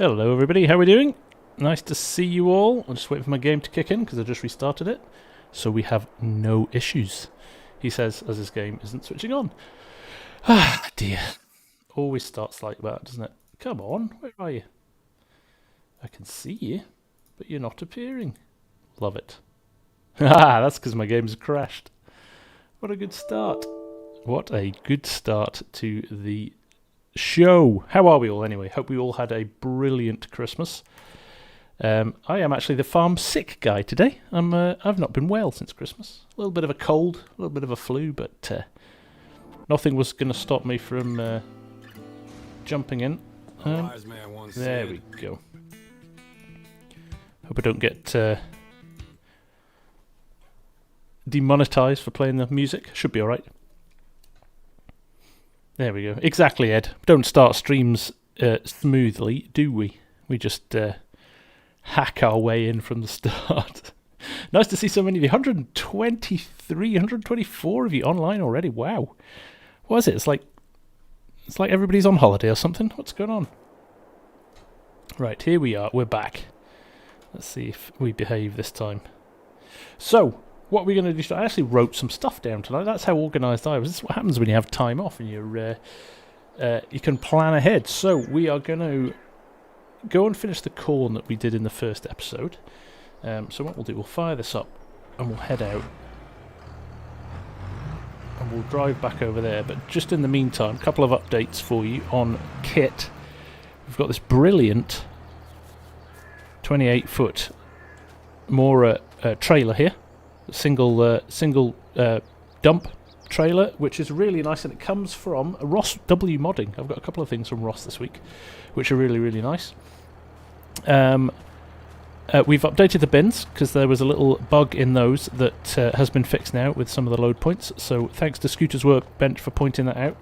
Hello everybody, how are we doing? Nice to see you all. I'm just waiting for my game to kick in because I just restarted it. So we have no issues, he says, as his game isn't switching on. Ah, dear. Always starts like that, doesn't it? Come on, where are you? I can see you, but you're not appearing. Love it. Ah, that's because my game's crashed. What a good start. What a good start to the show. How are we all anyway? Hope we all had a brilliant Christmas. I am actually the farm sick guy today. I've not been well since Christmas. A little bit of a cold, a little bit of a flu, but nothing was going to stop me from jumping in. There we go. Hope I don't get demonetized for playing the music. Should be alright. There we go. Exactly, Ed. Don't start streams smoothly, do we? We just hack our way in from the start. Nice to see so many of you. 123, 124 of you online already. Wow. What is it? It's like everybody's on holiday or something. What's going on? Right, here we are. We're back. Let's see if we behave this time. So, what we're going to do, I actually wrote some stuff down tonight. That's how organised I was. This is what happens when you have time off and you're, you can plan ahead. So we are going to go and finish the corn that we did in the first episode. So what we'll do, we'll fire this up and we'll head out. And we'll drive back over there. But just in the meantime, a couple of updates for you on kit. We've got this brilliant 28-foot Maurer trailer here. Single dump trailer, which is really nice, and it comes from Ross W Modding. I've got a couple of things from Ross this week which are really, really nice. We've updated the bins because there was a little bug in those that has been fixed now with some of the load points, so thanks to Scooter's Workbench for pointing that out,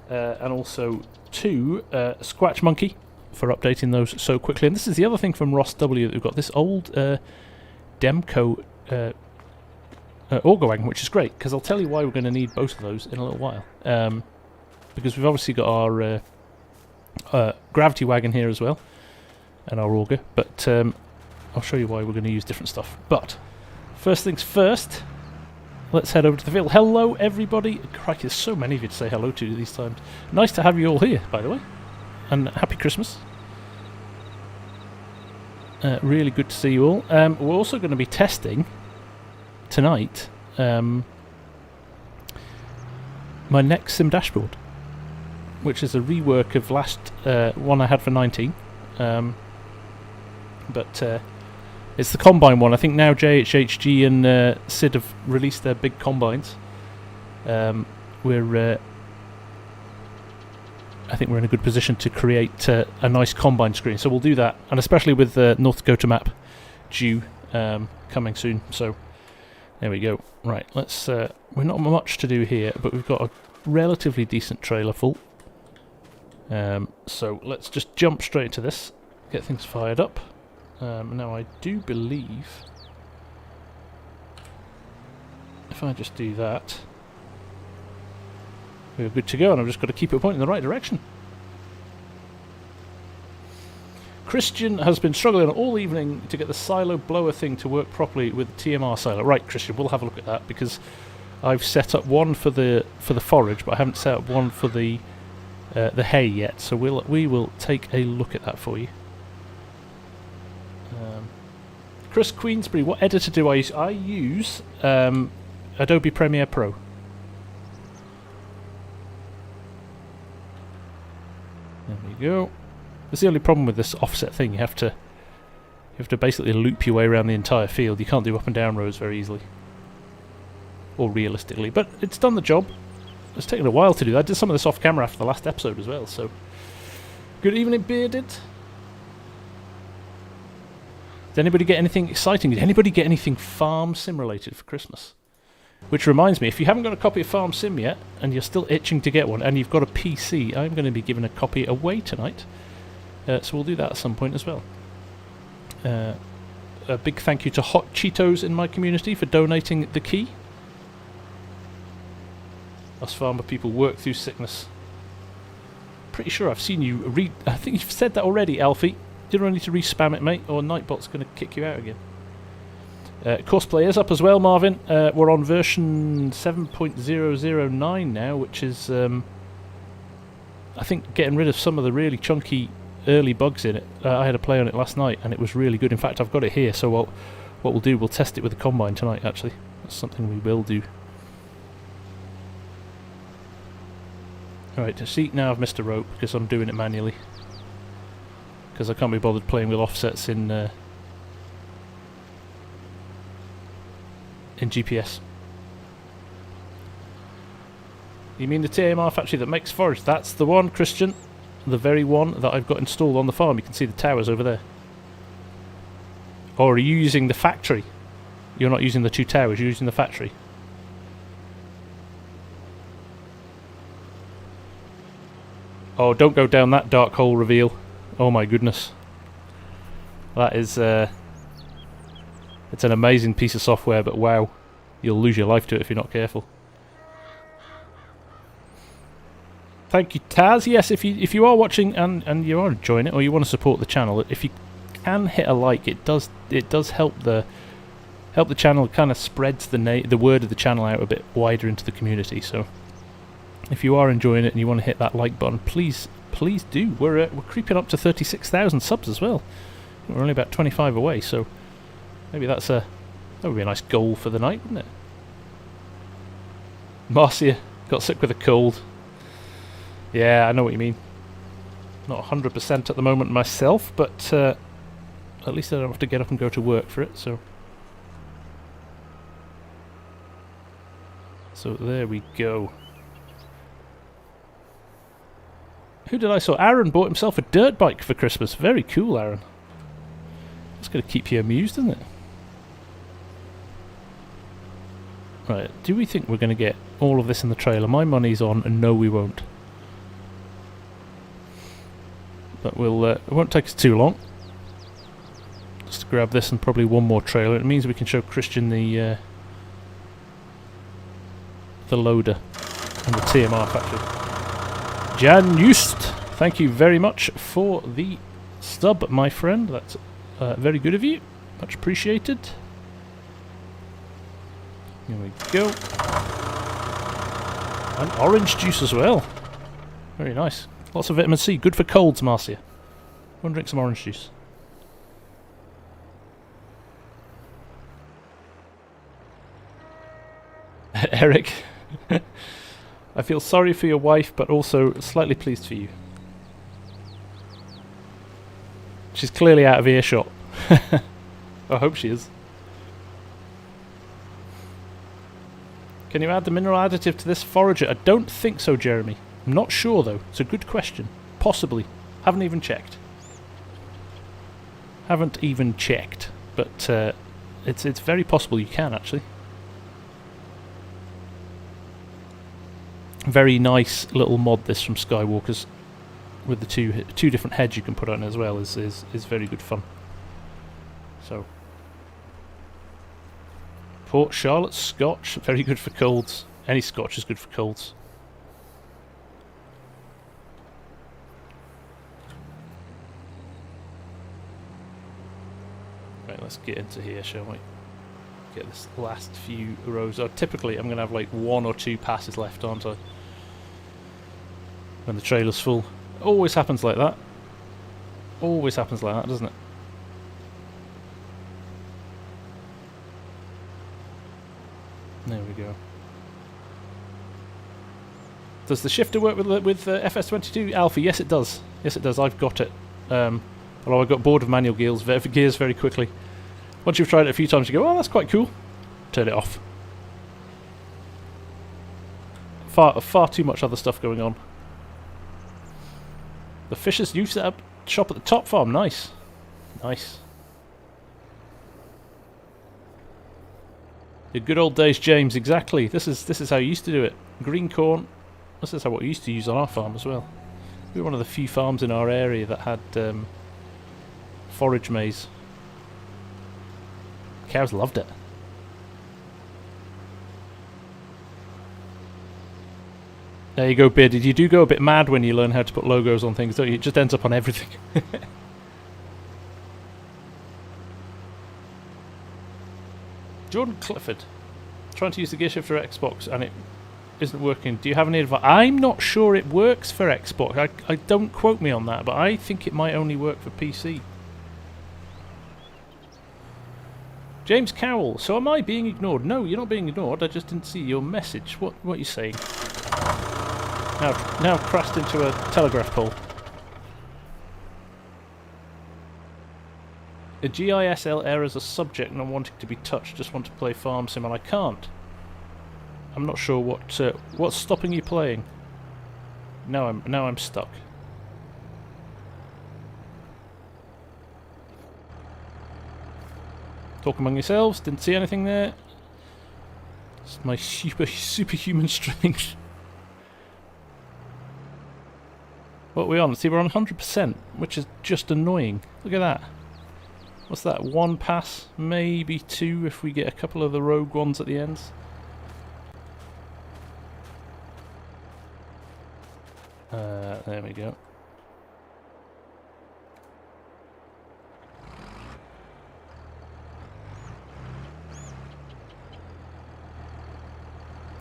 and also to SquatchMonky for updating those so quickly. And this is the other thing from Ross W that we've got, this old Demco Orgawang, which is great, because I'll tell you why we're going to need both of those in a little while. Because we've obviously got our gravity wagon here as well, and our auger, but I'll show you why we're going to use different stuff. But first things first, let's head over to the field. Hello everybody. Crikey, there's so many of you to say hello to these times. Nice to have you all here, by the way, and happy Christmas. Really good to see you all. We're also going to be testing tonight my next sim dashboard, which is a rework of last one I had for 19, but it's the combine one. I think now JHHG and Sid have released their big combines. I think we're in a good position to create a nice combine screen, so we'll do that, and especially with the North Dakota map due coming soon. So there we go. Right, let's. We're not much to do here, but we've got a relatively decent trailer full. So let's just jump straight into this, get things fired up. Now I do believe if I just do that, we're good to go, and I've just got to keep it pointing in the right direction. Christian has been struggling all evening to get the silo blower thing to work properly with the TMR silo. Right, Christian, we'll have a look at that, because I've set up one for the forage, but I haven't set up one for the hay yet. So we will take a look at that for you. Chris Queensbury, what editor do I use? I use Adobe Premiere Pro. There we go. That's the only problem with this offset thing. You have to basically loop your way around the entire field. You can't do up and down rows very easily, or realistically. But it's done the job. It's taken a while to do that. I did some of this off camera after the last episode as well. So, good evening, Bearded. Did anybody get anything exciting? Did anybody get anything FarmSim related for Christmas? Which reminds me, if you haven't got a copy of FarmSim yet, and you're still itching to get one, and you've got a PC, I'm going to be giving a copy away tonight. So we'll do that at some point as well. A big thank you to Hot Cheetos in my community for donating the key. Us farmer people work through sickness. Pretty sure I've seen you read. I think you've said that already, Alfie. You don't need to re-spam it, mate, or Nightbot's going to kick you out again. Courseplay is up as well, Marvin. We're on version 7.009 now, which is, I think, getting rid of some of the really chunky early bugs in it. I had a play on it last night, and it was really good. In fact, I've got it here, so what we'll do, we'll test it with the Combine tonight, actually. That's something we will do. Alright, see, now I've missed a rope, because I'm doing it manually. Because I can't be bothered playing with offsets in GPS. You mean the TMR factory that makes forage? That's the one, Christian. The very one that I've got installed on the farm. You can see the towers over there. Or are you using the factory? You're not using the 2 towers, you're using the factory. Oh, don't go down that dark hole reveal. Oh my goodness. That is... it's an amazing piece of software, but wow. You'll lose your life to it if you're not careful. Thank you, Taz. Yes, if you are watching and you are enjoying it, or you want to support the channel, if you can hit a like, it does help the channel. It kind of spreads the word of the channel out a bit wider into the community. So if you are enjoying it and you want to hit that like button, please do. We're creeping up to 36,000 subs as well. We're only about 25 away, so maybe that would be a nice goal for the night, wouldn't it? Marcia got sick with a cold. Yeah, I know what you mean. Not 100% at the moment myself, but at least I don't have to get up and go to work for it, so... So there we go. Who did I saw? Aaron bought himself a dirt bike for Christmas. Very cool, Aaron. That's going to keep you amused, isn't it? Right, do we think we're going to get all of this in the trailer? My money's on, and no we won't. But it won't take us too long. Just grab this and probably one more trailer. It means we can show Christian the loader and the TMR factory. Jan Just, thank you very much for the stub, my friend. That's very good of you. Much appreciated. Here we go. And orange juice as well. Very nice. Lots of vitamin C. Good for colds, Marcia. Go and drink some orange juice. Eric. I feel sorry for your wife, but also slightly pleased for you. She's clearly out of earshot. I hope she is. Can you add the mineral additive to this forager? I don't think so, Jeremy. I'm not sure though. It's a good question. Possibly. Haven't even checked. Haven't even checked. But it's very possible you can actually. Very nice little mod this from Skywalker's, with the two different heads you can put on as well is very good fun. So Port Charlotte Scotch, very good for colds. Any Scotch is good for colds. Right, let's get into here, shall we? Get this last few rows. Oh, typically I'm going to have like 1 or 2 passes left, aren't I? When the trailer's full. Always happens like that. Always happens like that, doesn't it? There we go. Does the shifter work with FS22 Alpha? Yes, it does. Yes, it does. I've got it. Although I got bored of manual gears very quickly. Once you've tried it a few times, you go, "Oh, that's quite cool." Turn it off. Far too much other stuff going on. The Fishers used to up shop at the top farm. Nice, nice. The good old days, James. Exactly. This is how you used to do it. Green corn. This is how what we used to use on our farm as well. We were one of the few farms in our area that had forage maize. Cows loved it. There you go, Bearded. You do go a bit mad when you learn how to put logos on things, don't you? It just ends up on everything. Jordan Clifford. Trying to use the gear shifter Xbox and it isn't working. Do you have any advice? I'm not sure it works for Xbox. I don't quote me on that, but I think it might only work for PC. James Cowell. So am I being ignored? No, you're not being ignored. I just didn't see your message. What are you saying? Now I've crashed into a telegraph pole. A GISL error is a subject not wanting to be touched. Just want to play FarmSim and I can't. I'm not sure what's stopping you playing. Now I'm stuck. Talk among yourselves. Didn't see anything there. It's my superhuman strength. What are we on? See, we're on 100%, which is just annoying. Look at that. What's that? 1 pass, maybe 2 if we get a couple of the rogue ones at the ends. There we go.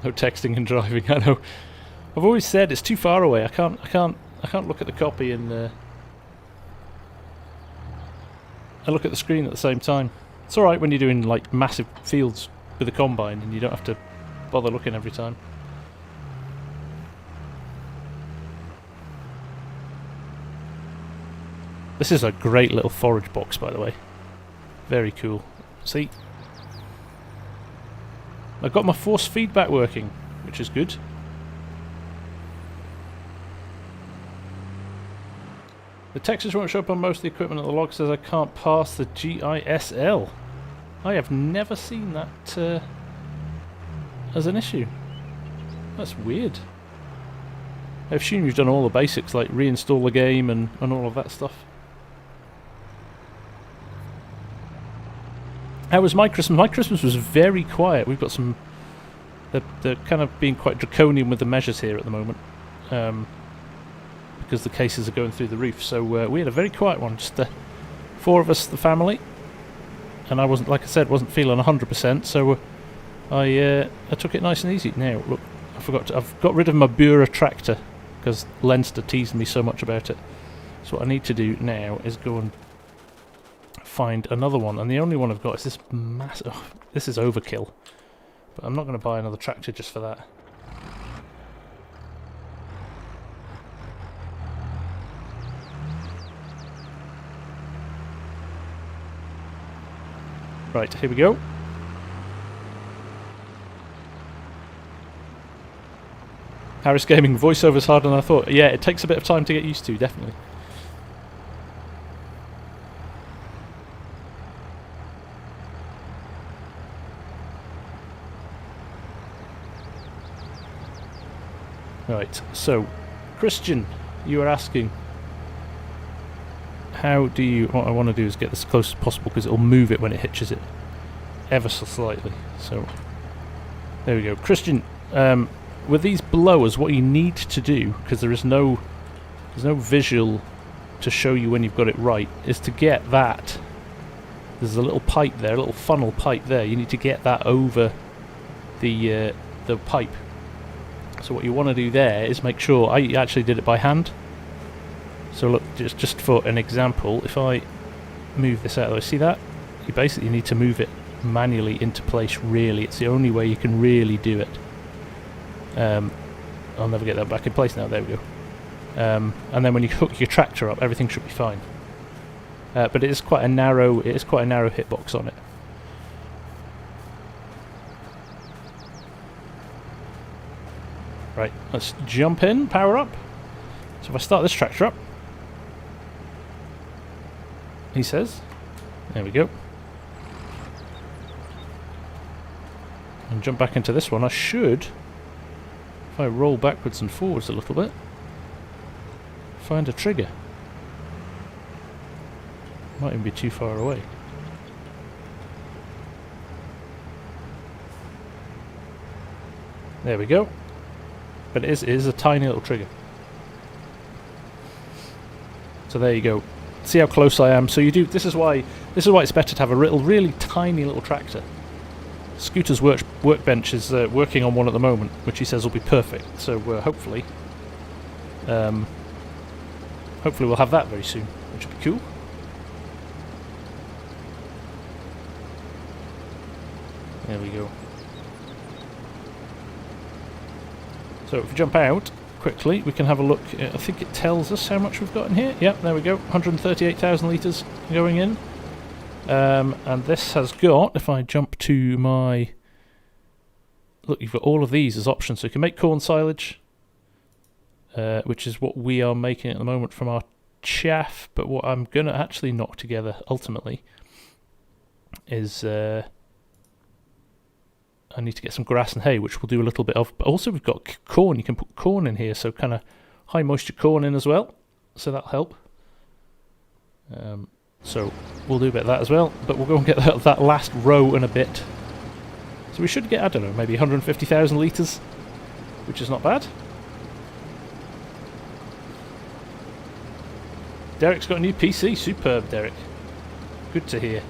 No texting and driving. I know. I've always said it's too far away. I can't look at the copy and I look at the screen at the same time. It's alright when you're doing like massive fields with a combine and you don't have to bother looking every time. This is a great little forage box, by the way. Very cool. See? I've got my force feedback working, which is good. The textures won't show up on most of the equipment, and the log says I can't pass the GISL. I have never seen that as an issue. That's weird. I assume you've done all the basics, like reinstall the game and all of that stuff. How was my Christmas? My Christmas was very quiet. We've got some... They're kind of being quite draconian with the measures here at the moment. Because the cases are going through the roof. So we had a very quiet one. Just 4 of us, the family. And I wasn't, like I said, wasn't feeling 100%. So I took it nice and easy. Now, look, I forgot to... I've got rid of my Maurer tractor. Because Leinster teased me so much about it. So what I need to do now is go and find another one, and the only one I've got is this massive... Oh, this is overkill, but I'm not going to buy another tractor just for that. Right, here we go. Harris Gaming, voiceover's harder than I thought. Yeah, it takes a bit of time to get used to, definitely. Right, so, Christian, you were asking, how do you... What I want to do is get this as close as possible because it'll move it when it hitches it, ever so slightly. So, there we go. Christian, with these blowers, what you need to do, because there's no visual to show you when you've got it right, is to get that... There's a little pipe there, a little funnel pipe there. You need to get that over the pipe. So what you want to do there is make sure... I actually did it by hand. So look, just for an example, if I move this out of the way, see that? You basically need to move it manually into place, really. It's the only way you can really do it. I'll never get that back in place now, there we go. And then when you hook your tractor up, everything should be fine. But it is quite a narrow hitbox on it. Right, let's jump in, power up. So if I start this tractor up, he says, there we go. And jump back into this one. I should, if I roll backwards and forwards a little bit, find a trigger. Might even be too far away. There we go. But it is a tiny little trigger. So there you go. See how close I am. So you do. This is why it's better to have a really tiny little tractor. Scooter's workbench is working on one at the moment, which he says will be perfect. So hopefully we'll have that very soon, which will be cool. There we go. So if we jump out quickly, we can have a look. I think it tells us how much we've got in here. Yep, there we go. 138,000 litres going in. And this has got, if I jump to my... Look, you've got all of these as options. So you can make corn silage, which is what we are making at the moment from our chaff. But what I'm going to actually knock together, ultimately, is... I need to get some grass and hay, which we'll do a little bit of. But also we've got corn. You can put corn in here, so kind of high moisture corn in as well. So that'll help. So we'll do a bit of that as well. But we'll go and get that last row in a bit. So we should get, I don't know, maybe 150,000 litres, which is not bad. Derek's got a new PC. Superb, Derek. Good to hear.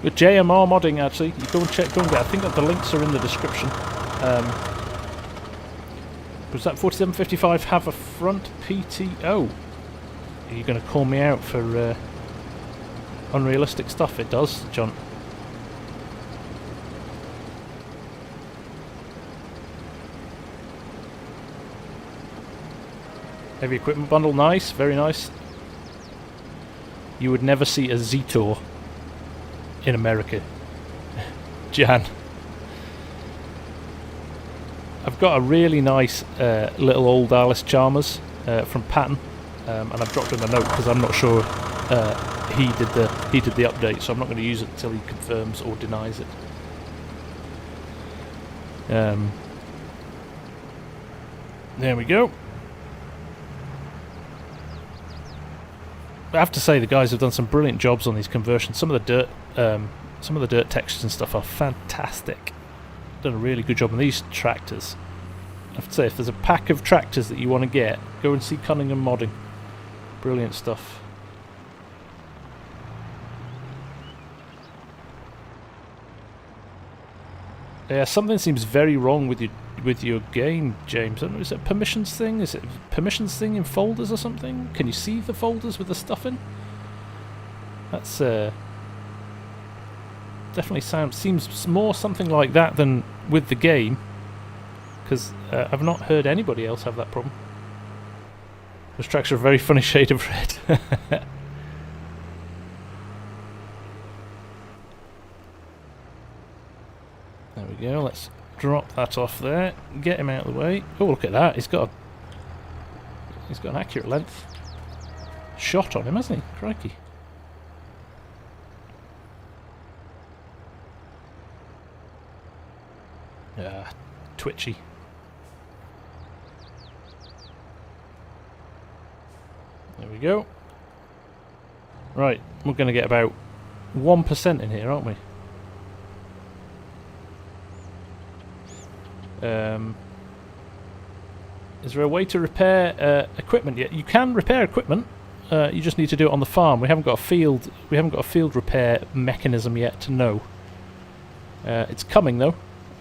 With JMR Modding, actually, you go and check, go and get. I think that the links are in the description. Does that 4755 have a front PTO? Are you going to call me out for unrealistic stuff? It does, John. Heavy equipment bundle, nice, very nice. You would never see a Zetor in America. Jan. I've got a really nice little old Alice Chalmers from Patton, and I've dropped him a note because I'm not sure he did the update, so I'm not going to use it until he confirms or denies it. There we go. I have to say the guys have done some brilliant jobs on these conversions. Some of the dirt textures and stuff are fantastic. Done a really good job on these tractors. I have to say, if there's a pack of tractors that you want to get, go and see Cunningham Modding. Brilliant stuff. Yeah, something seems very wrong with your game, James. I don't know, is it a permissions thing? Is it a permissions thing in folders or something? Can you see the folders with the stuff in? That's definitely seems more something like that than with the game, because I've not heard anybody else have that problem. Those tracks are a very funny shade of red. There we go. Let's drop that off there. Get him out of the way. Oh, look at that! He's got an accurate length shot on him, hasn't he? Crikey. Twitchy. There we go. Right, we're going to get about 1% in here, aren't we? Is there a way to repair equipment yet? You can repair equipment. You just need to do it on the farm. We haven't got a field. We haven't got a field repair mechanism yet to know. It's coming though.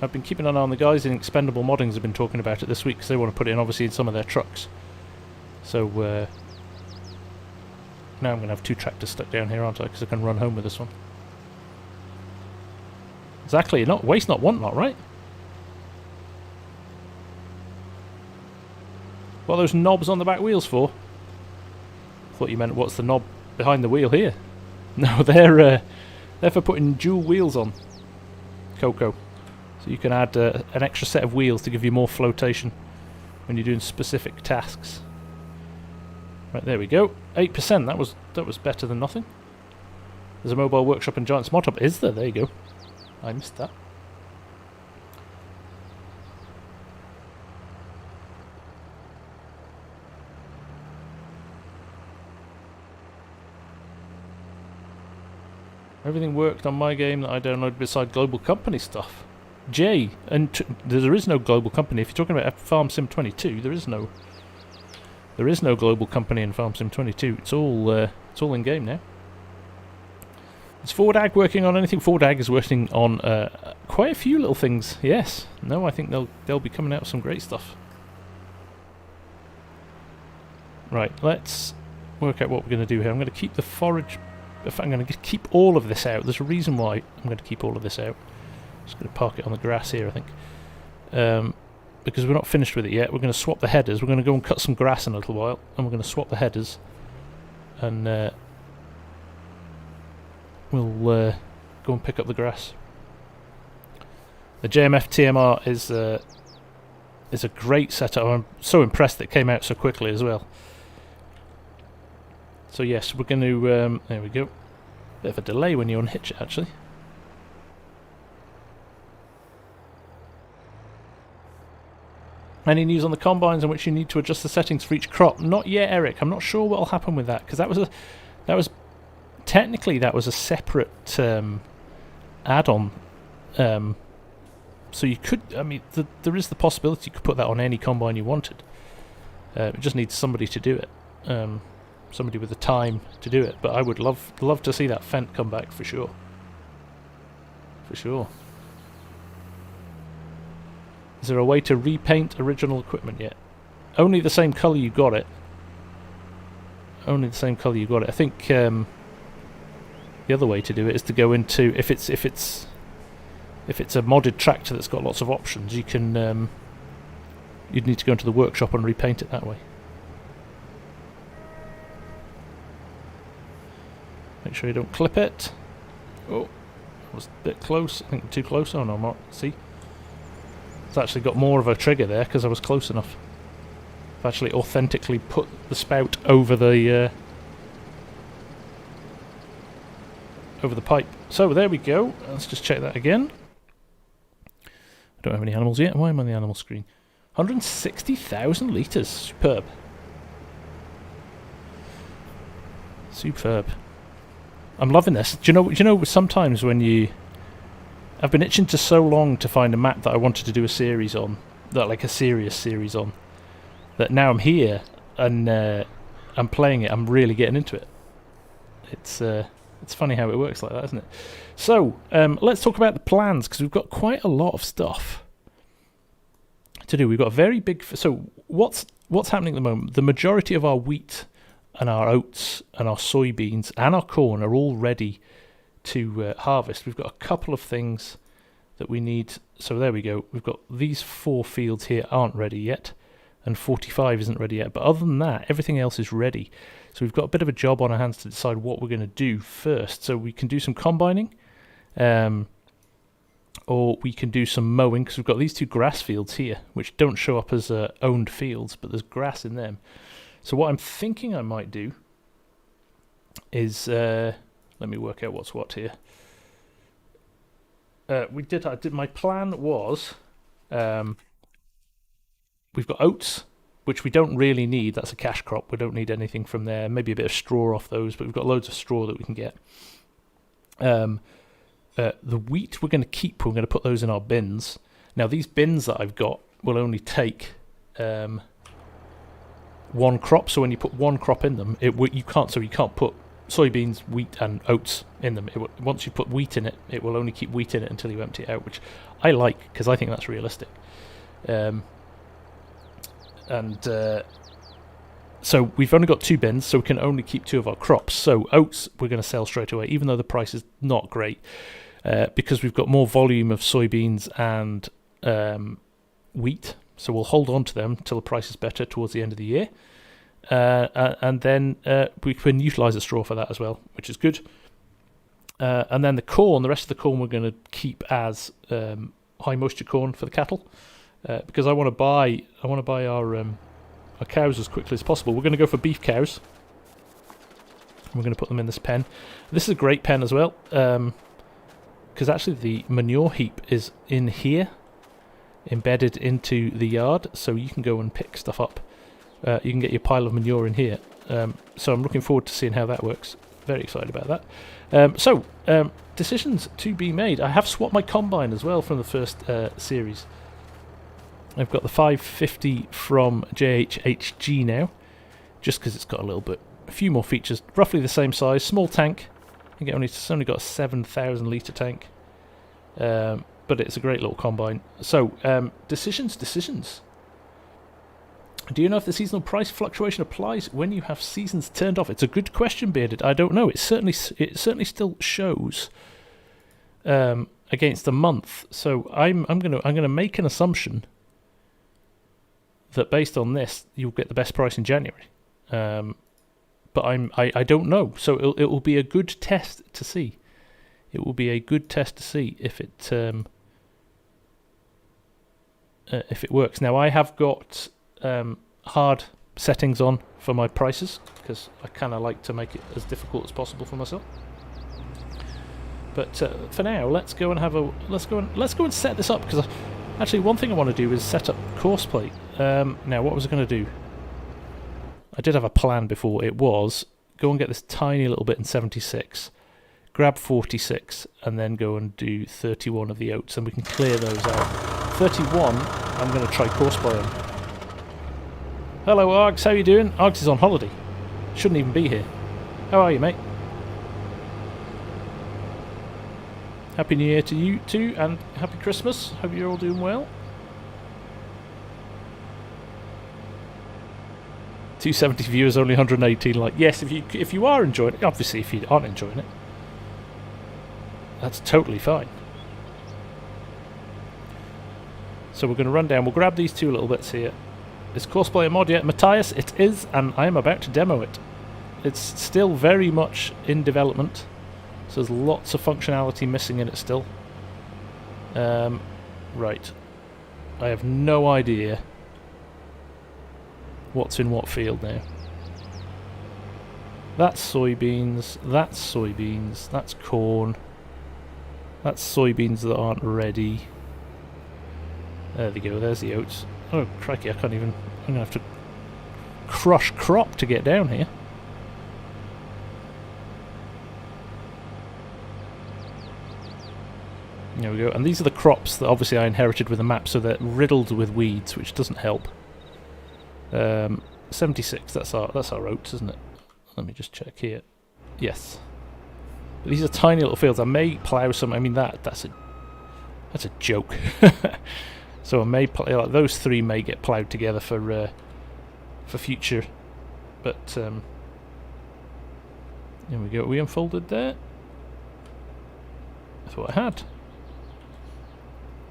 I've been keeping an eye on the guys in Expendable Moddings have been talking about it this week because they want to put it in obviously in some of their trucks. So now I'm going to have 2 tractors stuck down here, aren't I? Because I can run home with this one. Exactly. Not waste, not want, not right. What are those knobs on the back wheels for? Thought you meant what's the knob behind the wheel here. No, they're for putting dual wheels on. Coco. So you can add an extra set of wheels to give you more flotation when you're doing specific tasks. Right, there we go. 8%. That was better than nothing. There's a mobile workshop in Giant's Mod Hub. Is there? There you go. I missed that. Everything worked on my game that I downloaded beside global company stuff. J, and there is no global company. If you're talking about FarmSim 22, there is no global company in FarmSim 22. It's all in game now. Is Forward Ag working on anything? Forward Ag is working on quite a few little things. Yes. No, I think they'll be coming out with some great stuff. Right, let's work out what we're going to do here. I'm going to keep the forage... In fact, I'm going to keep all of this out. There's a reason why I'm going to keep all of this out. Just going to park it on the grass here, I think. Because we're not finished with it yet. We're going to swap the headers. We're going to go and cut some grass in a little while. And we're going to swap the headers. And we'll go and pick up the grass. The JMF TMR is a great setup. I'm so impressed that it came out so quickly as well. So yes, we're going to... there we go. Bit of a delay when you unhitch it, actually. Any news on the combines on which you need to adjust the settings for each crop? Not yet, Eric. I'm not sure what will happen with that, because technically that was a separate add-on. So you could, I mean, there is the possibility you could put that on any combine you wanted. It just needs somebody to do it. Somebody with the time to do it. But I would love to see that Fent come back for sure. For sure. Is there a way to repaint original equipment yet? Only the same colour you got it. Only the same colour you got it. I think the other way to do it is to go into if it's a modded tractor that's got lots of options, you can you'd need to go into the workshop and repaint it that way. Make sure you don't clip it. Oh, that was a bit close. I think too close. Oh no, Mark. See? It's actually got more of a trigger there because I was close enough. I've actually authentically put the spout over the pipe. So there we go. Let's just check that again. I don't have any animals yet. Why am I on the animal screen? 160,000 litres. Superb. Superb. I'm loving this. Do you know sometimes when you... I've been itching to so long to find a map that I wanted to do a series on, like a serious series on, that now I'm here and I'm playing it, I'm really getting into it. It's funny how it works like that, isn't it? So, let's talk about the plans, because we've got quite a lot of stuff to do. We've got a very big... So, what's happening at the moment? The majority of our wheat and our oats and our soybeans and our corn are all ready to harvest. We've got a couple of things that we need. So there we go. We've got these 4 fields here aren't ready yet, and 45 isn't ready yet. But other than that, everything else is ready. So we've got a bit of a job on our hands to decide what we're going to do first. So we can do some combining, or we can do some mowing, because we've got these 2 grass fields here, which don't show up as owned fields, but there's grass in them. So what I'm thinking I might do is... let me work out what's what here. My plan was... we've got oats, which we don't really need. That's a cash crop. We don't need anything from there. Maybe a bit of straw off those, but we've got loads of straw that we can get. The wheat we're going to keep. We're going to put those in our bins. Now, these bins that I've got will only take... 1 crop, so when you put 1 crop in them, you can't put soybeans, wheat and oats in them. Once you put wheat in it, it will only keep wheat in it until you empty it out, which I like, because I think that's realistic. So we've only got 2 bins, so we can only keep 2 of our crops. So oats we're going to sell straight away, even though the price is not great, because we've got more volume of soybeans and wheat. So we'll hold on to them until the price is better towards the end of the year. And then we can utilise the straw for that as well, which is good. And then the corn, the rest of the corn we're going to keep as high moisture corn for the cattle, because I want to buy our cows as quickly as possible. We're going to go for beef cows. We're going to put them in this pen. This is a great pen as well, because actually the manure heap is in here, embedded into the yard, so you can go and pick stuff up. You can get your pile of manure in here. So I'm looking forward to seeing how that works. Very excited about that. Decisions to be made. I have swapped my combine as well from the first series. I've got the 550 from JHHG now, just because it's got a few more features. Roughly the same size, small tank, I think it's only got a 7,000 litre tank. But it's a great little combine. So, decisions. Do you know if the seasonal price fluctuation applies when you have seasons turned off? It's a good question, Bearded. I don't know. It certainly still shows against a month. So I'm gonna make an assumption that based on this, you'll get the best price in January. But I don't know. So it will be a good test to see. It will be a good test to see if it works. Now I have got hard settings on for my prices because I kind of like to make it as difficult as possible for myself. But for now, let's go and set this up, because actually one thing I want to do is set up Courseplay. Now what was I going to do? I did have a plan before. It was go and get this tiny little bit in 76, grab 46, and then go and do 31 of the oats, and we can clear those out. 31, I'm going to try Courseplay on. Hello Args, how you doing? Args is on holiday. Shouldn't even be here. How are you, mate? Happy New Year to you too, and Happy Christmas. Hope you're all doing well. 270 viewers, only 118 like. Yes, if you are enjoying it, obviously if you aren't enjoying it, that's totally fine. So we're going to run down, we'll grab these two little bits here. Is Courseplay a mod yet? Matthias, it is, and I am about to demo it. It's still very much in development, so there's lots of functionality missing in it still. Right. I have no idea what's in what field now. That's soybeans, that's soybeans, that's corn, that's soybeans that aren't ready. There we go, there's the oats. Oh crikey, I can't even, I'm going to have to crush crop to get down here. There we go, and these are the crops that obviously I inherited with the map, so they're riddled with weeds, which doesn't help. 76, that's our oats, isn't it? Let me just check here. Yes. But these are tiny little fields. I may plough some, I mean that's a joke. So I may like those three may get ploughed together for future, but here we go. We unfolded there. I thought I had.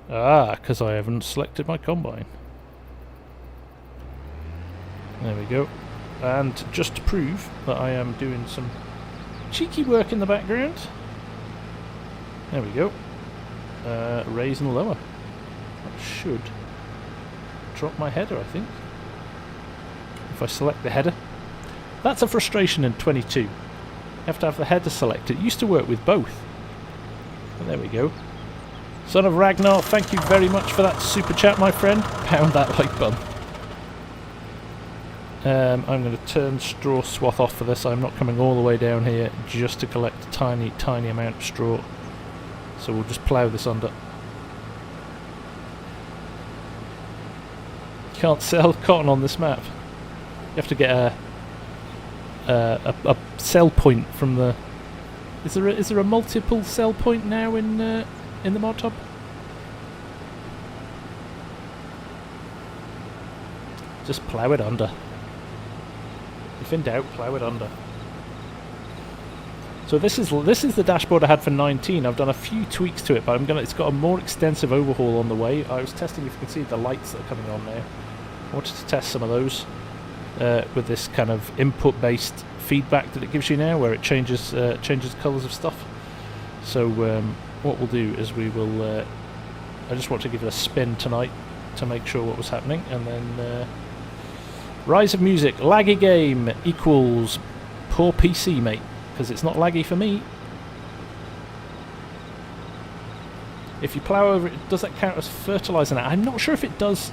Ah, because I haven't selected my combine. There we go. And just to prove that I am doing some cheeky work in the background, there we go. Raise and lower. That should drop my header, I think. If I select the header. That's a frustration in 22. You have to have the header selected. It used to work with both. But there we go. Son of Ragnar, thank you very much for that super chat, my friend. Pound that like button. I'm going to turn straw swath off for this. I'm not coming all the way down here just to collect a tiny, tiny amount of straw. So we'll just plough this under. You can't sell cotton on this map. You have to get a sell point from the... Is there a multiple sell point now in the mod hub? Just plough it under. If in doubt, plough it under. So this is the dashboard I had for 19. I've done a few tweaks to it, but it's got a more extensive overhaul on the way. I was testing if you can see the lights that are coming on now. I wanted to test some of those with this kind of input-based feedback that it gives you now, where it changes colours of stuff. So what we'll do is we will. I just want to give it a spin tonight to make sure what was happening, and then. Rise of music, laggy game equals poor PC, mate, because it's not laggy for me. If you plough over it, does that count as fertiliser now? I'm not sure if it does.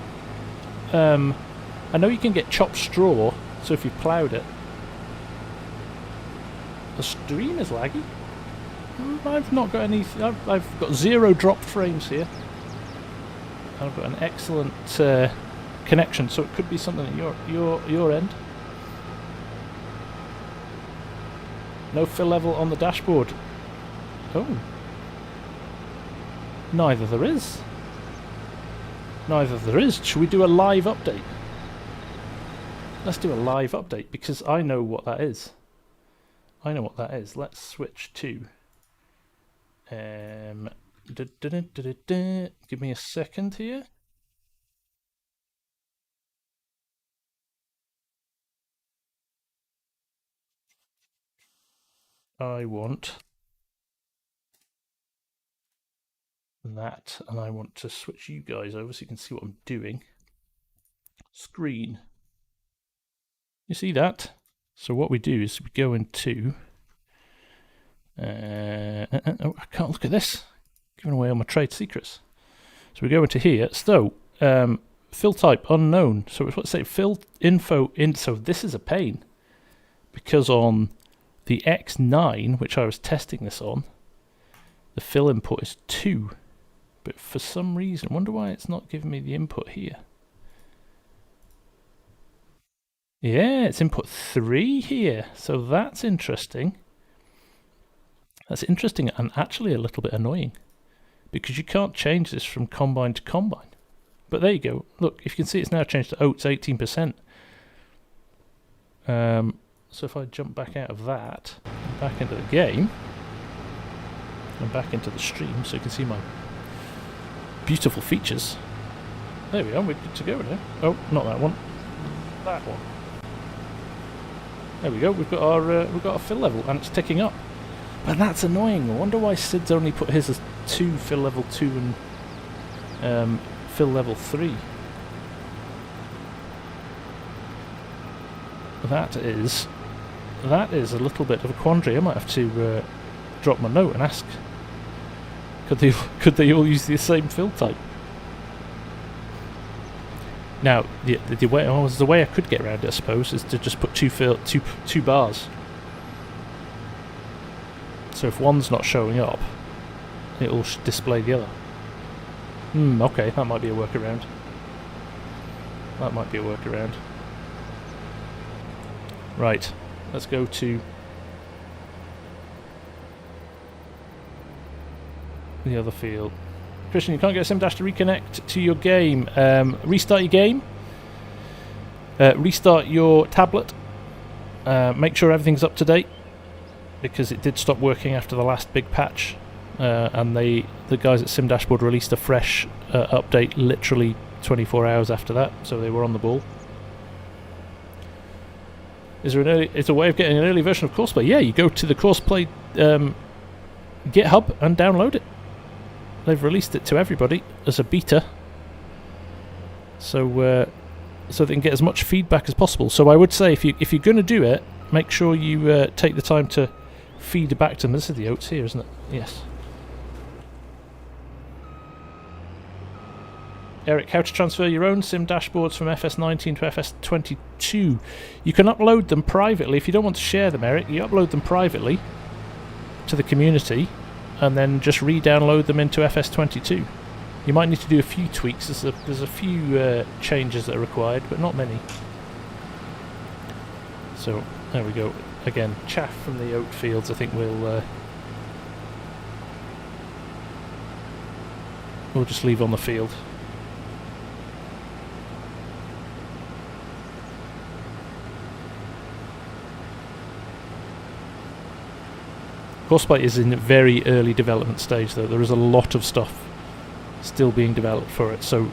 I know you can get chopped straw, so if you've ploughed it. The stream is laggy? I've not got any... I've got 0 dropped frames here. I've got an excellent... connection, so it could be something at your end. No fill level on the dashboard. Oh. Neither there is. Neither there is. Should we do a live update? Let's do a live update because I know what that is. I know what that is. Let's switch to... Give me a second here. I want that, and I want to switch you guys over so you can see what I'm doing. Screen. You see that? So what we do is we go into... oh, I can't look at this. Giving away all my trade secrets. So we go into here. So, fill type unknown. So it's what say fill info in. So this is a pain because on the X9, which I was testing this on, the fill input is 2. But for some reason, I wonder why it's not giving me the input here. Yeah, it's input 3 here. So that's interesting. That's interesting and actually a little bit annoying because you can't change this from combine to combine. But there you go. Look, if you can see it's now changed to oats 18%. So if I jump back out of that, back into the game, and back into the stream so you can see my beautiful features. There we are, we're good to go now. Oh, not that one. That one. There we go, we've got our fill level and it's ticking up. But that's annoying. I wonder why Sid's only put his as 2 fill level 2 and fill level 3. That is a little bit of a quandary. I might have to drop my note and ask, could they all use the same fill type? Now, the way I could get around it, I suppose, is to just put two bars. So if one's not showing up, it'll display the other. Okay, that might be a workaround. That might be a workaround. Right, let's go to the other field. Christian, you can't get SimDash to reconnect to your game. Restart your game. Restart your tablet. Make sure everything's up to date, because it did stop working after the last big patch. And the guys at SimDashboard released a fresh update literally 24 hours after that, so they were on the ball. Is there a way of getting an early version of Courseplay? Yeah, you go to the Courseplay GitHub and download it. They've released it to everybody as a beta, so they can get as much feedback as possible. So I would say if you're going to do it, make sure you take the time to feed it back to them. This is the oats here, isn't it? Yes. Eric, how to transfer your own sim dashboards from FS19 to FS22? You can upload them privately. If you don't want to share them, Eric, you upload them privately to the community and then just re-download them into FS22. You might need to do a few tweaks. There's a few changes that are required, but not many. So there we go. Again, chaff from the oat fields. I think we'll just leave on the field. Courseplay is in a very early development stage, though. There is a lot of stuff still being developed for it, so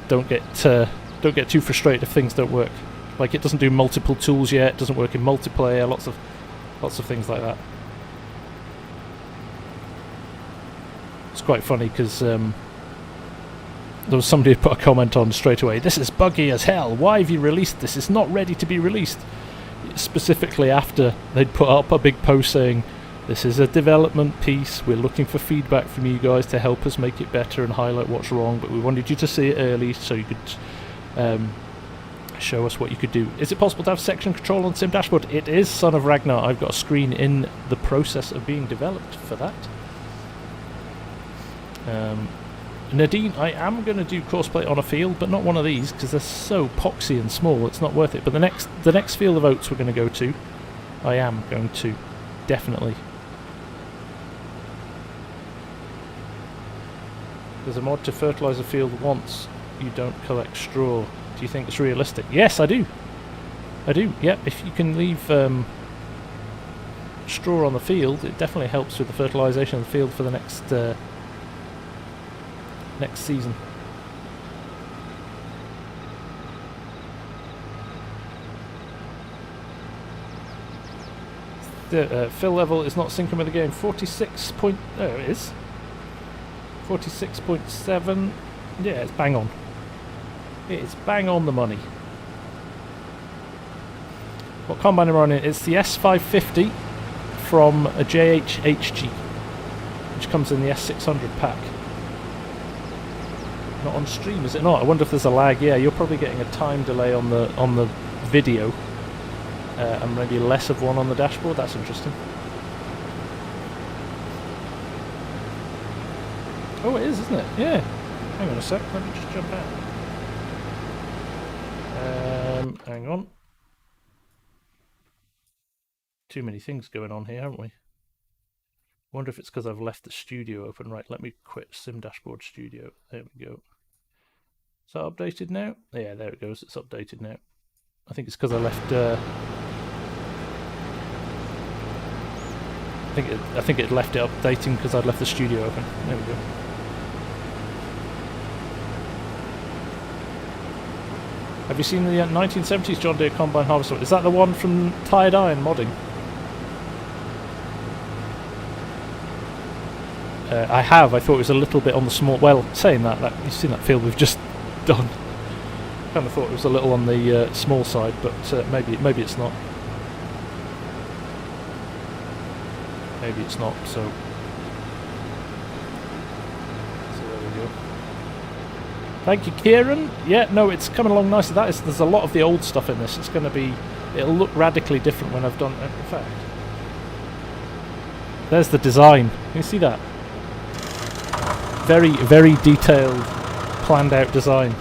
don't get too frustrated if things don't work. Like, it doesn't do multiple tools yet, it doesn't work in multiplayer, lots of things like that. It's quite funny because there was somebody who put a comment on straight away, "This is buggy as hell, why have you released this? It's not ready to be released." Specifically after they'd put up a big post saying, "This is a development piece, we're looking for feedback from you guys to help us make it better and highlight what's wrong, but we wanted you to see it early so you could show us what you could do." Is it possible to have section control on Sim Dashboard? It is, Son of Ragnar. I've got a screen in the process of being developed for that. Nadine, I am going to do Courseplay on a field, but not one of these, because they're so poxy and small, it's not worth it. But the next field of oats we're going to go to, I am going to, definitely. There's a mod to fertilise a field once you don't collect straw. Do you think it's realistic? Yes, I do. I do, yep. If you can leave straw on the field, it definitely helps with the fertilisation of the field for the next season. The fill level is not syncing with the game. 46 point... Oh, it is. 46.7. Yeah, it's bang on. It is bang on the money. What combine am I running? It's the S550 from a JHHG, which comes in the S600 pack. Not on stream, is it not? I wonder if there's a lag. Yeah, you're probably getting a time delay on the video, and maybe less of one on the dashboard. That's interesting. Oh, it is, isn't it? Yeah. Hang on a sec. Let me just jump out. Hang on. Too many things going on here, haven't we? Wonder if it's because I've left the studio open. Right, let me quit Sim Dashboard Studio. There we go. Is that updated now? Yeah, there it goes. It's updated now. I think it's because I left. I think it left it updating because I'd left the studio open. There we go. Have you seen the 1970s John Deere Combine Harvester? Is that the one from Tired Iron Modding? I have. I thought it was a little bit on the small... Well, saying that you've seen that field we've just done. Kind of thought it was a little on the small side, but maybe it's not. Maybe it's not, so there we go. Thank you, Kieran. Yeah, no, it's coming along nicely. There's a lot of the old stuff in this. It'll look radically different when I've done it. In fact, there's the design. Can you see that? Very, very detailed, planned out design.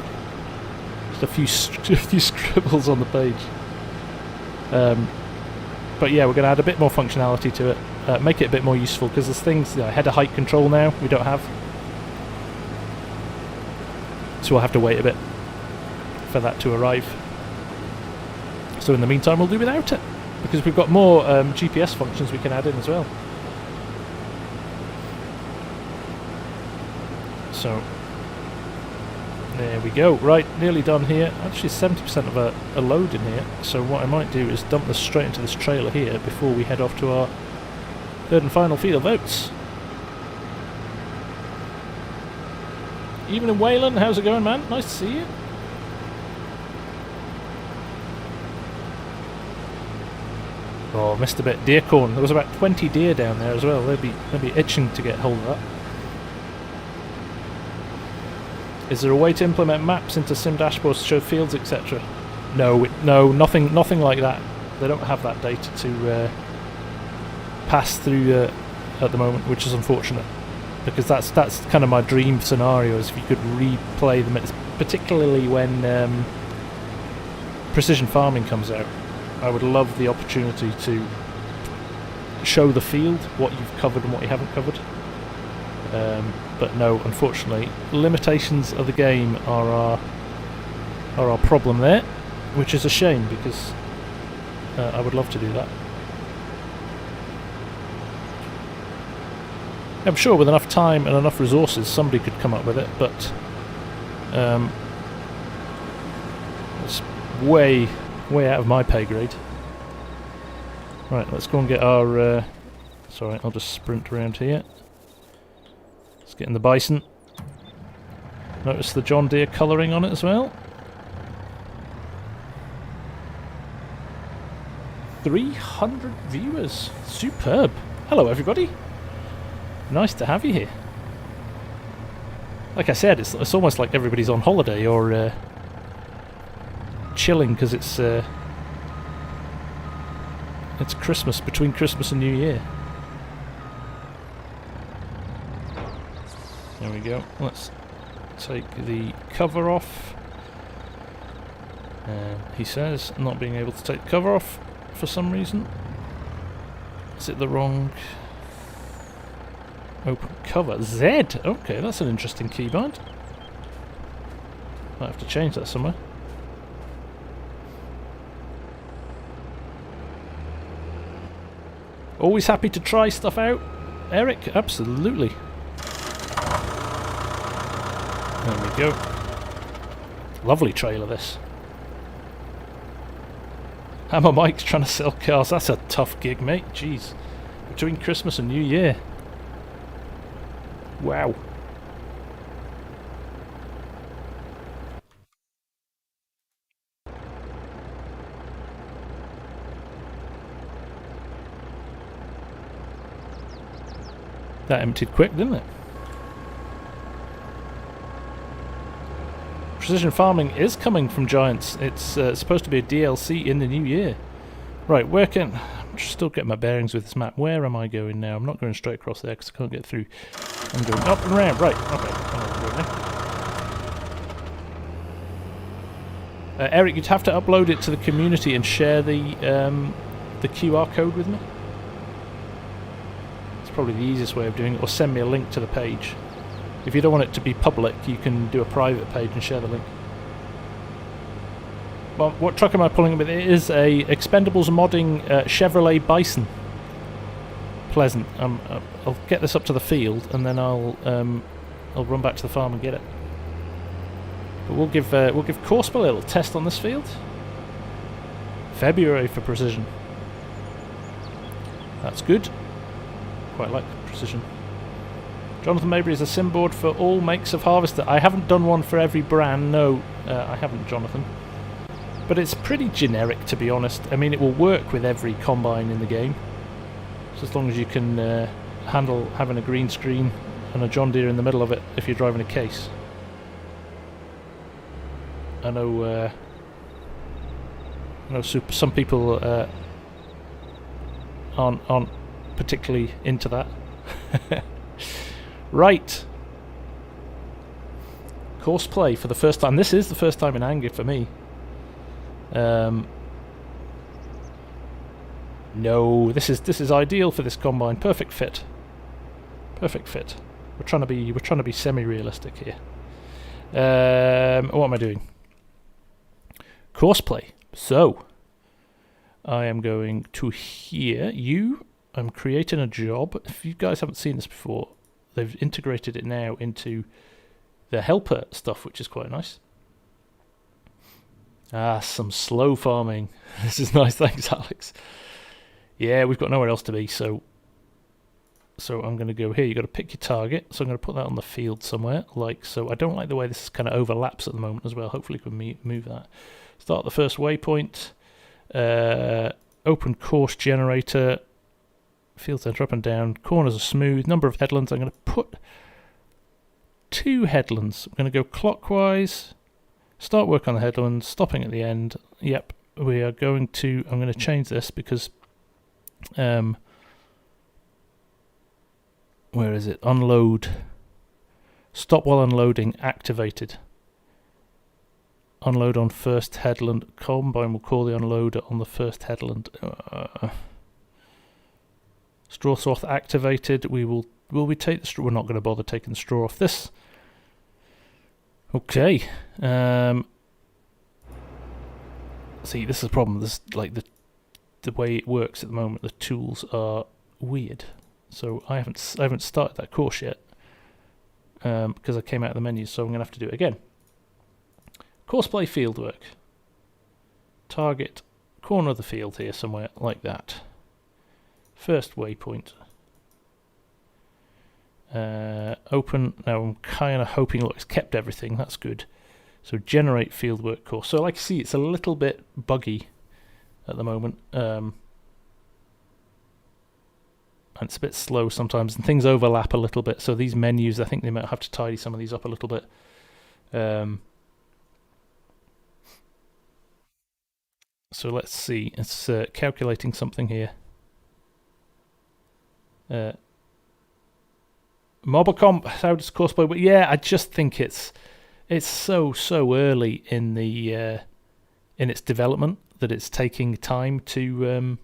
Just a few scribbles on the page. But yeah, we're going to add a bit more functionality to it. Make it a bit more useful, because there's things, header height control now we don't have. So we'll have to wait a bit for that to arrive. So in the meantime we'll do without it, because we've got more GPS functions we can add in as well. So there we go. Right, nearly done here. Actually 70% of a load in here. So what I might do is dump this straight into this trailer here before we head off to our third and final field of oats. Evening Wayland, how's it going, man? Nice to see you. Oh, missed a bit. Deer corn. There was about 20 deer down there as well. They'd be itching to get hold of that. Is there a way to implement maps into sim dashboards to show fields, etc.? No, nothing like that. They don't have that data to pass through at the moment, which is unfortunate, because that's kind of my dream scenario, is if you could replay them, particularly when precision farming comes out. I would love the opportunity to show the field, what you've covered and what you haven't covered. But no, unfortunately, limitations of the game are our problem there, which is a shame, because I would love to do that. I'm sure with enough time and enough resources somebody could come up with it, but it's way out of my pay grade. Right, let's go and get our... sorry, I'll just sprint around here. Let's get in the bison. Notice the John Deere colouring on it as well. 300 viewers. Superb. Hello everybody. Nice to have you here. Like I said, it's almost like everybody's on holiday or chilling, because it's Christmas, between Christmas and New Year. There we go. Let's take the cover off. He says not being able to take the cover off for some reason. Is it the wrong... Open cover? Z! Okay, that's an interesting keybind. Might have to change that somewhere. Always happy to try stuff out, Eric? Absolutely. There we go. Lovely trailer, this. Hammer Mike's trying to sell cars. That's a tough gig, mate. Jeez. Between Christmas and New Year. Wow. That emptied quick, didn't it? Precision farming is coming from Giants. It's supposed to be a DLC in the new year. Right, where can... I'm still getting my bearings with this map. Where am I going now? I'm not going straight across there because I can't get through. I'm going up and round. Right, okay. I know where I'm going now. Eric, you'd have to upload it to the community and share the QR code with me. It's probably the easiest way of doing it, or send me a link to the page. If you don't want it to be public, you can do a private page and share the link. Well, what truck am I pulling with? It is a Expendables Modding Chevrolet Bison. Pleasant. I'll get this up to the field and then I'll run back to the farm and get it. But we'll give Courseplay a little test on this field. February for precision. That's good. Quite like precision. Jonathan Mabry is a sim board for all makes of harvester. I haven't done one for every brand. No, I haven't, Jonathan. But it's pretty generic, to be honest. I mean, it will work with every combine in the game. So as long as you can handle having a green screen and a John Deere in the middle of it if you're driving a case. I know some people aren't particularly into that. Right. Courseplay for the first time. This is the first time in anger for me. No, this is ideal for this combine. Perfect fit. Perfect fit. We're trying to be semi-realistic here. What am I doing? Courseplay. So I am going to here. I'm creating a job. If you guys haven't seen this before, they've integrated it now into the helper stuff, which is quite nice. Ah, some slow farming. This is nice, thanks, Alex. Yeah, we've got nowhere else to be, so I'm going to go here. You've got to pick your target, so I'm going to put that on the field somewhere, like so. I don't like the way this kind of overlaps at the moment as well. Hopefully we can move that. Start the first waypoint. Open course generator. Field center up and down. Corners are smooth. Number of headlands. I'm going to put 2 headlands. I'm going to go clockwise. Start work on the headlands. Stopping at the end. Yep. We are going to... I'm going to change this because... where is it? Unload. Stop while unloading. Activated. Unload on first headland. Combine will call the unloader on the first headland. Straw swath activated. Will we take the straw? We're not going to bother taking the straw off this. Okay. See, this is the problem. This like the way it works at the moment. The tools are weird. So I haven't started that course yet because I came out of the menu. So I'm going to have to do it again. Courseplay fieldwork. Target corner of the field here somewhere like that. First waypoint. Open. Now I'm kind of hoping, look, it's kept everything. That's good. So generate fieldwork course. So like you see, it's a little bit buggy at the moment. And it's a bit slow sometimes, and things overlap a little bit. So these menus, I think they might have to tidy some of these up a little bit. So let's see. It's calculating something here. Mobicomp, how does Courseplay work? Yeah, I just think it's so early in the in its development that it's taking time to.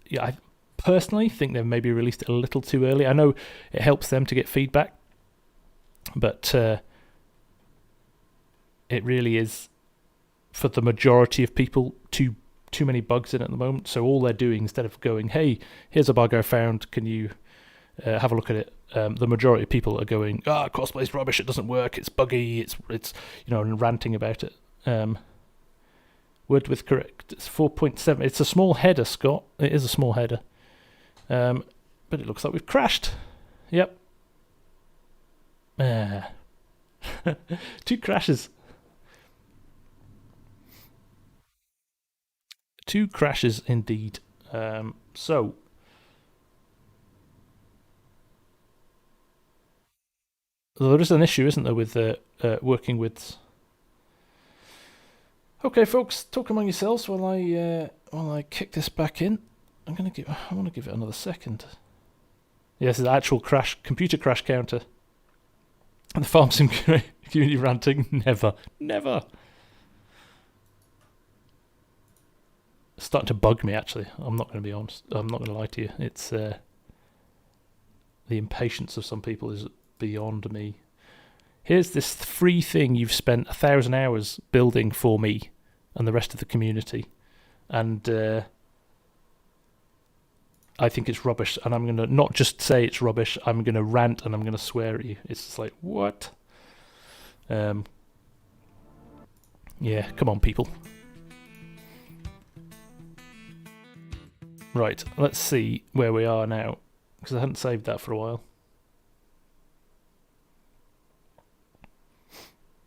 Yeah, I personally think they've maybe released it a little too early. I know it helps them to get feedback, but it really is, for the majority of people, too many bugs in it at the moment. So all they're doing, instead of going, "Hey, here's a bug I found, can you have a look at it?" The majority of people are going, Coursplay's rubbish, it doesn't work, it's buggy, it's and ranting about it. Word with correct, it's 4.7. It's a small header, Scott. It is a small header. But it looks like we've crashed. Yep. 2 crashes. 2 crashes indeed. So there is an issue, isn't there, with working with. Okay, folks, talk among yourselves while I kick this back in. I want to give it another second. Yes, the actual computer crash counter. And the FarmSim community ranting. Never. It's starting to bug me, actually. I'm not going to be honest. I'm not going to lie to you. It's the impatience of some people is beyond me. Here's this free thing you've spent 1,000 hours building for me and the rest of the community, and I think it's rubbish, and I'm going to not just say it's rubbish, I'm going to rant and I'm going to swear at you. It's just like, what? Yeah, come on, people. Right, let's see where we are now, because I hadn't saved that for a while.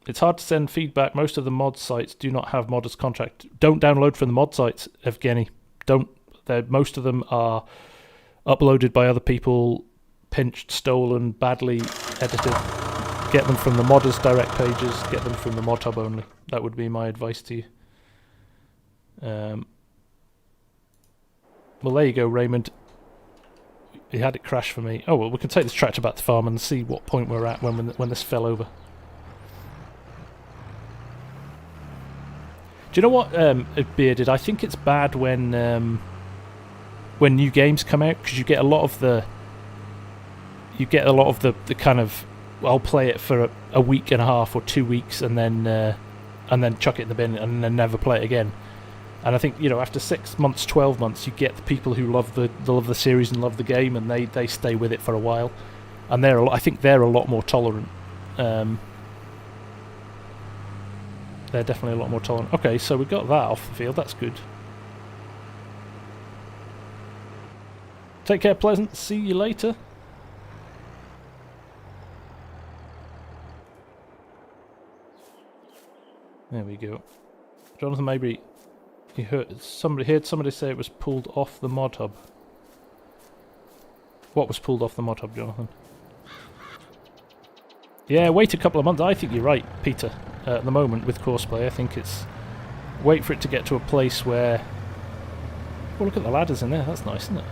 It's hard to send feedback. Most of the mod sites do not have modders contract. Don't download from the mod sites, Evgeny. Don't. Most of them are uploaded by other people, pinched, stolen, badly edited. Get them from the modders direct pages. Get them from the mod hub only. That would be my advice to you. Well, there you go, Raymond. He had it crash for me. Oh well, we can take this tractor back to farm and see what point we're at when this fell over. Do you know what, Bearded? I think it's bad when new games come out, because you get a lot of the kind of, I'll play it for a week and a half or 2 weeks and then chuck it in the bin and then never play it again. And I think, after 6 months, 12 months, you get the people who love the series and love the game, and they stay with it for a while, and I think they're a lot more tolerant. They're definitely a lot more tolerant. Okay, so we got that off the field. That's good. Take care, Pleasant. See you later. There we go. Jonathan Mabry, you heard somebody say it was pulled off the mod hub. What was pulled off the mod hub, Jonathan? Yeah, wait a couple of months. I think you're right, Peter. At the moment with Courseplay, I think it's wait for it to get to a place where. Oh, look at the ladders in there. That's nice, isn't it?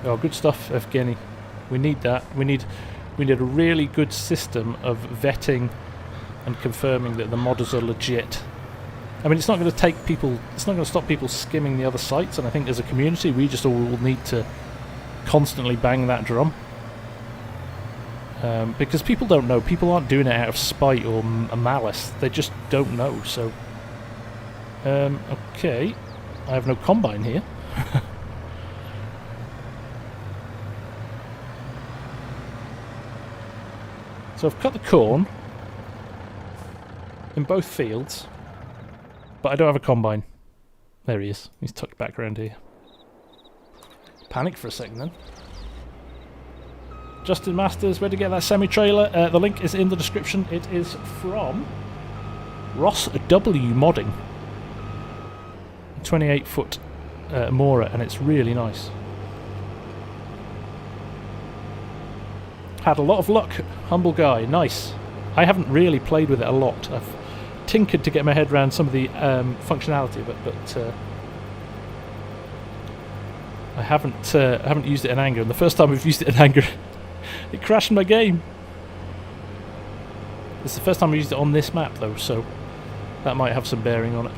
Oh, good stuff, Evgeny. We need that. We need a really good system of vetting and confirming that the modders are legit. I mean, it's not going to take people. It's not going to stop people skimming the other sites. And I think as a community, we just all need to constantly bang that drum, because people don't know. People aren't doing it out of spite or malice. They just don't know. So, okay, I have no combine here. So I've cut the corn in both fields. But I don't have a combine. There he is. He's tucked back around here. Panicked for a second then. Justin Masters, where to get that semi-trailer? The link is in the description. It is from Ross W Modding. 28-foot Maurer, and it's really nice. Had a lot of luck. Humble guy. Nice. I haven't really played with it a lot. I've tinkered to get my head around some of the functionality of it, but I haven't used it in anger. And the first time we've used it in anger, it crashed my game. It's the first time I used it on this map, though, so that might have some bearing on it.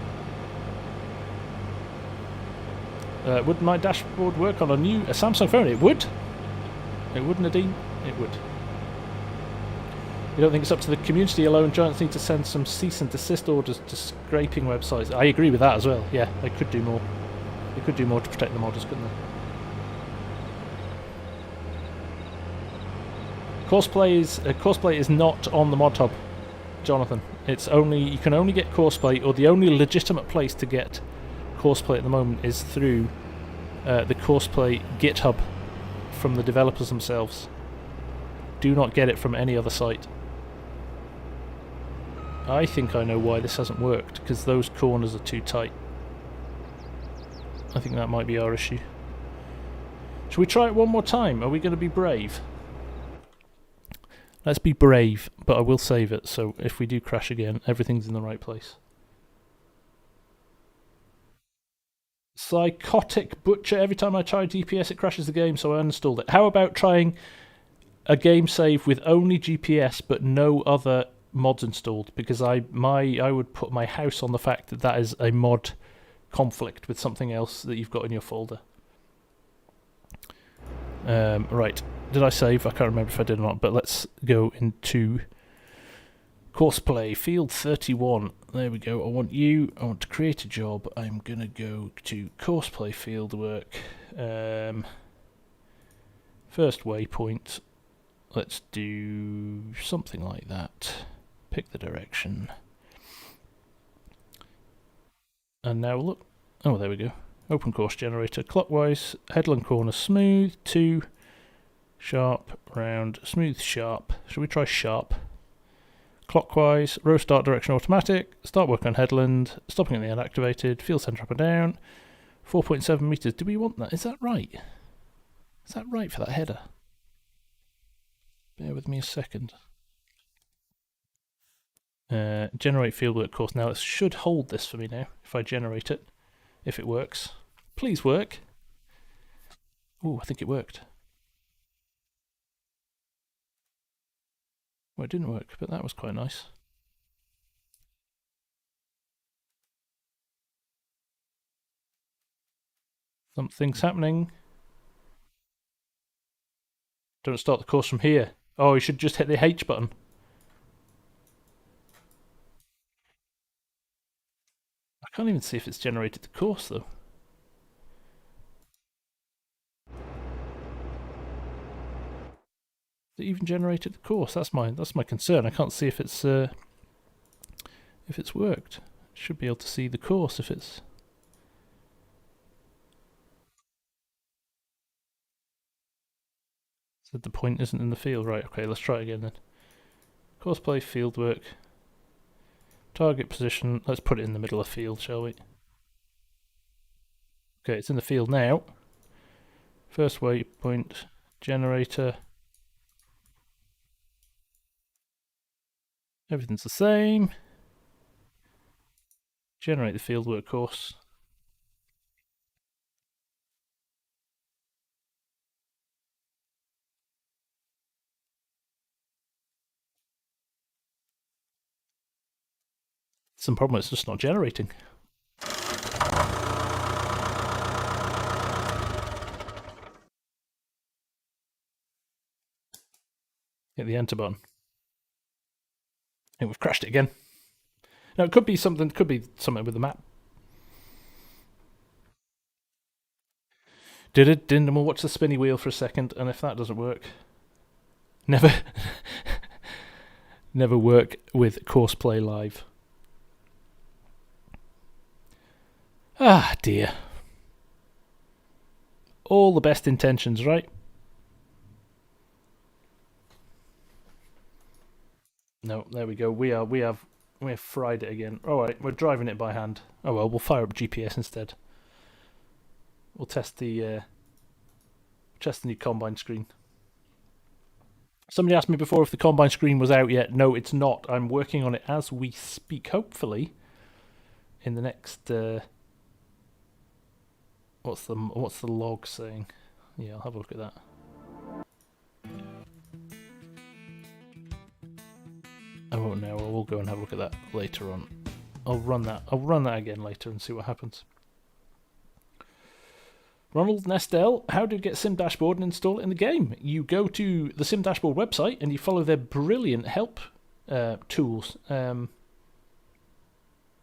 Would my dashboard work on a Samsung phone? It would. It would, Nadine. It would. You don't think it's up to the community alone? Giants need to send some cease and desist orders to scraping websites. I agree with that as well. Yeah, they could do more. They could do more to protect the modders, couldn't they? Courseplay is not on the mod hub, Jonathan. It's only, you can only get Courseplay, or the only legitimate place to get Courseplay at the moment is through the Courseplay GitHub from the developers themselves. Do not get it from any other site. I think I know why this hasn't worked, because those corners are too tight. I think that might be our issue. Shall we try it one more time? Are we going to be brave? Let's be brave, but I will save it, so if we do crash again, everything's in the right place. Psychotic Butcher. Every time I try GPS it crashes the game, so I uninstalled it. How about trying a game save with only GPS but no other mods installed? Because I would put my house on the fact that that is a mod conflict with something else that you've got in your folder. Right. Did I save? I can't remember if I did or not, but let's go into Courseplay, field 31. There we go. I want to create a job. I'm going to go to Courseplay fieldwork. First waypoint. Let's do something like that. Pick the direction. And now look. Oh, there we go. Open course generator. Clockwise. Headland corner smooth. 2. Sharp. Round. Smooth. Sharp. Shall we try sharp? Clockwise. Row start direction automatic. Start work on headland. Stopping at the end activated. Field center up and down. 4.7 meters. Do we want that? Is that right? Is that right for that header? Bear with me a second. Generate fieldwork course. Now it should hold this for me now if I generate it. If it works. Please work. Oh, I think it worked. Well, it didn't work, but that was quite nice. Something's happening. Don't start the course from here. Oh, you should just hit the H button. I can't even see if it's generated the course though. Has it even generated the course? That's my concern. I can't see if it's worked. Should be able to see the course if it's. Said the point isn't in the field. Right, okay, let's try it again then. Courseplay fieldwork. Target position. Let's put it in the middle of the field, shall we? Okay, it's in the field now. First waypoint, generator. Everything's the same. Generate the fieldwork course. Some problem, it's just not generating. Hit the enter button. And we've crashed it again. Now it could be something with the map. Didn't we'll watch the spinny wheel for a second, and if that doesn't work, never work with Courseplay Live. Ah dear. All the best intentions, right? No, there we go. We have fried it again. Alright, we're driving it by hand. Oh well, we'll fire up GPS instead. We'll test the new combine screen. Somebody asked me before if the combine screen was out yet. No, it's not. I'm working on it as we speak. Hopefully, in the next. What's the log saying? Yeah, I'll have a look at that. I won't now. I will go and have a look at that later on. I'll run that again later and see what happens. Ronald Nestel, how do you get Sim Dashboard and install it in the game? You go to the Sim Dashboard website and you follow their brilliant help tools.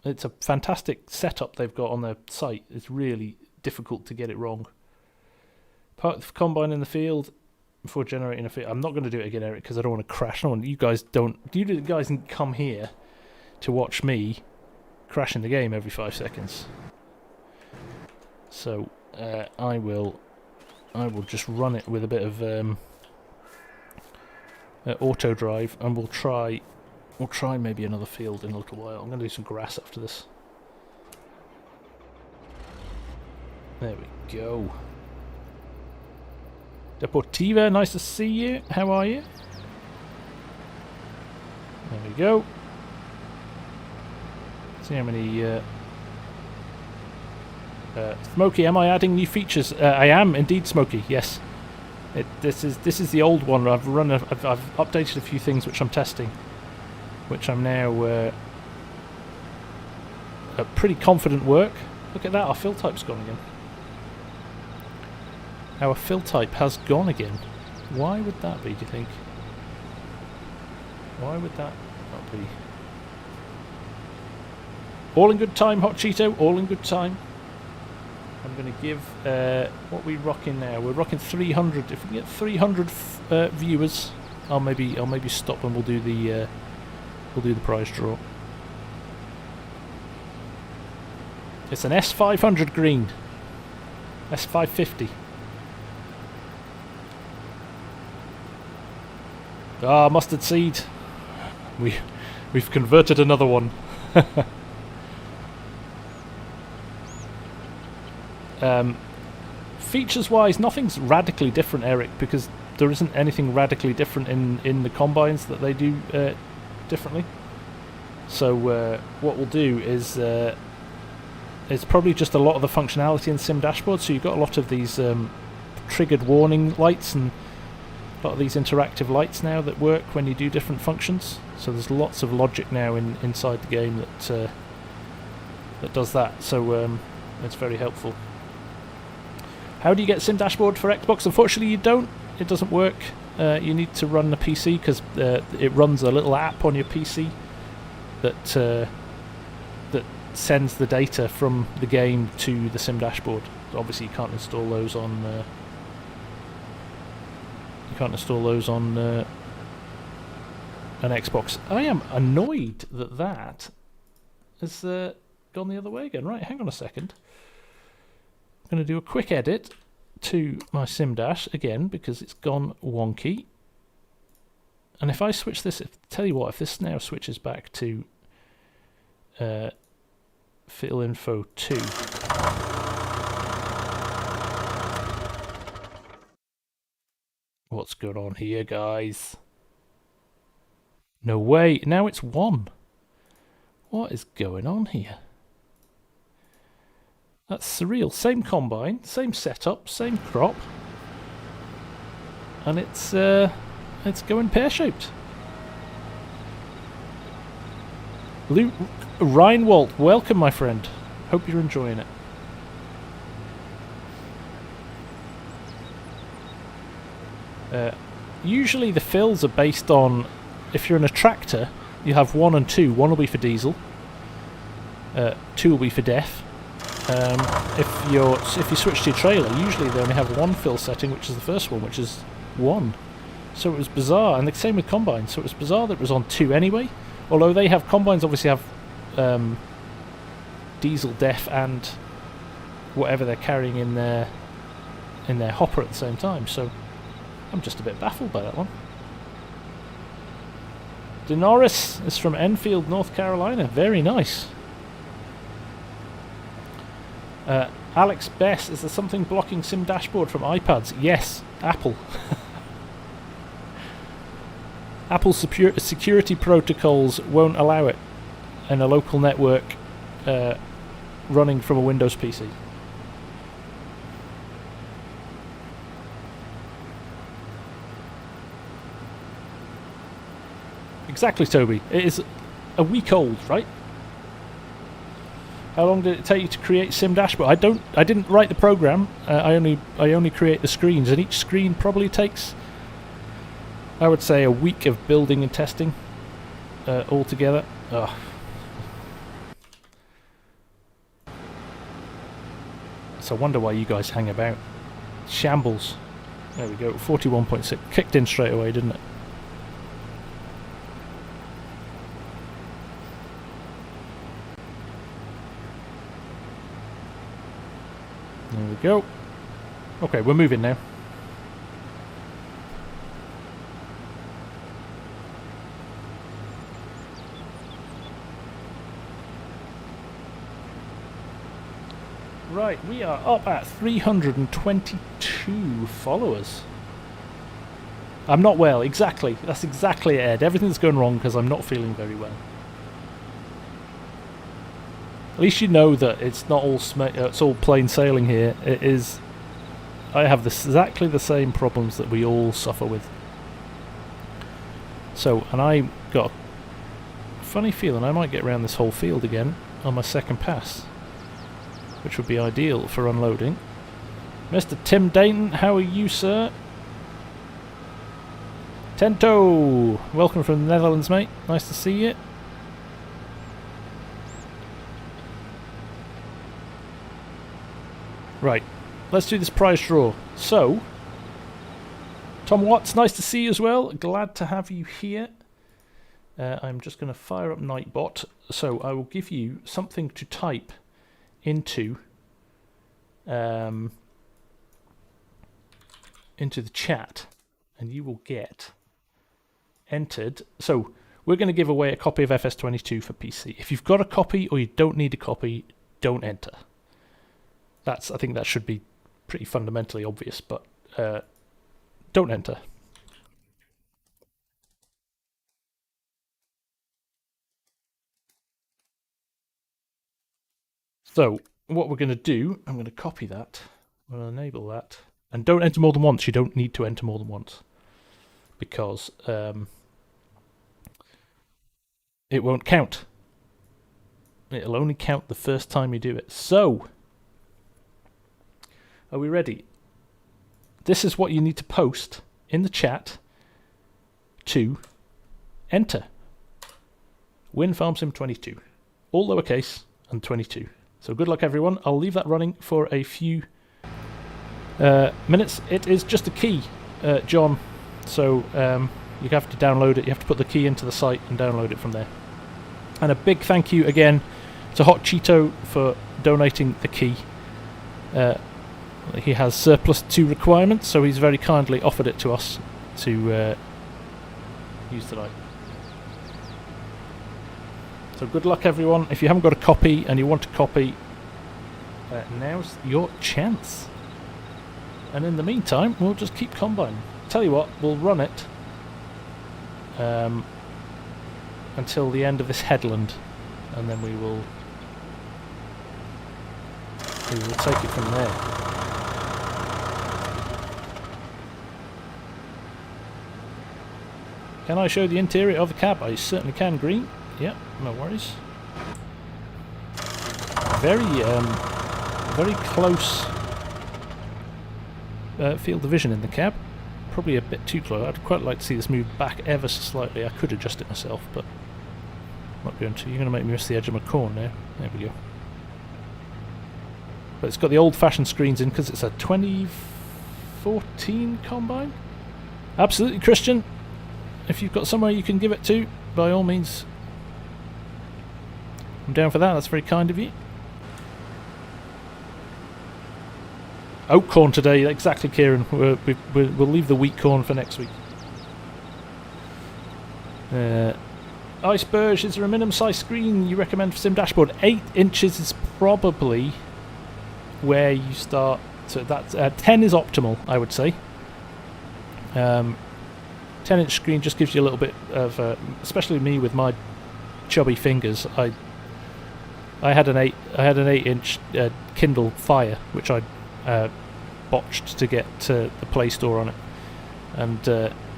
It's a fantastic setup they've got on their site. It's really difficult to get it wrong. Park the combine in the field before generating a field. I'm not going to do it again, Eric, because I don't want to crash. You guys come here to watch me crashing the game every 5 seconds. So I will just run it with a bit of auto drive, and we'll try maybe another field in a little while. I'm going to do some grass after this. There we go. Deportiva, nice to see you. How are you? There we go. See how many. Smokey, am I adding new features? I am indeed, Smokey. Yes. This is the old one. I've updated a few things which I'm testing, which I'm now pretty confident work. Look at that. Our fill type's gone again. Our fill type has gone again. Why would that be, do you think? Why would that not be? All in good time, Hot Cheeto. All in good time. I'm going to give what we rocking now. We're rocking 300. If we can get 300 viewers, I'll maybe stop and we'll do the prize draw. It's an S500 green. S550. Ah, mustard seed. We've converted another one. Features-wise, nothing's radically different, Eric, because there isn't anything radically different in the combines that they do differently. So what we'll do is it's probably just a lot of the functionality in Sim Dashboard. So you've got a lot of these triggered warning lights and a lot of these interactive lights now that work when you do different functions. So there's lots of logic now inside the game that does that. So it's very helpful. How do you get Sim Dashboard for Xbox? Unfortunately, you don't. It doesn't work. You need to run the PC because it runs a little app on your PC that sends the data from the game to the Sim Dashboard. Obviously, you can't install those on. An Xbox. I am annoyed that has gone the other way again. Right, hang on a second. I'm going to do a quick edit to my Sim Dash again because it's gone wonky. And if I switch this, tell you what, if this now switches back to fill info 2. What's going on here, guys? No way. Now it's 1. What is going on here? That's surreal. Same combine, same setup, same crop. And it's going pear-shaped. Reinwald, welcome, my friend. Hope you're enjoying it. Usually the fills are based on, if you're in a tractor, you have 1 and 2. 1 will be for diesel, 2 will be for def. If you switch to your trailer, usually they only have 1 fill setting, which is the first one, which is 1. So it was bizarre, and the same with combines. So it was bizarre that it was on 2 anyway. Although they have combines, obviously have diesel, def, and whatever they're carrying in their hopper at the same time. So I'm just a bit baffled by that one. Denoris is from Enfield, North Carolina. Very nice. Alex Bess, is there something blocking Sim Dashboard from iPads? Yes, Apple. Apple's security protocols won't allow it in a local network running from a Windows PC. Exactly, Toby. It is a week old, right? How long did it take you to create Sim Dashboard? I didn't write the program. I only create the screens, and each screen probably takes, I would say, a week of building and testing altogether. Ugh. So I wonder why you guys hang about. Shambles. There we go. 41.6 kicked in straight away, didn't it? There we go. Okay, we're moving now. Right, we are up at 322 followers. I'm not well, exactly. That's exactly it, Ed. Everything's going wrong because I'm not feeling very well. At least you know that it's not all it's all plain sailing here. It is. I have exactly the same problems that we all suffer with. So, and I got a funny feeling I might get around this whole field again on my second pass, which would be ideal for unloading. Mr. Tim Dayton, how are you, sir? Tento, welcome from the Netherlands, mate. Nice to see you. Right, let's do this prize draw. So, Tom Watts, nice to see you as well. Glad to have you here. I'm just going to fire up Nightbot. So I will give you something to type into the chat, and you will get entered. So we're going to give away a copy of FS22 for PC. If you've got a copy or you don't need a copy, don't enter. I think that should be pretty fundamentally obvious, but don't enter. So what we're going to do, I'm going to copy that, we'll enable that, and don't enter more than once. You don't need to enter more than once, because it won't count. It'll only count the first time you do it. So, are we ready? This is what you need to post in the chat to enter. Win FarmSim 22. All lowercase and 22. So good luck, everyone. I'll leave that running for a few minutes. It is just a key, John. So you have to download it. You have to put the key into the site and download it from there. And a big thank you again to Hot Cheeto for donating the key. He has surplus to requirements, so he's very kindly offered it to us to use tonight. So good luck, everyone. If you haven't got a copy and you want a copy, now's your chance. And in the meantime, we'll just keep combining. Tell you what, we'll run it until the end of this headland, and then we will take it from there. Can I show the interior of the cab? I certainly can, Green. Yep, no worries. Very close field of vision in the cab. Probably a bit too close. I'd quite like to see this move back ever so slightly. I could adjust it myself, but I'm not going to. You're going to make me miss the edge of my corn now. There we go. But it's got the old-fashioned screens in because it's a 2014 combine. Absolutely, Christian. If you've got somewhere you can give it to, by all means, I'm down for that. That's very kind of you. Oat corn today, exactly, Kieran. We'll leave the wheat corn for next week. Iceberg, is there a minimum size screen you recommend for Sim Dashboard? 8 inches is probably where you start. So that's 10 is optimal, I would say. 10-inch screen just gives you a little bit of, especially me with my chubby fingers. I had an 8-inch Kindle Fire, which I botched to get to the Play Store on it, and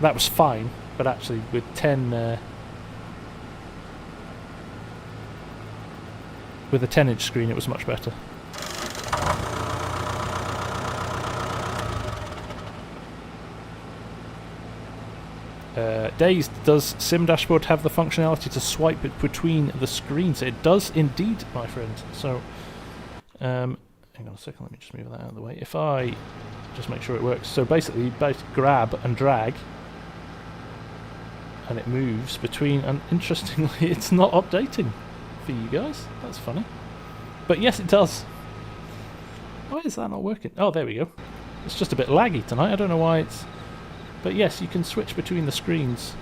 that was fine. But actually, with 10, with a 10-inch screen, it was much better. Dazed, does Sim Dashboard have the functionality to swipe it between the screens? It does indeed, my friend. So, hang on a second, let me just move that out of the way. If I just make sure it works. So basically, you both grab and drag, and it moves between, and interestingly, it's not updating for you guys. That's funny. But yes, it does. Why is that not working? Oh, there we go. It's just a bit laggy tonight. I don't know why it's... But yes, you can switch between the screens.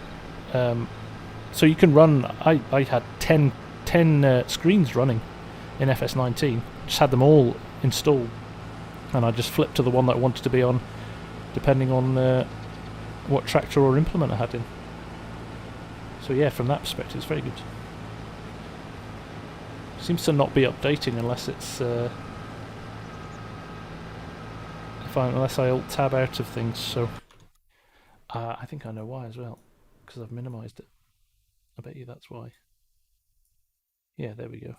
So you can run... I had 10 screens running in FS19. Just had them all installed. And I just flipped to the one that I wanted to be on, depending on what tractor or implement I had in. So yeah, from that perspective, it's very good. Seems to not be updating unless it's... unless I alt-tab out of things, so... I think I know why as well, because I've minimised it. I bet you that's why. Yeah, there we go.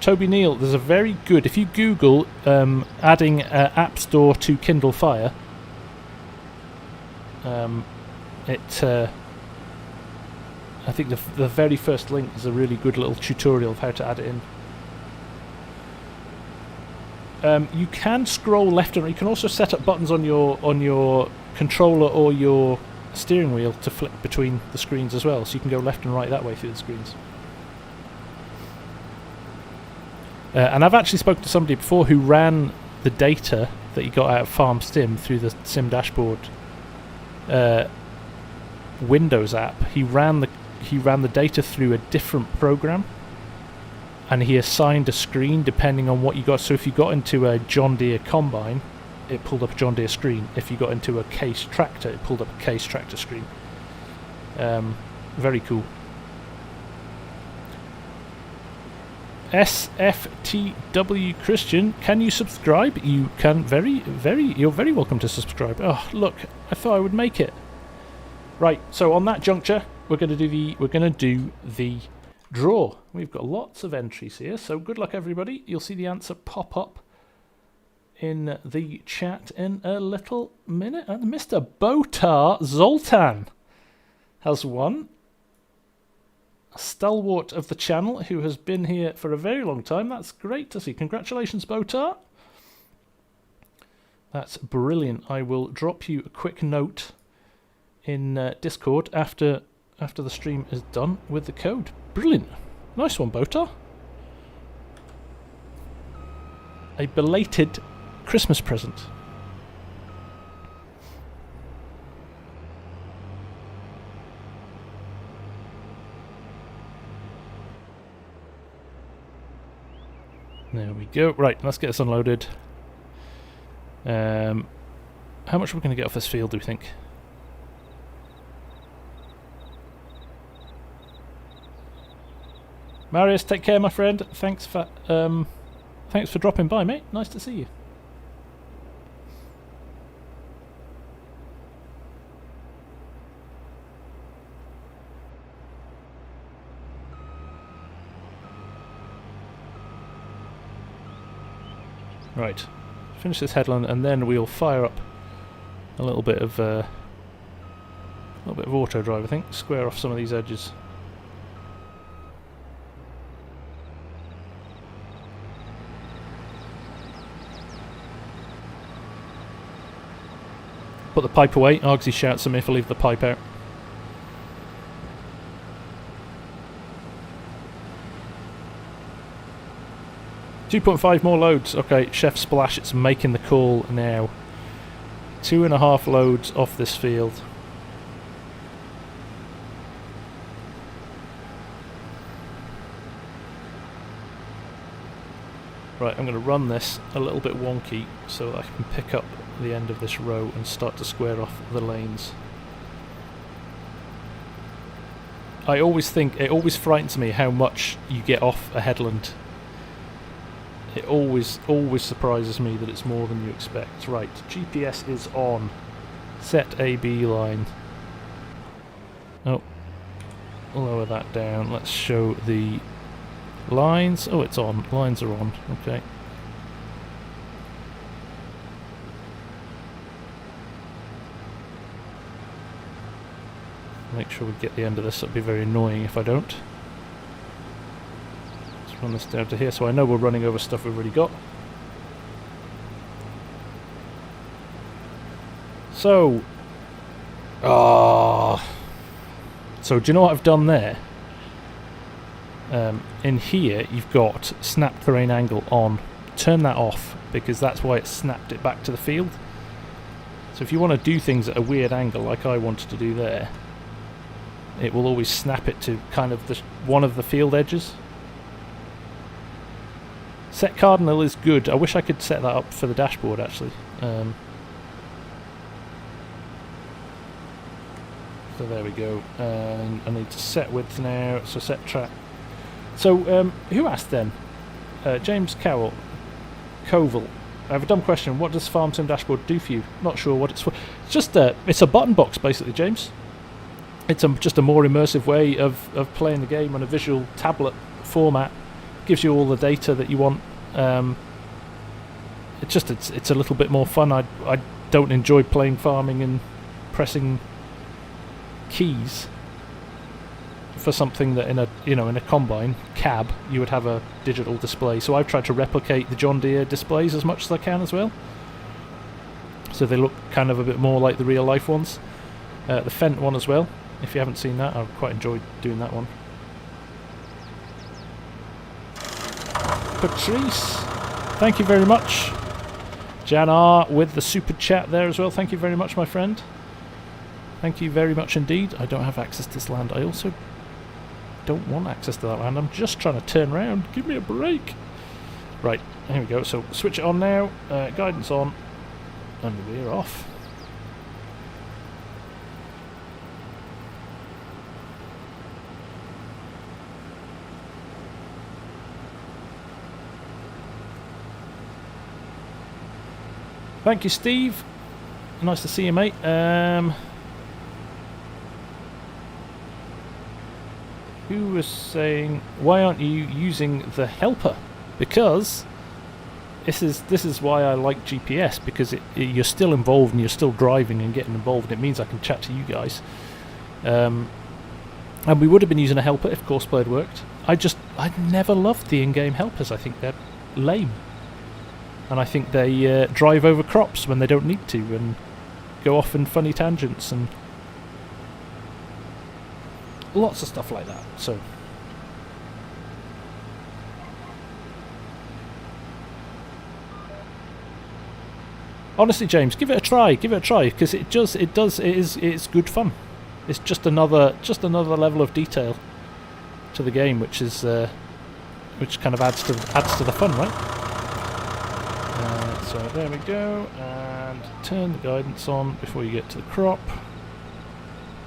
Toby Neal, there's a very good... If you Google adding App Store to Kindle Fire, I think the very first link is a really good little tutorial of how to add it in. You can scroll left and right. You can also set up buttons on your controller or your steering wheel to flick between the screens as well, so you can go left and right that way through the screens. And I've actually spoken to somebody before who ran the data that he got out of FarmSim through the Sim Dashboard Windows app. He ran the data through a different program, and he assigned a screen depending on what you got. So if you got into a John Deere combine, it pulled up a John Deere screen. If you got into a Case tractor, it pulled up a Case tractor screen. Very cool. SFTW Christian, can you subscribe? You can. You're very welcome to subscribe. Oh, look, I thought I would make it. Right, so on that juncture, we're going to do the draw. We've got lots of entries here, so good luck everybody. You'll see the answer pop up in the chat in a little minute. And Mr. Botar Zoltan has won. A stalwart of the channel who has been here for a very long time. That's great to see. Congratulations, Botar. That's brilliant. I will drop you a quick note in Discord after the stream is done with the code. Brilliant. Nice one, Botar. A belated Christmas present. There we go. Right, let's get this unloaded. How much are we going to get off this field, do we think? Marius, take care, my friend. Thanks for dropping by, mate. Nice to see you. Right, finish this headland, and then we'll fire up a little bit of auto drive. I think square off some of these edges. Put the pipe away. Argsy shouts at me if I leave the pipe out. $2.5 more loads. Okay, Chef Splash, it's making the call now. 2.5 loads off this field. Right, I'm going to run this a little bit wonky so that I can pick up the end of this row and start to square off the lanes. I always think, it always frightens me how much you get off a headland. It always surprises me that it's more than you expect. Right, GPS is on. Set AB line. Oh, lower that down. Let's show the lines. Oh, it's on. Lines are on. Okay. Make sure we get the end of this. It'll be very annoying if I don't. Let's run this down to here so I know we're running over stuff we've already got. So, so do you know what I've done there? In here you've got snap terrain angle on. Turn that off because that's why it snapped it back to the field. So if you want to do things at a weird angle like I wanted to do there, it will always snap it to kind of one of the field edges. Set cardinal is good. I wish I could set that up for the dashboard actually. So there we go. And I need to set width now. So set track. So who asked then? James Cowell. Coval. I have a dumb question. What does FarmSim dashboard do for you? Not sure what it's for. It's just it's a button box basically, James. It's just a more immersive way of playing the game on a visual tablet format. Gives you all the data that you want. It's a little bit more fun. I don't enjoy playing farming and pressing keys for something that in a combine cab you would have a digital display. So I've tried to replicate the John Deere displays as much as I can as well. So they look kind of a bit more like the real life ones. The Fendt one as well. If you haven't seen that, I've quite enjoyed doing that one. Patrice, thank you very much. Jan R with the super chat there as well. Thank you very much, my friend. Thank you very much indeed. I don't have access to this land. I also don't want access to that land. I'm just trying to turn around. Give me a break. Right, here we go. So switch it on now. Guidance on. And we're off. Thank you, Steve. Nice to see you, mate. Who was saying, why aren't you using the helper? Because this is why I like GPS, because you're still involved and you're still driving and getting involved. It means I can chat to you guys. And we would have been using a helper if Courseplay had worked. I never loved the in-game helpers. I think they're lame. And I think they drive over crops when they don't need to and go off in funny tangents and lots of stuff like that. So honestly, James, give it a try. Give it a try because it is good fun. It's just another level of detail to the game, which kind of adds to the fun, right? So there we go, and turn the guidance on before you get to the crop,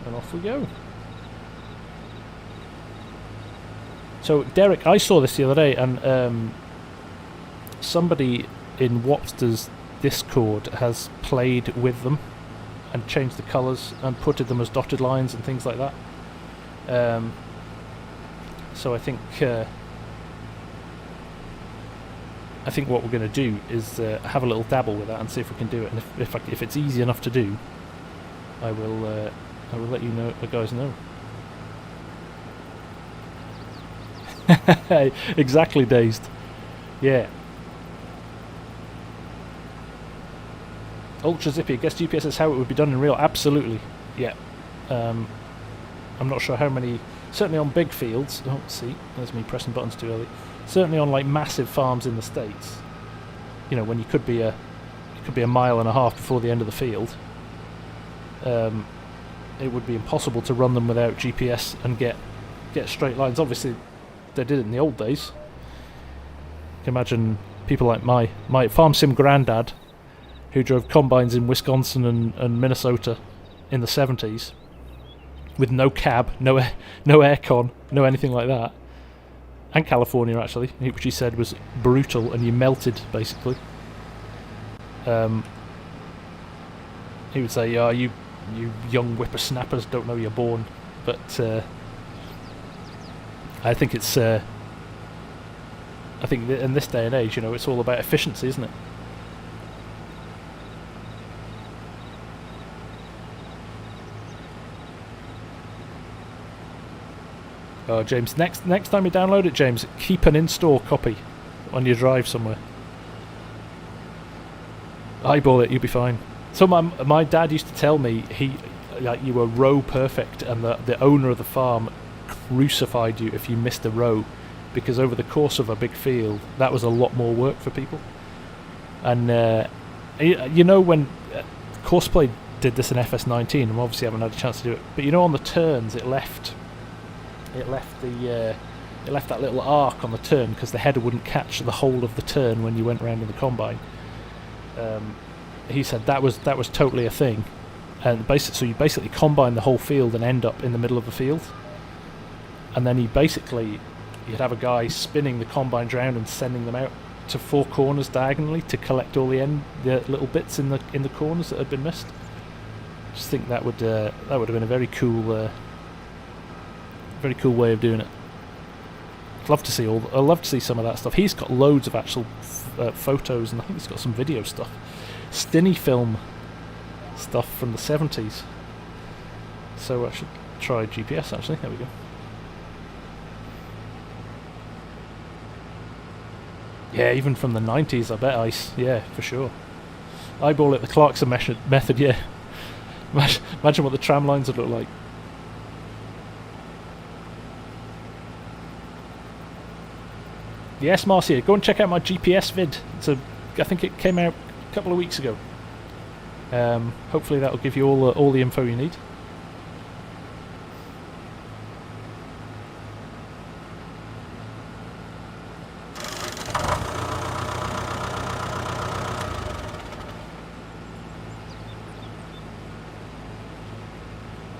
and off we go. So Derek, I saw this the other day, and somebody in Wapster's Discord has played with them and changed the colours and putted them as dotted lines and things like that. So I think what we're going to do is have a little dabble with that and see if we can do it. And if it's easy enough to do, I will let you know, the guys know. Exactly, Dazed. Yeah. Ultra Zippy, I guess GPS is how it would be done in real. Absolutely. Yeah. I'm not sure how many. Certainly on big fields. Oh, see, there's me pressing buttons too early. Certainly on like massive farms in the States, you know, when you could be a mile and a half before the end of the field, it would be impossible to run them without GPS and get straight lines. Obviously, they did it in the old days. You can imagine people like my FarmSim granddad, who drove combines in Wisconsin and Minnesota in the 70s, with no cab, no aircon, no anything like that, and California actually, which he said was brutal and you melted basically. He would say, "Oh, you young whippersnappers don't know you're born," but I think it's I think that in this day and age, you know, it's all about efficiency, isn't it? Oh, James, next time you download it, James, keep an in-store copy on your drive somewhere. Eyeball it, you'll be fine. So my dad used to tell me you were row perfect, and the owner of the farm crucified you if you missed a row, because over the course of a big field, that was a lot more work for people. And you know, when Courseplay did this in FS19, and obviously haven't had a chance to do it, but you know, on the turns it left that little arc on the turn because the header wouldn't catch the whole of the turn when you went round in the combine. He said that was totally a thing, and so you basically combine the whole field and end up in the middle of the field, and then you'd have a guy spinning the combines round and sending them out to four corners diagonally to collect all the little bits in the corners that had been missed. I just think that would have been a very cool way of doing it. I'd love to see some of that stuff. He's got loads of actual photos, and I think he's got some video stuff, Stinny film stuff from the 70s. So I should try GPS actually. There we go. Yeah, even from the 90s, I bet ice. Yeah, for sure. Eyeball it, the Clarkson method. Yeah. Imagine what the tram lines would look like. Yes, Marcia, go and check out my GPS vid. I think it came out a couple of weeks ago. Hopefully that will give you all the info you need.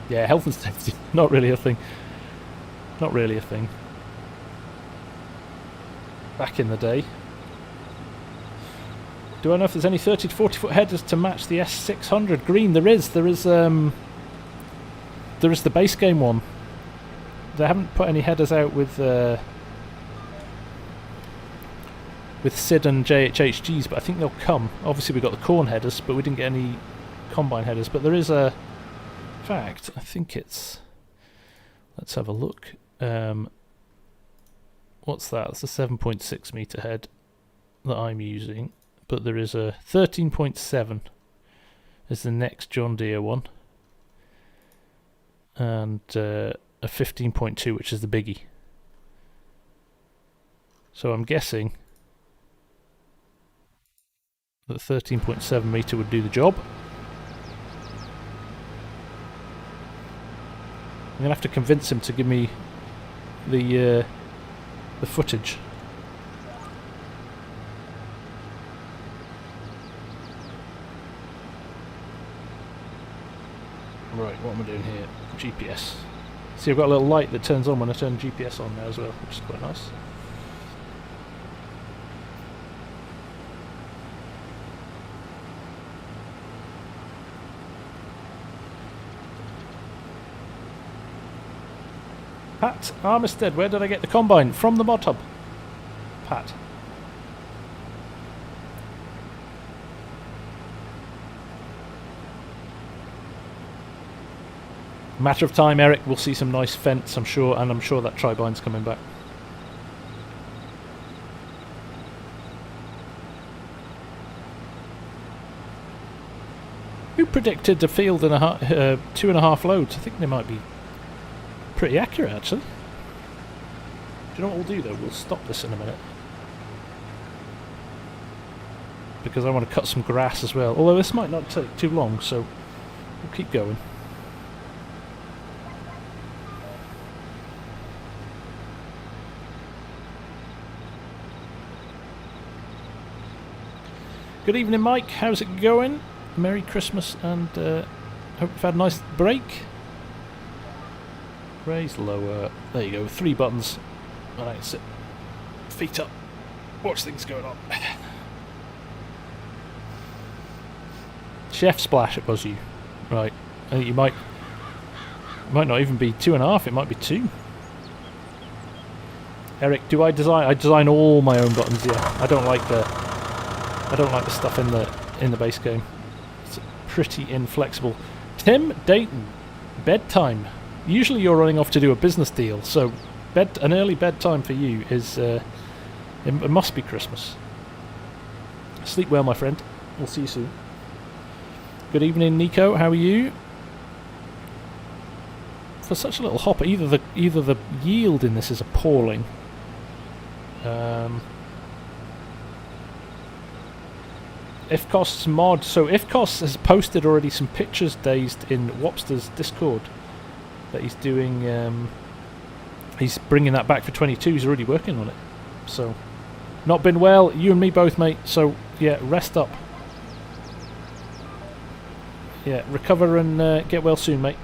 Yeah, health and safety, not really a thing. Not really a thing. Back in the day. Do I know if there's any 30 to 40 foot headers to match the S600? Green, there is the base game one. They haven't put any headers out with SID and JHHGs, but I think they'll come. Obviously we got the corn headers, but we didn't get any combine headers. But there is a fact, I think it's, let's have a look. What's that? It's a 7.6 meter head that I'm using, but there is a 13.7 is the next John Deere one, and a 15.2, which is the biggie. So I'm guessing that 13.7 meter would do the job. I'm gonna have to convince him to give me the footage. Right, what am I doing here? GPS. See, I've got a little light that turns on when I turn GPS on now as well, which is quite nice. Pat Armistead, where did I get the combine? From the mod hub. Pat. Matter of time, Eric, we'll see some nice fence, I'm sure, and I'm sure that tribine's coming back. Who predicted the field in 2.5 loads? I think they might be pretty accurate, actually. Do you know what we'll do, though? We'll stop this in a minute, because I want to cut some grass as well. Although this might not take too long, so we'll keep going. Good evening, Mike. How's it going? Merry Christmas and hope you've had a nice break. Raise, lower. There you go. 3 buttons. And I can sit. Feet up. Watch things going on. Chef Splash it was you. Right. I think you might not even be 2.5, it might be 2. Eric, do I design? I design all my own buttons. Yeah, I don't like the stuff in the base game. It's pretty inflexible. Tim Dayton, bedtime. Usually you're running off to do a business deal, so an early bedtime for you is it must be Christmas. Sleep well, my friend. We'll see you soon. Good evening, Nico. How are you? For such a little hopper, either the yield in this is appalling. Ifcos mod. So Ifcos has posted already some pictures dazed in Wopster's Discord that he's doing. He's bringing that back for 22. He's already working on it. So not been well. You and me both, mate. So yeah, rest up. Yeah, recover and get well soon, mate.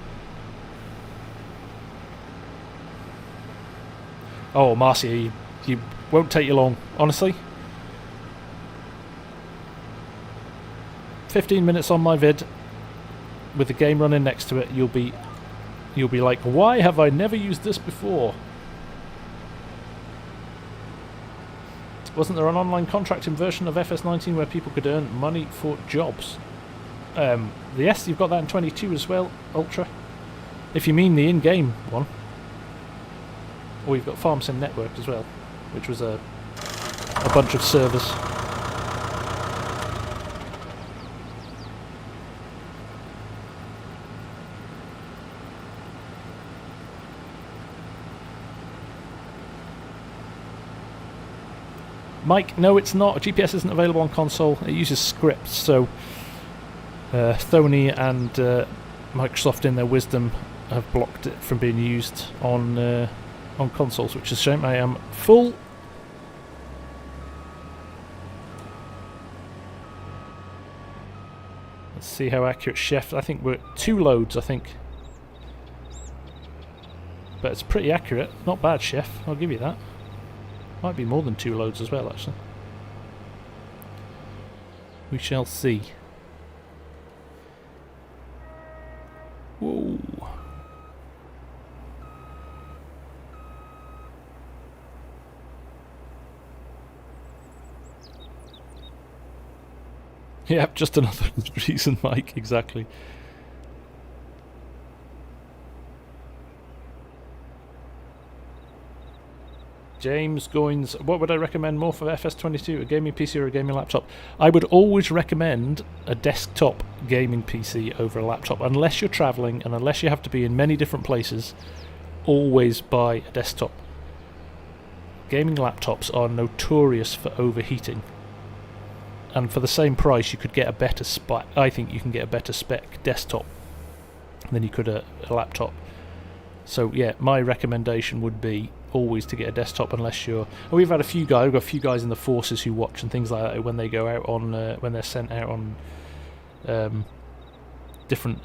Oh, Marcia, you won't take you long, honestly. 15 minutes on my vid with the game running next to it, you'll be like, why have I never used this before? Wasn't there an online contracting version of FS19 where people could earn money for jobs? Yes, you've got that in 22 as well, Ultra. If you mean the in-game one. Or you've got FarmSim Network as well, which was a bunch of servers. Mike, no it's not. GPS isn't available on console. It uses scripts, so Thony and Microsoft in their wisdom have blocked it from being used on consoles, which is a shame. I am full. Let's see how accurate Chef. I think we're at 2 loads, I think. But it's pretty accurate. Not bad, Chef. I'll give you that. Might be more than 2 loads as well, actually. We shall see. Whoa. Yeah, just another reason, Mike, exactly. James Goins, what would I recommend more for FS22, a gaming PC or a gaming laptop? I would always recommend a desktop gaming PC over a laptop, unless you're travelling and unless you have to be in many different places. Always buy a desktop. Gaming laptops are notorious for overheating. And for the same price, you could get a better spec. I think you can get a better spec desktop than you could a laptop. So yeah, my recommendation would be always to get a desktop, unless you're. We've got a few guys in the forces who watch and things like that when they go out on when they're sent out on different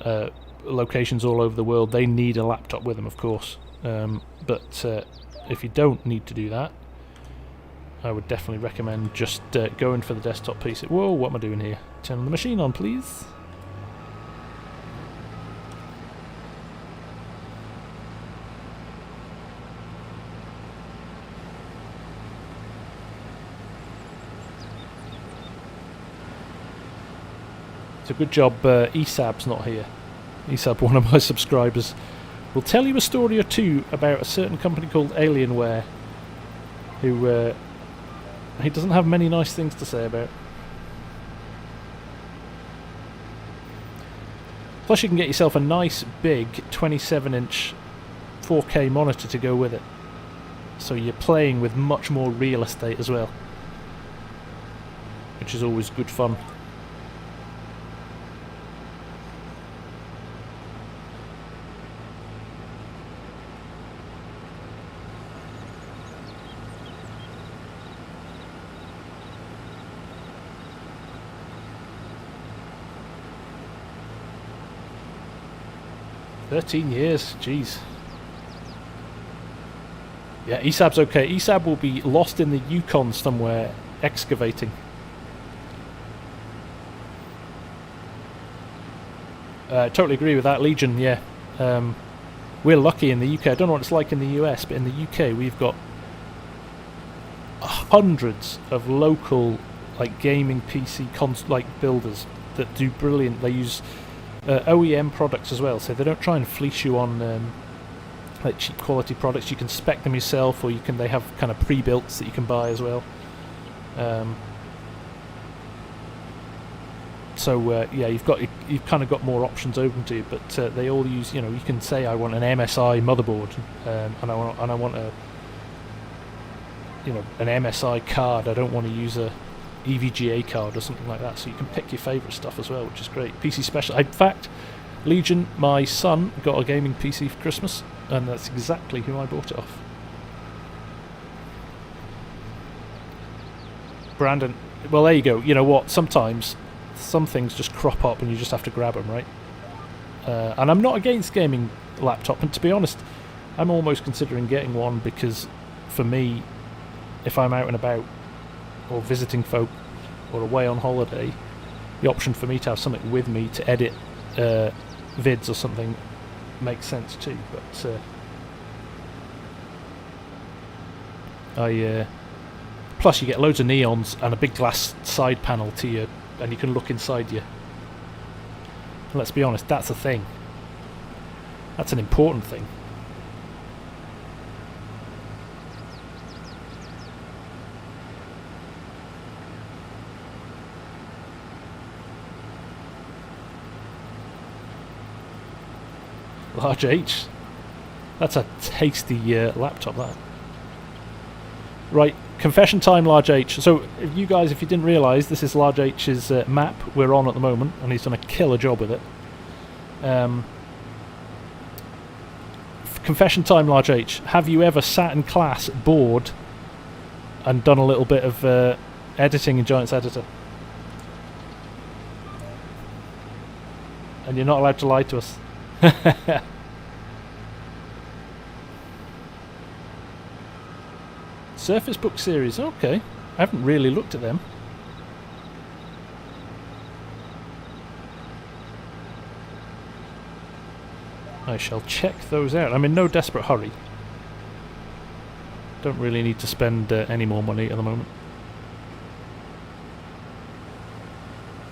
locations all over the world. They need a laptop with them, of course. But if you don't need to do that, I would definitely recommend just going for the desktop PC. Whoa, what am I doing here? Turn the machine on, please. It's a good job ESAB's not here. ESAB, one of my subscribers, will tell you a story or two about a certain company called Alienware, who he doesn't have many nice things to say about. Plus you can get yourself a nice big 27-inch 4K monitor to go with it. So you're playing with much more real estate as well, which is always good fun. 13 years, jeez. Yeah, ESAB's okay. ESAB will be lost in the Yukon somewhere, excavating. Totally agree with that, Legion, yeah. We're lucky in the UK. I don't know what it's like in the US, but in the UK we've got hundreds of local like gaming PC builders that do brilliant. They use OEM products as well, so they don't try and fleece you on like cheap quality products. You can spec them yourself, or they have kind of pre-builts that you can buy as well. So yeah, you've kind of got more options open to you, but they all use, you can say I want an MSI motherboard, and I want a an MSI card. I don't want to use a EVGA card or something like that. So you can pick your favourite stuff as well, which is great. PC special. In fact, Legion, my son got a gaming PC for Christmas, and that's exactly who I bought it off. Brandon. Well, there you go. You know what? Sometimes some things just crop up and you just have to grab them, right? And I'm not against gaming laptop, and to be honest, I'm almost considering getting one, because for me, if I'm out and about or visiting folk or away on holiday, the option for me to have something with me to edit vids or something makes sense too. But plus you get loads of neons and a big glass side panel to you, and you can look inside you. And let's be honest, that's a thing. That's an important thing. Large H. That's a tasty laptop, that. Right, confession time, Large H. So, if you didn't realise, this is Large H's map we're on at the moment, and he's done a killer job with it. Confession time, Large H. Have you ever sat in class, bored, and done a little bit of editing in Giants Editor? And you're not allowed to lie to us. Surface Book series, okay. I haven't really looked at them. I shall check those out. I'm in no desperate hurry. Don't really need to spend any more money at the moment.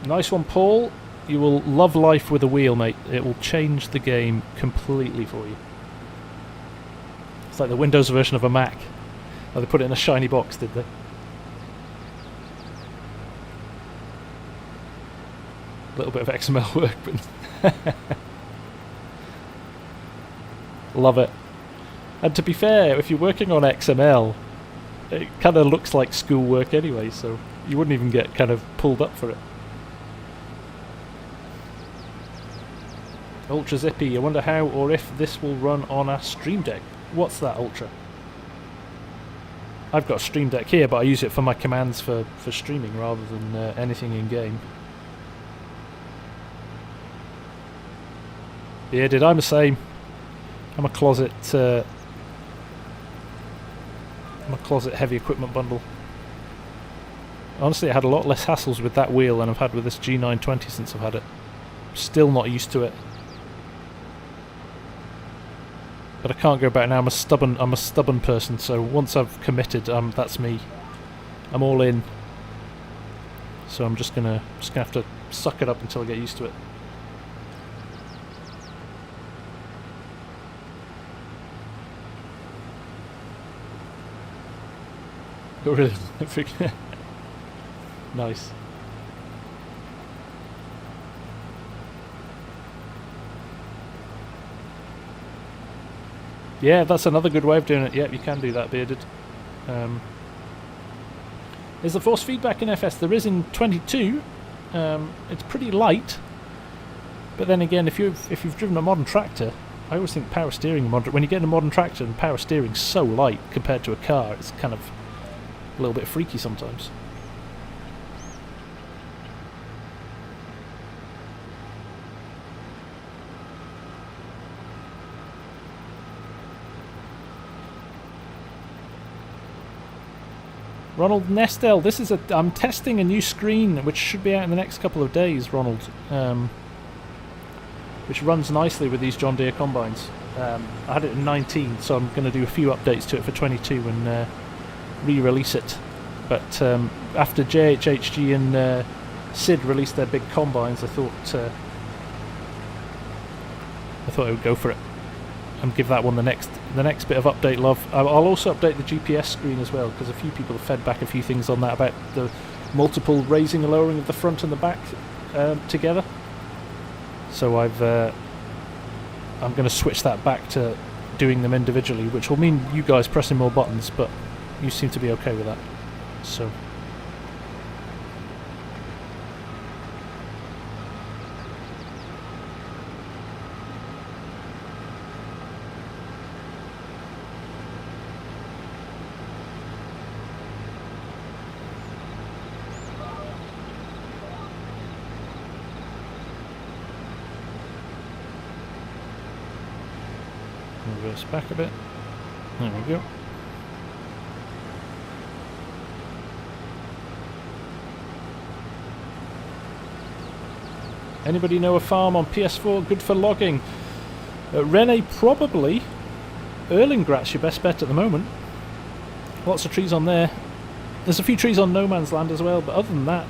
Nice one, Paul. You will love life with a wheel, mate. It will change the game completely for you. It's like the Windows version of a Mac. Oh, they put it in a shiny box, did they? A little bit of XML work, but love it. And to be fair, if you're working on XML, it kind of looks like schoolwork anyway, so you wouldn't even get kind of pulled up for it. Ultra Zippy, I wonder how or if this will run on a Stream Deck. What's that, Ultra? I've got a Stream Deck here, but I use it for my commands for streaming rather than anything in game. Yeah, I'm the same. I'm a closet heavy equipment bundle. Honestly, I had a lot less hassles with that wheel than I've had with this G920 since I've had it. Still not used to it. But I can't go back now. I'm a stubborn person, so once I've committed, that's me. I'm all in. So I'm just gonna have to suck it up until I get used to it. Oh, really? Nice. Yeah, that's another good way of doing it. Yep, you can do that, Bearded. Is the force feedback in FS? There is in 22. It's pretty light. But then again, if you've driven a modern tractor, I always think power steering when you get in a modern tractor and power steering's so light compared to a car, it's kind of a little bit freaky sometimes. Ronald Nestel, this is I'm testing a new screen which should be out in the next couple of days, Ronald. Which runs nicely with these John Deere combines. I had it in 19, so I'm going to do a few updates to it for 22 and re-release it. But after JHHG and Sid released their big combines, I thought I would go for it and give that one the next bit of update love. I'll also update the GPS screen as well, because a few people have fed back a few things on that about the multiple raising and lowering of the front and the back together. So I'm going to switch that back to doing them individually, which will mean you guys pressing more buttons, but you seem to be okay with that. So reverse back a bit. There we go. Anybody know a farm on PS4 good for logging? Rene, probably. Erlingrat's your best bet at the moment. Lots of trees on there. There's a few trees on No Man's Land as well, but other than that,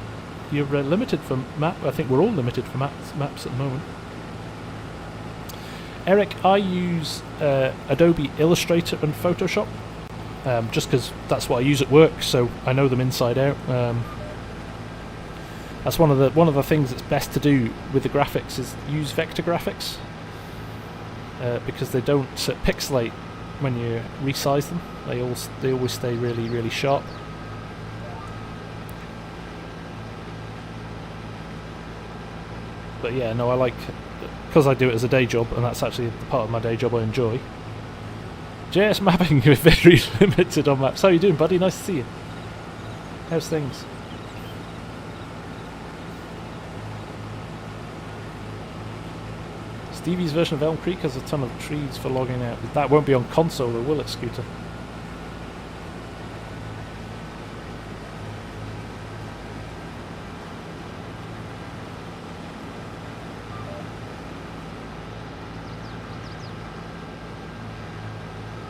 you're limited for map. I think we're all limited for maps at the moment. Eric, I use Adobe Illustrator and Photoshop, just because that's what I use at work, so I know them inside out. That's one of the things that's best to do with the graphics is use vector graphics, because they don't pixelate when you resize them. They always stay really, really sharp. But yeah, no, I like, because I do it as a day job, and that's actually the part of my day job I enjoy. JS mapping, you're very limited on maps. How you doing, buddy? Nice to see you. How's things? Stevie's version of Elm Creek has a ton of trees for logging out. That won't be on console, or will it, Scooter?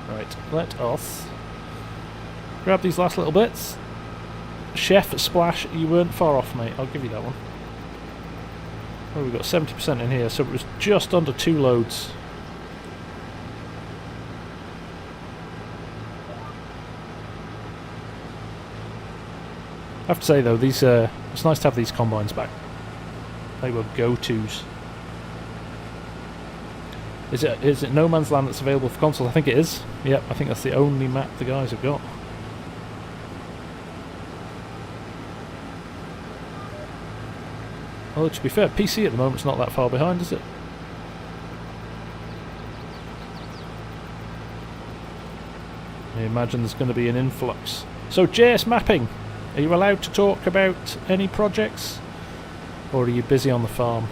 Right, let us grab these last little bits. Chef Splash, you weren't far off, mate. I'll give you that one. Oh, we've got 70% in here, so it was just under 2 loads. I have to say though, these it's nice to have these combines back. They were go-tos. Is it No Man's Land that's available for console? I think it is. Yep, I think that's the only map the guys have got. Well, to be fair, PC at the moment's not that far behind, is it? I imagine there's going to be an influx. So, JS mapping. Are you allowed to talk about any projects? Or are you busy on the farm?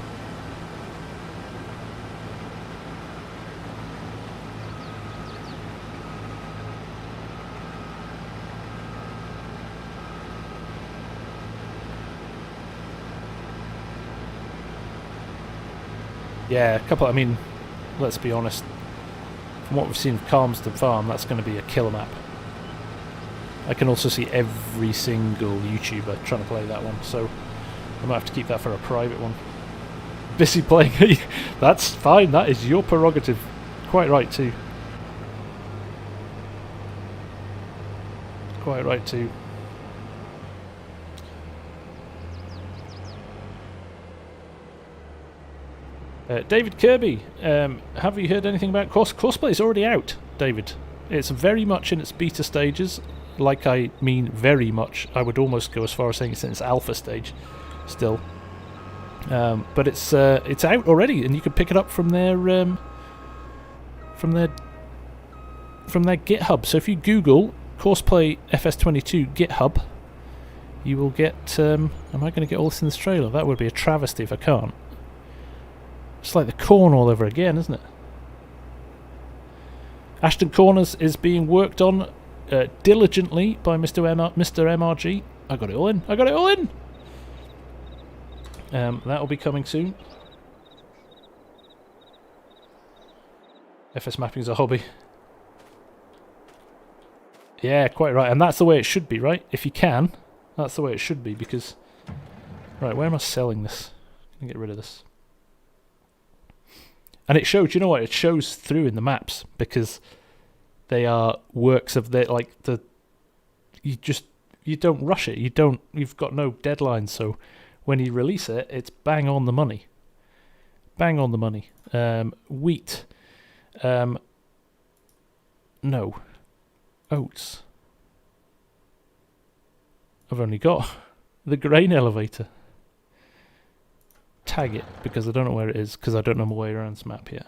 Yeah, a couple. I mean, let's be honest. From what we've seen of Calmston Farm, that's going to be a killer map. I can also see every single YouTuber trying to play that one, so I might have to keep that for a private one. Busy playing. That's fine. That is your prerogative. Quite right too. Quite right too. David Kirby, have you heard anything about Courseplay? Is already out, David. It's very much in its beta stages. Like, I mean very much. I would almost go as far as saying it's in its alpha stage still. But it's out already, and you can pick it up from their GitHub. So if you Google Courseplay FS22 GitHub, you will get. Am I going to get all this in this trailer? That would be a travesty if I can't. It's like the corn all over again, isn't it? Ashton Corners is being worked on diligently by Mr. MRG. I got it all in. I got it all in. That will be coming soon. FS mapping is a hobby. Yeah, quite right. And that's the way it should be, right? If you can, that's the way it should be, because... Right, where am I selling this? I'm going to get rid of this. And it shows, you know what? It shows through in the maps, because they are works of the, like, the... You don't rush it. You've got no deadline, so when you release it, it's bang on the money. Bang on the money. Wheat. No. Oats. I've only got the grain elevator. Tag it, because I don't know where it is, because I don't know my way around this map yet.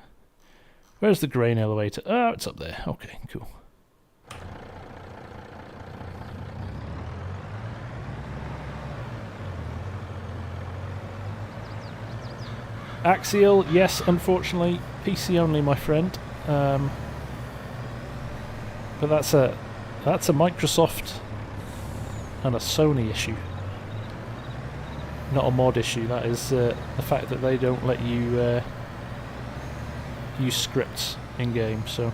Where's the grain elevator? Oh, it's up there. Okay, cool. Axial, yes, unfortunately, PC only, my friend. But that's a Microsoft and a Sony issue, not a mod issue. That is the fact that they don't let you use scripts in game. So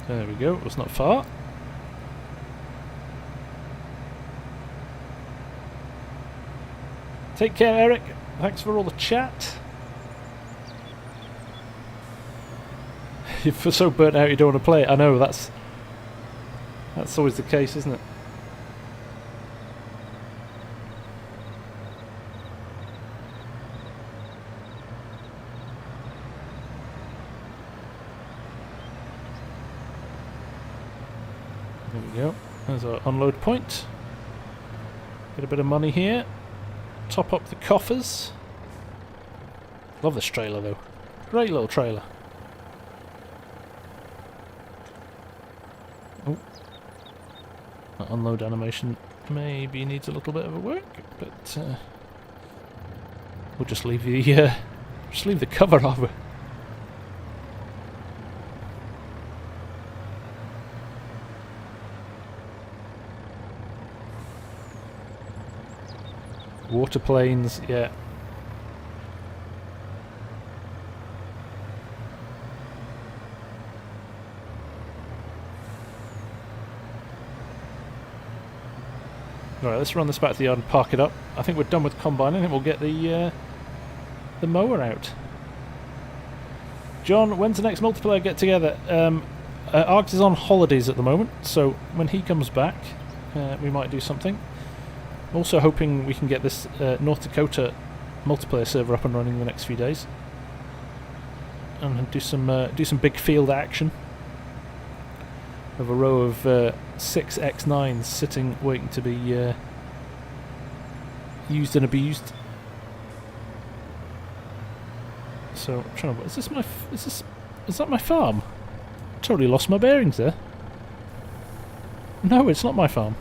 there we go. It was not far. Take care, Eric. Thanks for all the chat. You're so burnt out you don't want to play it. I know, that's always the case, isn't it? There we go. There's our unload point. Get a bit of money here. Top up the coffers. Love this trailer though. Great little trailer. Oh. That unload animation maybe needs a little bit of a work, but we'll just leave the cover over. Water planes, yeah. Alright, let's run this back to the yard and park it up. I think we're done with combining. I think we'll get the mower out. John, when's the next multiplayer get together? Argt is on holidays at the moment, so when he comes back, we might do something. Also hoping we can get this North Dakota multiplayer server up and running in the next few days, and do some big field action. Of a row of 6 X9s sitting waiting to be used and abused. So I'm trying to. Is that my farm? Totally lost my bearings there. No, it's not my farm.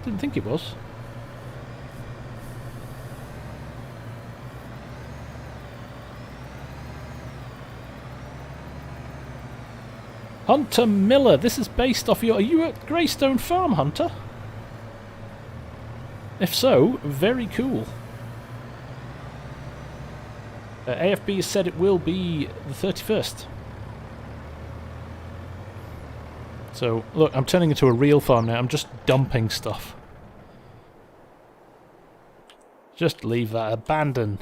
Didn't think it was. Hunter Miller, this is based off your... Are you at Graystone Farm, Hunter? If so, very cool. AFB has said it will be the 31st. So, look, I'm turning into a real farm now. I'm just dumping stuff. Just leave that. Abandon.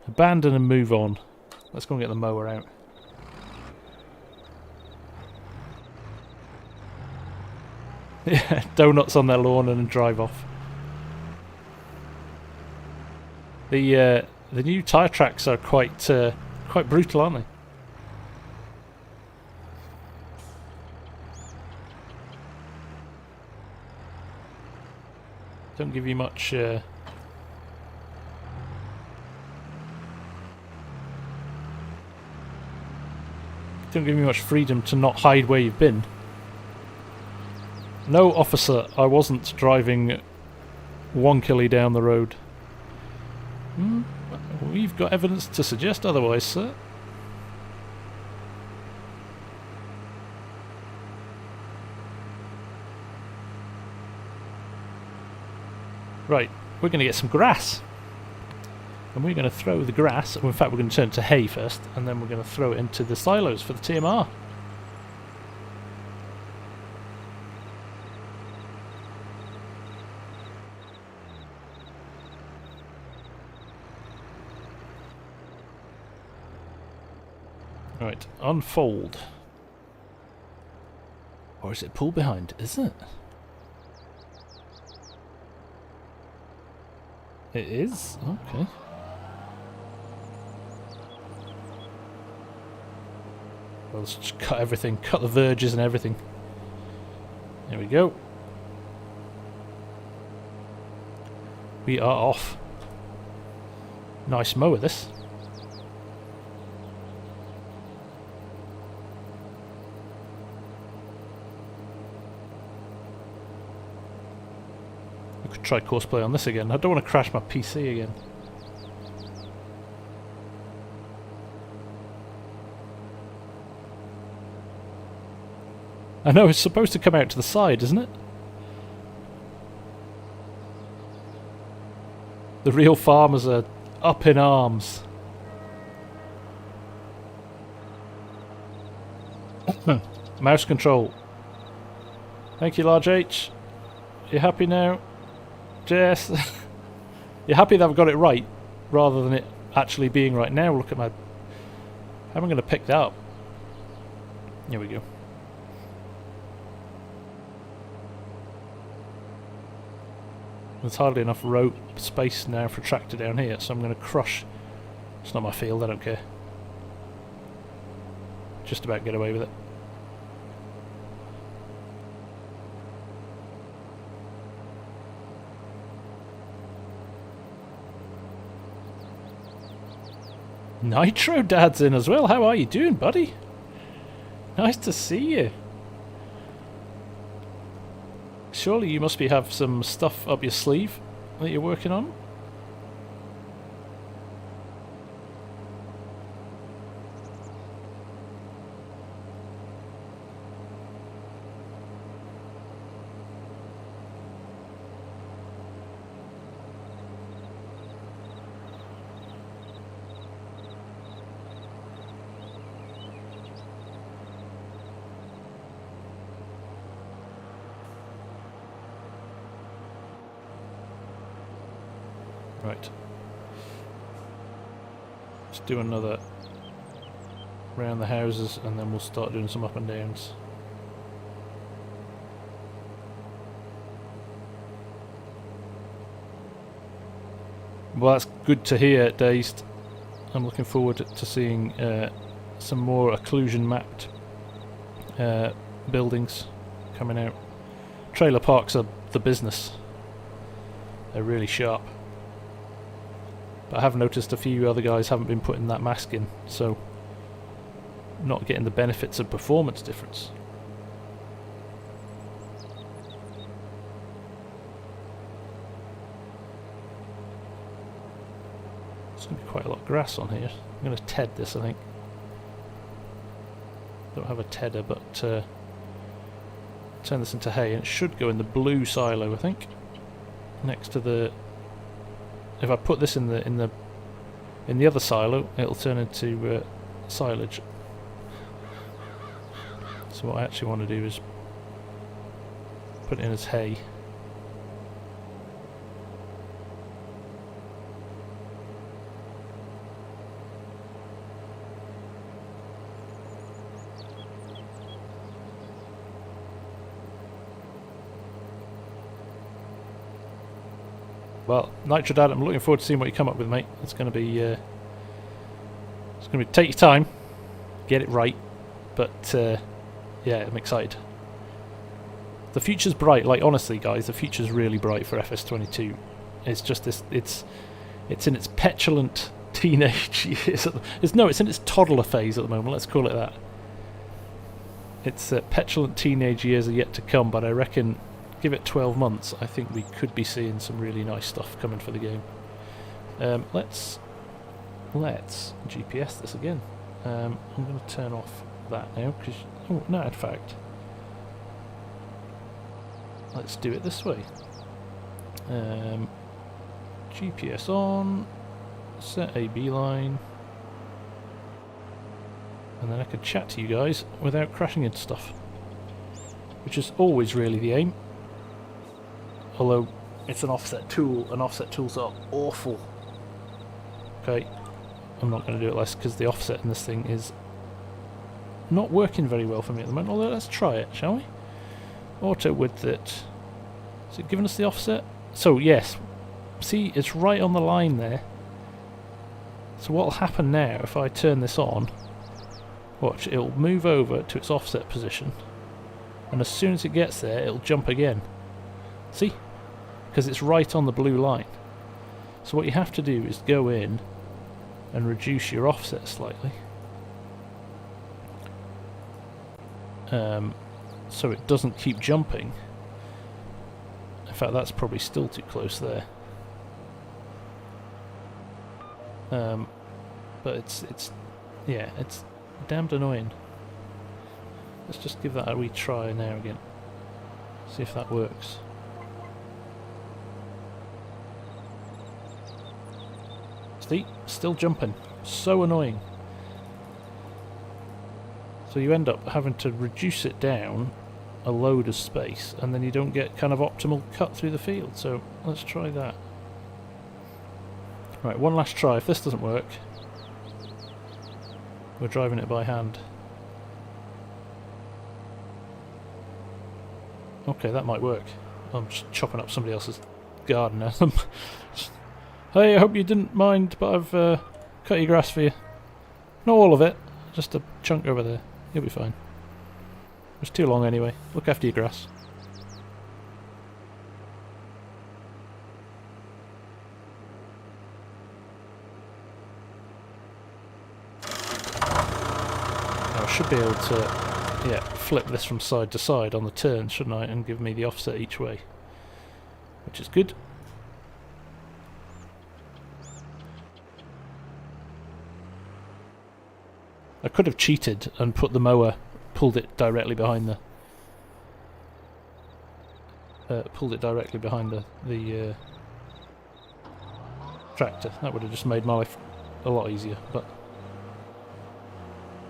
Abandon and move on. Let's go and get the mower out. Yeah, donuts on their lawn and drive off. The new tyre tracks are quite brutal, aren't they? Don't give you much. Don't give you much freedom to not hide where you've been. No, officer, I wasn't driving wonkily down the road. We've got evidence to suggest otherwise, sir. Right, we're going to get some grass. And we're going to throw the grass, well, in fact we're going to turn it to hay first, and then we're going to throw it into the silos for the TMR. Right, unfold. Or is it pull behind? Is it? It is? Okay. Well, let's just cut everything, cut the verges and everything. There we go. We are off. Nice mower, this. I could try Courseplay on this again. I don't want to crash my PC again. I know, it's supposed to come out to the side, isn't it? The real farmers are up in arms. Mouse control. Thank you, Large H. You happy now? Jess? You're happy that I've got it right, rather than it actually being right. Now look at my... How am I going to pick that up? Here we go. There's hardly enough rope space now for a tractor down here, so I'm going to crush. It's not my field, I don't care. Just about get away with it. Nitro Dad's in as well. How are you doing, buddy? Nice to see you. Surely you must have some stuff up your sleeve that you're working on? Right. Let's do another round the houses and then we'll start doing some up and downs. Well, that's good to hear, Dazed. I'm looking forward to seeing some more occlusion mapped buildings coming out. Trailer parks are the business. They're really sharp. But I have noticed a few other guys haven't been putting that mask in, so not getting the benefits of performance difference. There's going to be quite a lot of grass on here. I'm going to TED this, I think. Don't have a tedder, but turn this into hay, and it should go in the blue silo, I think, next to the... If I put this in the other silo, it'll turn into silage. So what I actually want to do is put it in as hay. Well, Nitro Dad, I'm looking forward to seeing what you come up with, mate. It's going to be take your time, get it right, but yeah, I'm excited. The future's bright. Like, honestly, guys, the future's really bright for FS22. It's just this. It's in its petulant teenage years. It's in its toddler phase at the moment. Let's call it that. Its petulant teenage years are yet to come, but I reckon, give it 12 months, I think we could be seeing some really nice stuff coming for the game. Let's GPS this again. I'm going to turn off that now because no, in fact, let's do it this way. GPS on, set a beeline, and then I can chat to you guys without crashing into stuff, which is always really the aim. Although it's an offset tool, and offset tools are awful. Okay, I'm not going to do it less because the offset in this thing is not working very well for me at the moment. Although let's try it, shall we? Auto width it. Is it giving us the offset? So yes, see, it's right on the line there. So what will happen now if I turn this on? Watch, it'll move over to its offset position, and as soon as it gets there, it'll jump again. See? Because it's right on the blue line. So what you have to do is go in and reduce your offset slightly. So it doesn't keep jumping. In fact, that's probably still too close there. But it's damned annoying. Let's just give that a wee try now again. See if that works. See? Still jumping. So annoying. So you end up having to reduce it down a load of space, and then you don't get kind of optimal cut through the field. So let's try that. Right, one last try. If this doesn't work, we're driving it by hand. Okay, that might work. I'm just chopping up somebody else's garden now. Hey, I hope you didn't mind, but I've cut your grass for you. Not all of it, just a chunk over there. You'll be fine. It's too long anyway. Look after your grass. I should be able to, yeah, flip this from side to side on the turn, shouldn't I? And give me the offset each way, which is good. I could have cheated and put the mower, pulled it directly behind the tractor. That would have just made my life a lot easier. But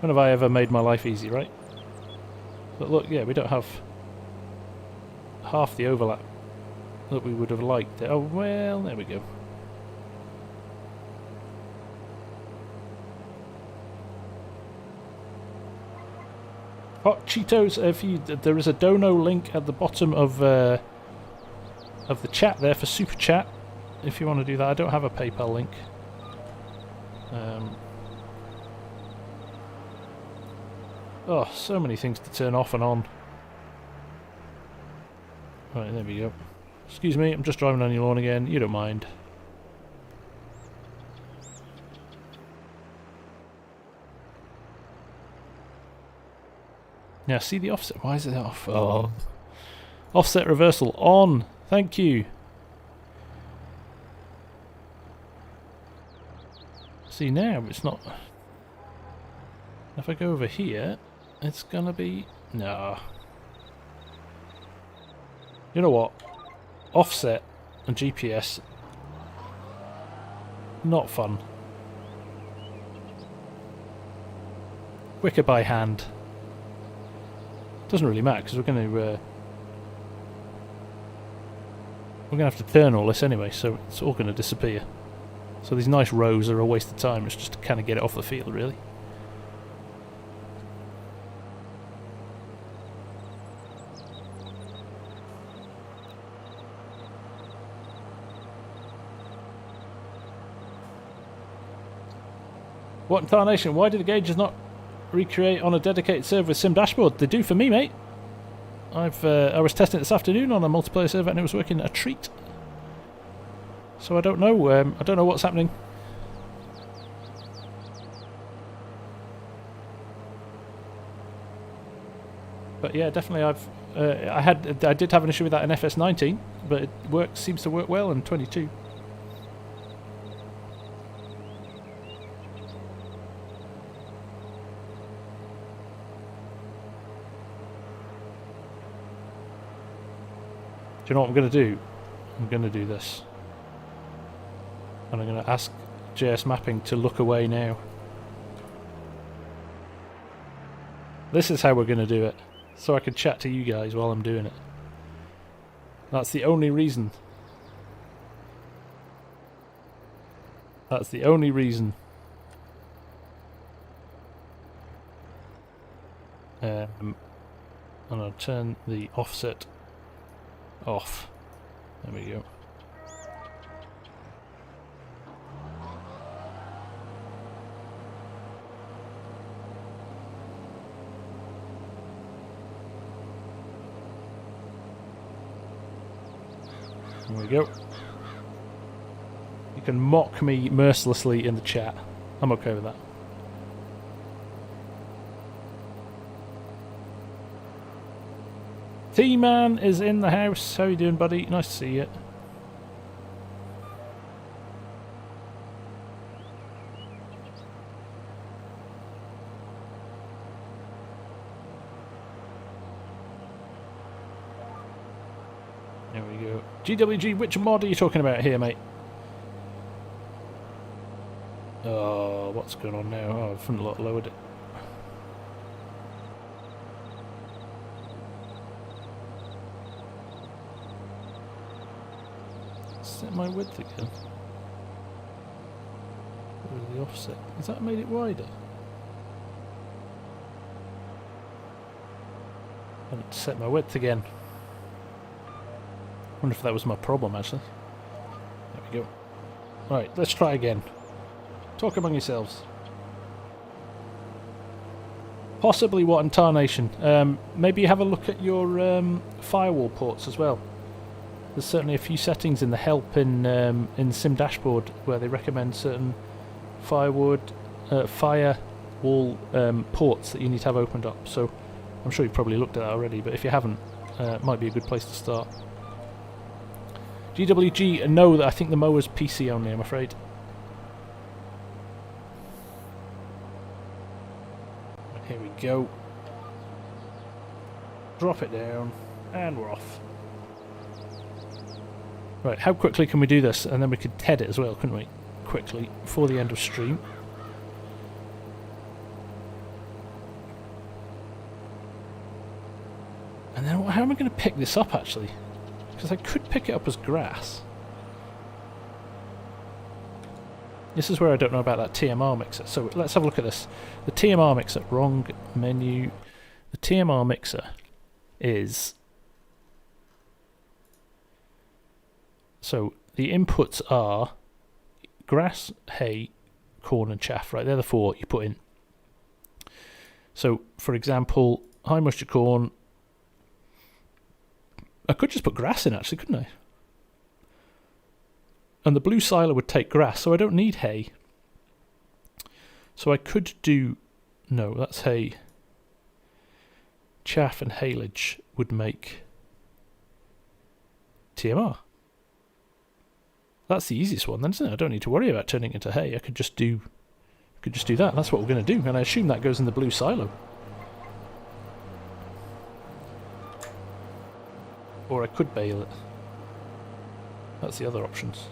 when have I ever made my life easy, right? But look, yeah, we don't have half the overlap that we would have liked. Oh well, there we go. Hot Cheetos, there is a dono link at the bottom of the chat there for Super Chat, if you want to do that. I don't have a PayPal link. Oh, so many things to turn off and on. Right, there we go. Excuse me, I'm just driving on your lawn again. You don't mind. Now, see the offset. Why is it off? Oh. Offset reversal on. Thank you. See, now it's not. If I go over here, it's gonna be. No. You know what? Offset and GPS. Not fun. Quicker by hand. Doesn't really matter because we're going to have to turn all this anyway, so it's all going to disappear. So these nice rows are a waste of time. It's just to kind of get it off the field, really. What in tarnation? Why did the gauges not recreate on a dedicated server with Sim Dashboard? They do for me, mate. I was testing it this afternoon on a multiplayer server and it was working a treat. So I don't know. I don't know what's happening. But yeah, definitely. I did have an issue with that in FS19, but it seems to work well in 22. you know what I'm going to do? I'm going to do this. And I'm going to ask JS Mapping to look away now. This is how we're going to do it. So I can chat to you guys while I'm doing it. That's the only reason. That's the only reason. And I'll turn the offset off. There we go. There we go. You can mock me mercilessly in the chat. I'm okay with that. T-Man is in the house. How you doing, buddy? Nice to see you. There we go. GWG, which mod are you talking about here, mate? Oh, what's going on now? Oh, I've lowered it. Set my width again. Where's the offset? Has that made it wider? I haven't set my width again. Wonder if that was my problem, actually. There we go. Right, let's try again. Talk among yourselves. Possibly what in Tarnation? Maybe have a look at your firewall ports as well. There's certainly a few settings in the help in Sim Dashboard where they recommend certain firewall ports that you need to have opened up. So I'm sure you've probably looked at that already, but if you haven't, it might be a good place to start. GWG, no, I think the mower's PC only, I'm afraid. Here we go. Drop it down, and we're off. Right, how quickly can we do this? And then we could TED it as well, couldn't we? Quickly, before the end of stream. And then how am I going to pick this up, actually? Because I could pick it up as grass. This is where I don't know about that TMR mixer. So let's have a look at this. The TMR mixer, wrong menu. The TMR mixer is... So the inputs are grass, hay, corn and chaff, right? They're the four you put in. So, for example, high moisture corn. I could just put grass in, actually, couldn't I? And the blue silo would take grass, so I don't need hay. So I could do... No, that's hay. Chaff and haylage would make TMR. That's the easiest one then, isn't it? I don't need to worry about turning it into hay. I could just do that. That's what we're going to do, and I assume that goes in the blue silo. Or I could bale it. That's the other options.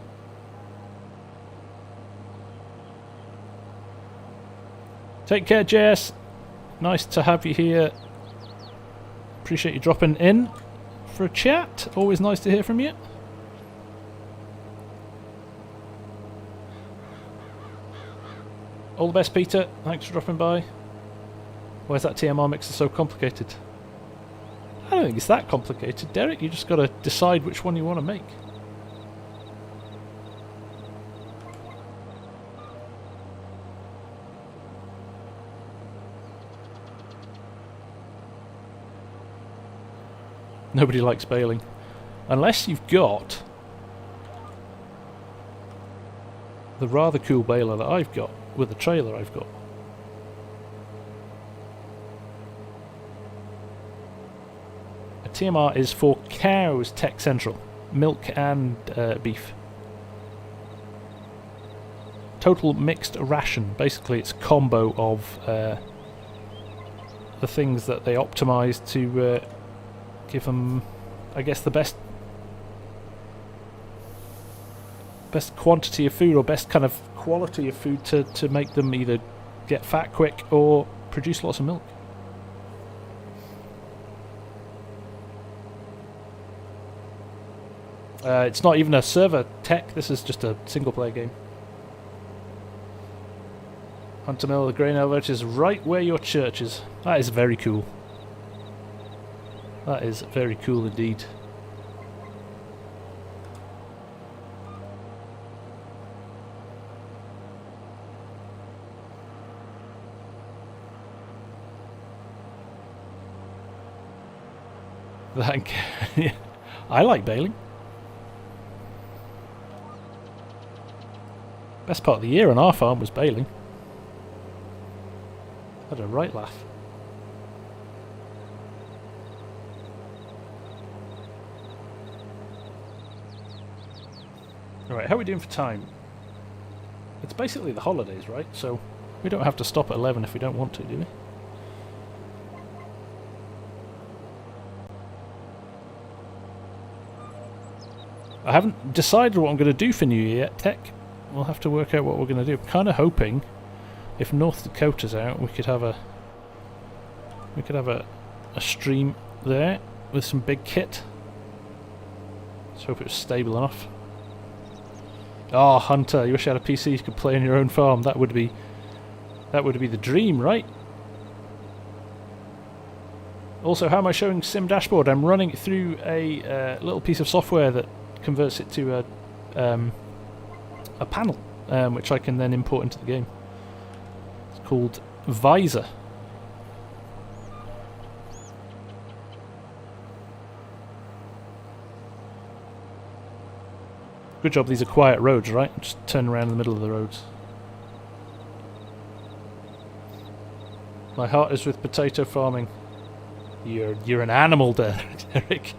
Take care, Jess. Nice to have you here. Appreciate you dropping in for a chat. Always nice to hear from you. All the best, Peter. Thanks for dropping by. Why is that TMR mixer so complicated? I don't think it's that complicated, Derek. You just got to decide which one you want to make. Nobody likes baling. Unless you've got the rather cool baler that I've got with the trailer I've got. A TMR is for cows, Tech Central. Milk and beef. Total mixed ration. Basically it's a combo of the things that they optimise to give them, I guess, the best best quantity of food or best kind of quality of food to make them either get fat quick or produce lots of milk. It's not even a server tech, this is just a single player game. Hunter Mill, the grain elevator is right where your church is. That is very cool. That is very cool indeed. I like baling. Best part of the year on our farm was baling. Had a right laugh. Alright, how are we doing for time? It's basically the holidays, right? So we don't have to stop at 11 if we don't want to, do we? I haven't decided what I'm going to do for New Year yet, Tech. We'll have to work out what we're going to do. I'm kind of hoping, if North Dakota's out, we could have a stream there with some big kit. Let's hope it was stable enough. Oh, Hunter, you wish you had a PC you could play on your own farm. That would be the dream, right? Also, how am I showing Sim Dashboard? I'm running it through a little piece of software that converts it to a panel, which I can then import into the game. It's called Visor. Good job, these are quiet roads, right? Just turn around in the middle of the roads. My heart is with potato farming. You're an animal there, Derek.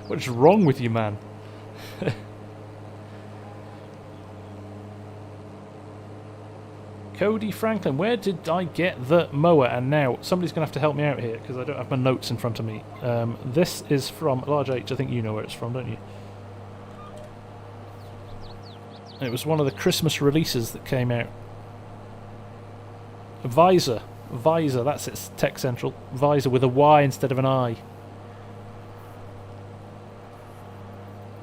What is wrong with you, man? Cody Franklin, where did I get the mower? And now somebody's going to have to help me out here because I don't have my notes in front of me. This is from Large H. I think you know where it's from, don't you? It was one of the Christmas releases that came out. Visor. Visor, that's its Tech Central. Visor with a Y instead of an I.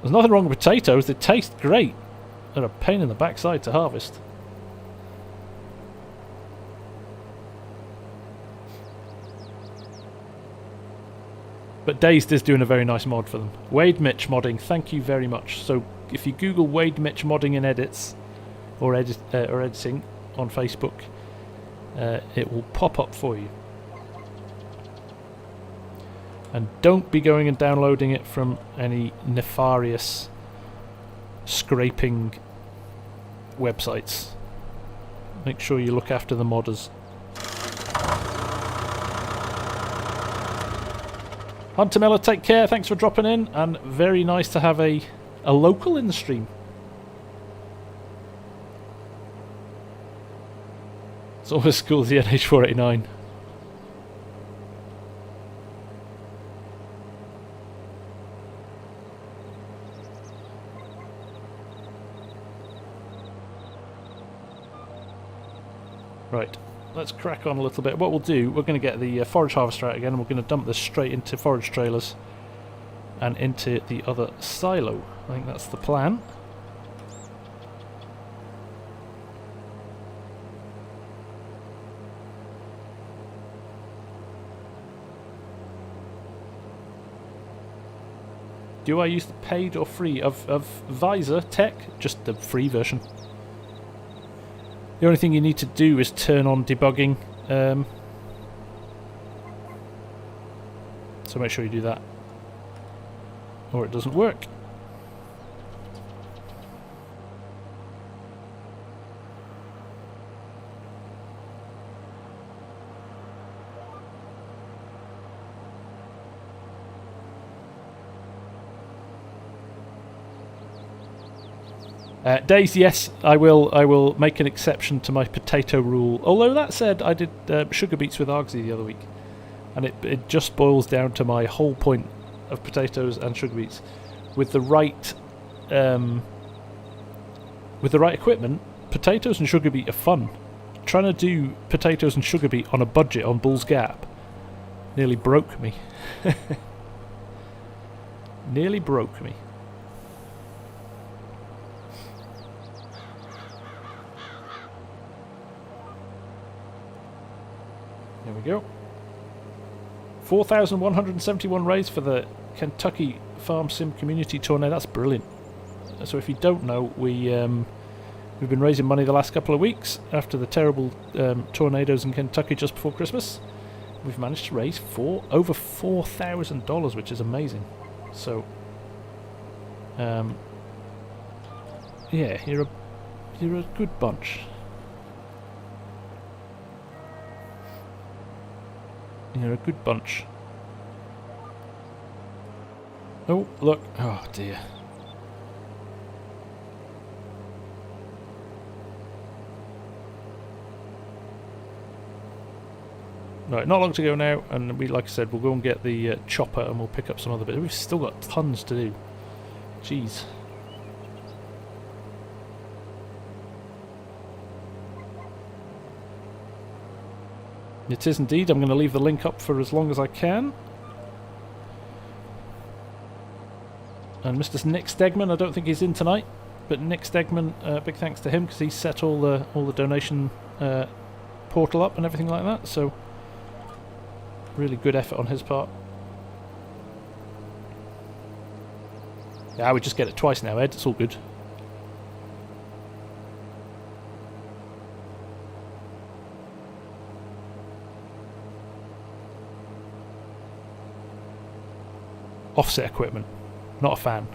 There's nothing wrong with potatoes, they taste great. They're a pain in the backside to harvest. But Dazed is doing a very nice mod for them. Wade Mitch Modding, thank you very much. So if you Google Wade Mitch Modding in edits or editing on Facebook, it will pop up for you. And don't be going and downloading it from any nefarious scraping websites. Make sure you look after the modders. Hunter Miller, take care, thanks for dropping in, and very nice to have a local in the stream. It's almost as cool as the NH489. Right, let's crack on a little bit. What we'll do, we're going to get the forage harvester out again, and we're going to dump this straight into forage trailers and into the other silo. I think that's the plan. Do I use the paid or free of Visor Tech? Just the free version. The only thing you need to do is turn on debugging. So make sure you do that, or it doesn't work. Days, yes, I will make an exception to my potato rule. Although that said, I did sugar beets with Argsy the other week, and it just boils down to my whole point of potatoes and sugar beets. With the right with the right equipment, potatoes and sugar beet are fun. Trying to do potatoes and sugar beet on a budget on Bull's Gap nearly broke me. Nearly broke me. There we go. 4,171 raised for the Kentucky FarmSim Community Tournament. That's brilliant. So if you don't know, we've been raising money the last couple of weeks after the terrible tornadoes in Kentucky just before Christmas. We've managed to raise over $4,000, which is amazing. So, yeah, you're a good bunch. You're a good bunch. Oh, look. Oh, dear. Right, not long to go now, and we, like I said, we'll go and get the chopper and we'll pick up some other bits. We've still got tons to do. Jeez. It is indeed. I'm going to leave the link up for as long as I can. And Mr. Nick Stegman, I don't think he's in tonight, but Nick Stegman, big thanks to him because he set all the donation portal up and everything like that. So really good effort on his part. Yeah, we just get it twice now, Ed. It's all good. Offset equipment. Not a fan.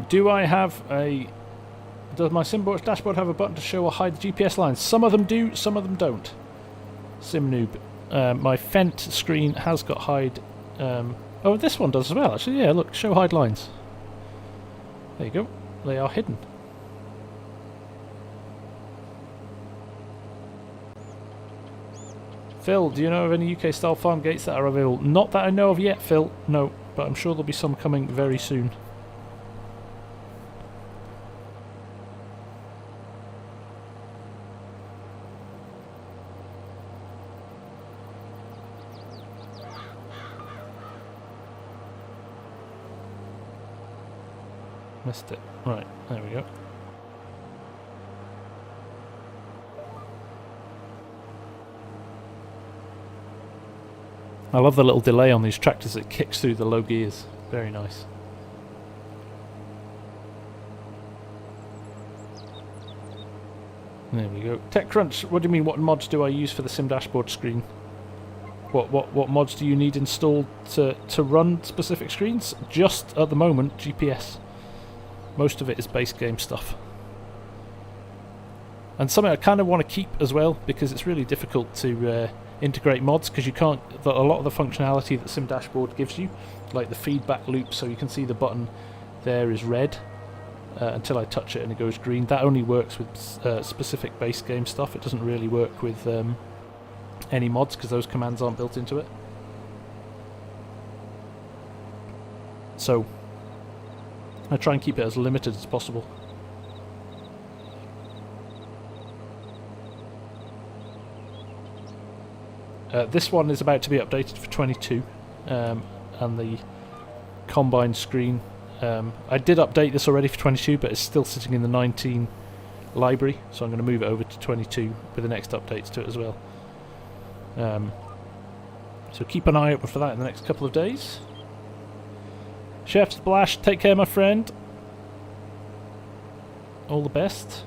Do I have a... Does my SimBoard dashboard have a button to show or hide the GPS lines? Some of them do, some of them don't. SimNoob. My Fent screen has got hide... oh, this one does as well, actually. Yeah, look, show hide lines. There you go. They are hidden. Phil, do you know of any UK-style farm gates that are available? Not that I know of yet, Phil. No, but I'm sure there'll be some coming very soon. Missed it. Right, there we go. I love the little delay on these tractors. It kicks through the low gears. Very nice. There we go. TechCrunch, what do you mean, what mods do I use for the Sim dashboard screen? What mods do you need installed to run specific screens? Just at the moment, GPS. Most of it is base game stuff. And something I kind of want to keep as well, because it's really difficult to integrate mods, because you can't... a lot of the functionality that Sim Dashboard gives you, like the feedback loop, so you can see the button there is red until I touch it and it goes green. That only works with specific base game stuff. It doesn't really work with any mods, because those commands aren't built into it. So I try and keep it as limited as possible. This one is about to be updated for 22, and the combine screen. I did update this already for 22, but it's still sitting in the 19 library, so I'm going to move it over to 22 with the next updates to it as well. So keep an eye open for that in the next couple of days. Chef Splash, take care, my friend. All the best.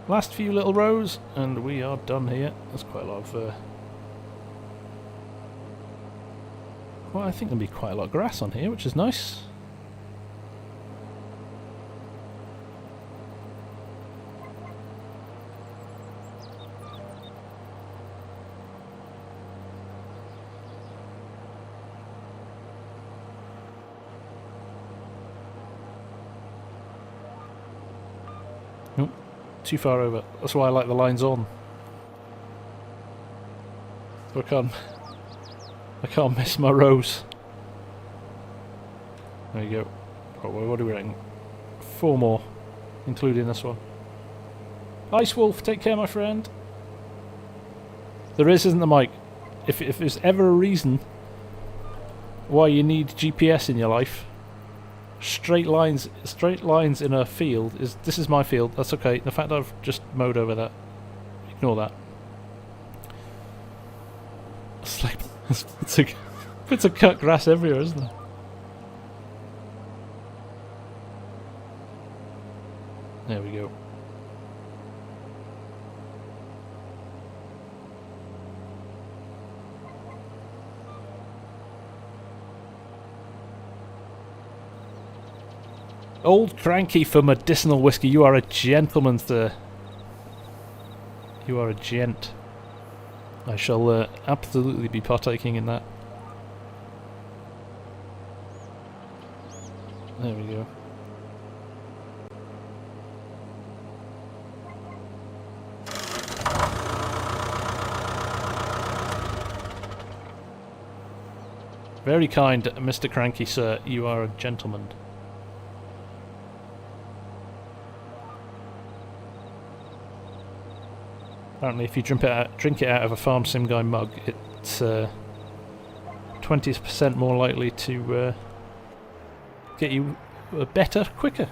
Last few little rows, and we are done here. There's quite a lot of... well, I think there'll be quite a lot of grass on here, which is nice. too far over. That's why I like the lines on. So I can't miss my rows. There you go. Oh, what are we rating? 4 more, including this one. Ice Wolf, take care, my friend. There isn't the mic. If there's ever a reason why you need GPS in your life, straight lines in a field this is my field. That's okay. The fact that I've just mowed over that, ignore that. It's like it's a cut grass everywhere, isn't there? There we go. Old Cranky for medicinal whiskey. You are a gentleman, sir. You are a gent. I shall absolutely be partaking in that. There we go. Very kind, Mr. Cranky, sir. You are a gentleman. Apparently, if you drink it out of a FarmSim guy mug, it's 20% more likely to get you better, quicker.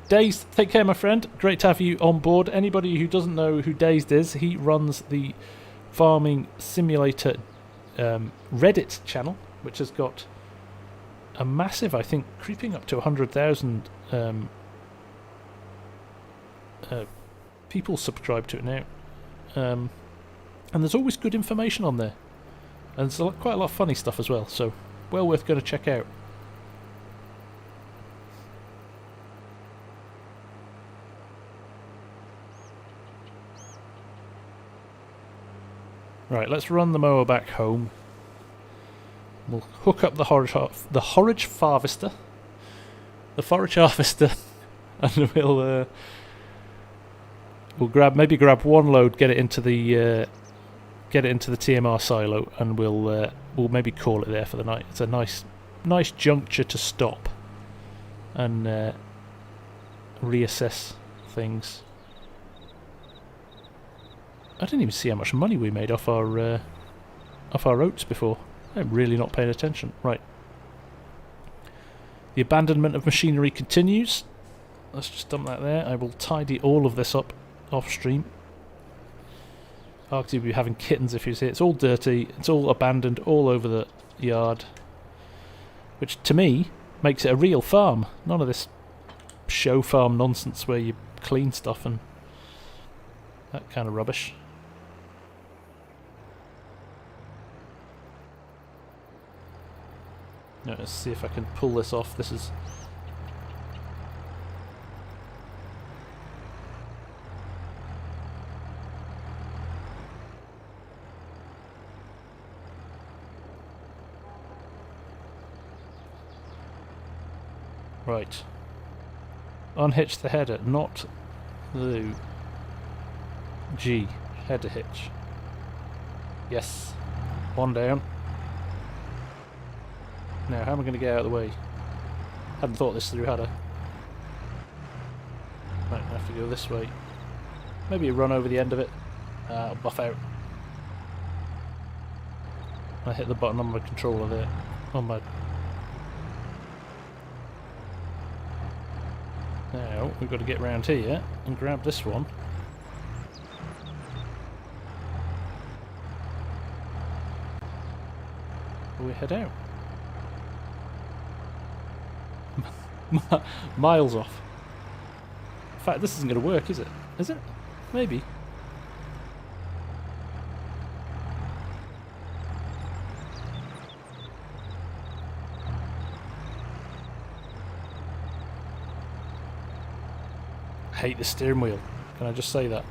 Dazed, take care, my friend. Great to have you on board. Anybody who doesn't know who Dazed is, he runs the Farming Simulator Reddit channel, which has got a massive, I think, creeping up to 100,000 people subscribe to it now, and there's always good information on there, and there's quite a lot of funny stuff as well, so well worth going to check out. Right, let's run the mower back home. We'll hook up the forage harvester, and we'll maybe grab one load, get it into the TMR silo, and we'll maybe call it there for the night. It's a nice juncture to stop and reassess things. I didn't even see how much money we made off our oats before. I'm really not paying attention. Right. The abandonment of machinery continues. Let's just dump that there. I will tidy all of this up off stream. Arctic would be having kittens if he was here. It's all dirty. It's all abandoned all over the yard, which to me makes it a real farm. None of this show farm nonsense where you clean stuff and that kind of rubbish. Now, let's see if I can pull this off. This is... Right. Unhitch the header, not the G. Header hitch. Yes. One down. Now, how am I going to get out of the way? Hadn't thought this through, had I? Might have to go this way. Maybe run over the end of it. I'll buff out. I hit the button on my controller there. On my... Now, we've got to get round here and grab this one. We head out. Miles off. In fact, this isn't going to work, is it? Is it? Maybe. I hate the steering wheel. Can I just say that?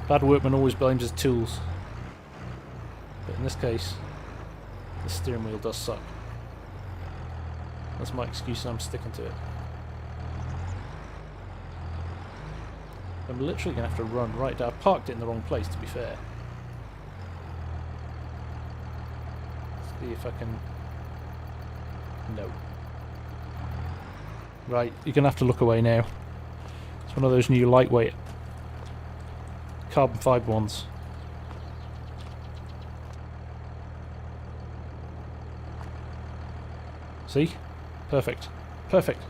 Bad workman always blames his tools. But in this case, the steering wheel does suck. That's my excuse and I'm sticking to it. I'm literally going to have to run right down. I've parked it in the wrong place, to be fair. See if I can... No. Right, you're going to have to look away now. It's one of those new lightweight carbon fibre ones. See? Perfect. Perfect.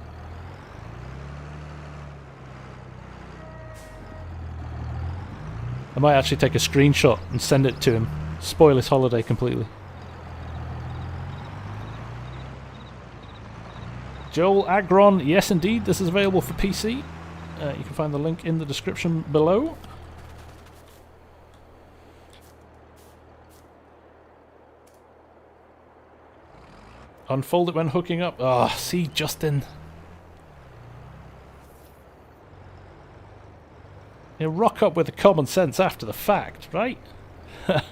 I might actually take a screenshot and send it to him. Spoil his holiday completely. Joel Agron, yes indeed, this is available for PC. You can find the link in the description below. Unfold it when hooking up. Ah, see, Justin. You rock up with the common sense after the fact, right? But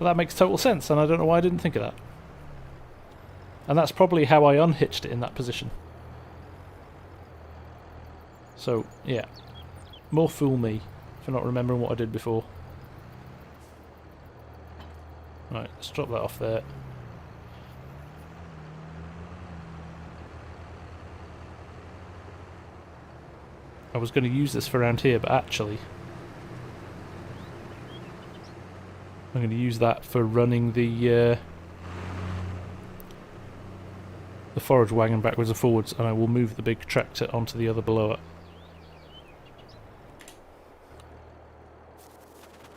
that makes total sense, and I don't know why I didn't think of that. And that's probably how I unhitched it in that position. So, yeah. More fool me for not remembering what I did before. Right, let's drop that off there. I was going to use this for around here, but actually I'm going to use that for running the forage wagon backwards and forwards, and I will move the big tractor onto the other below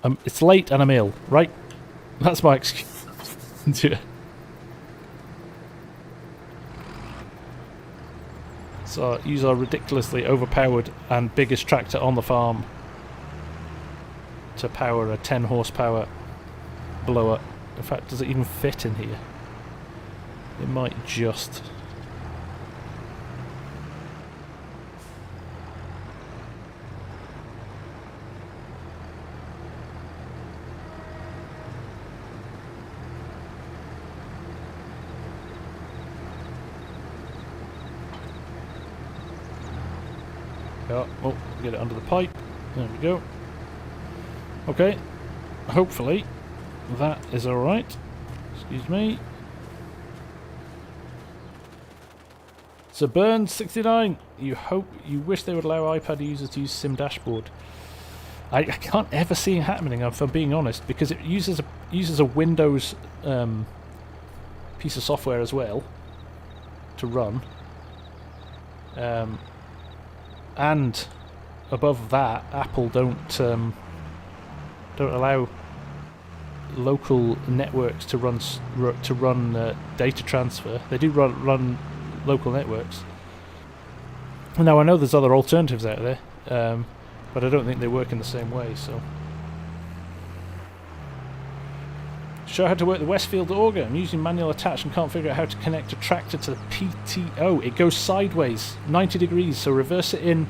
it. It's late and I'm ill, right? That's my excuse. Yeah. So use our ridiculously overpowered and biggest tractor on the farm to power a 10 horsepower blower. In fact, does it even fit in here? It might just. Oh, get it under the pipe. There we go. Okay. Hopefully that is alright. Excuse me. So Burn69, you wish they would allow iPad users to use Sim Dashboard. I can't ever see it happening, if I'm being honest, because it uses a Windows piece of software as well to run. And above that, Apple don't allow local networks to run data transfer. They do run local networks. Now I know there's other alternatives out there, but I don't think they work in the same way. So, show how to work the Westfield auger. I'm using manual attach and can't figure out how to connect a tractor to the PTO. It goes sideways, 90 degrees, so reverse it in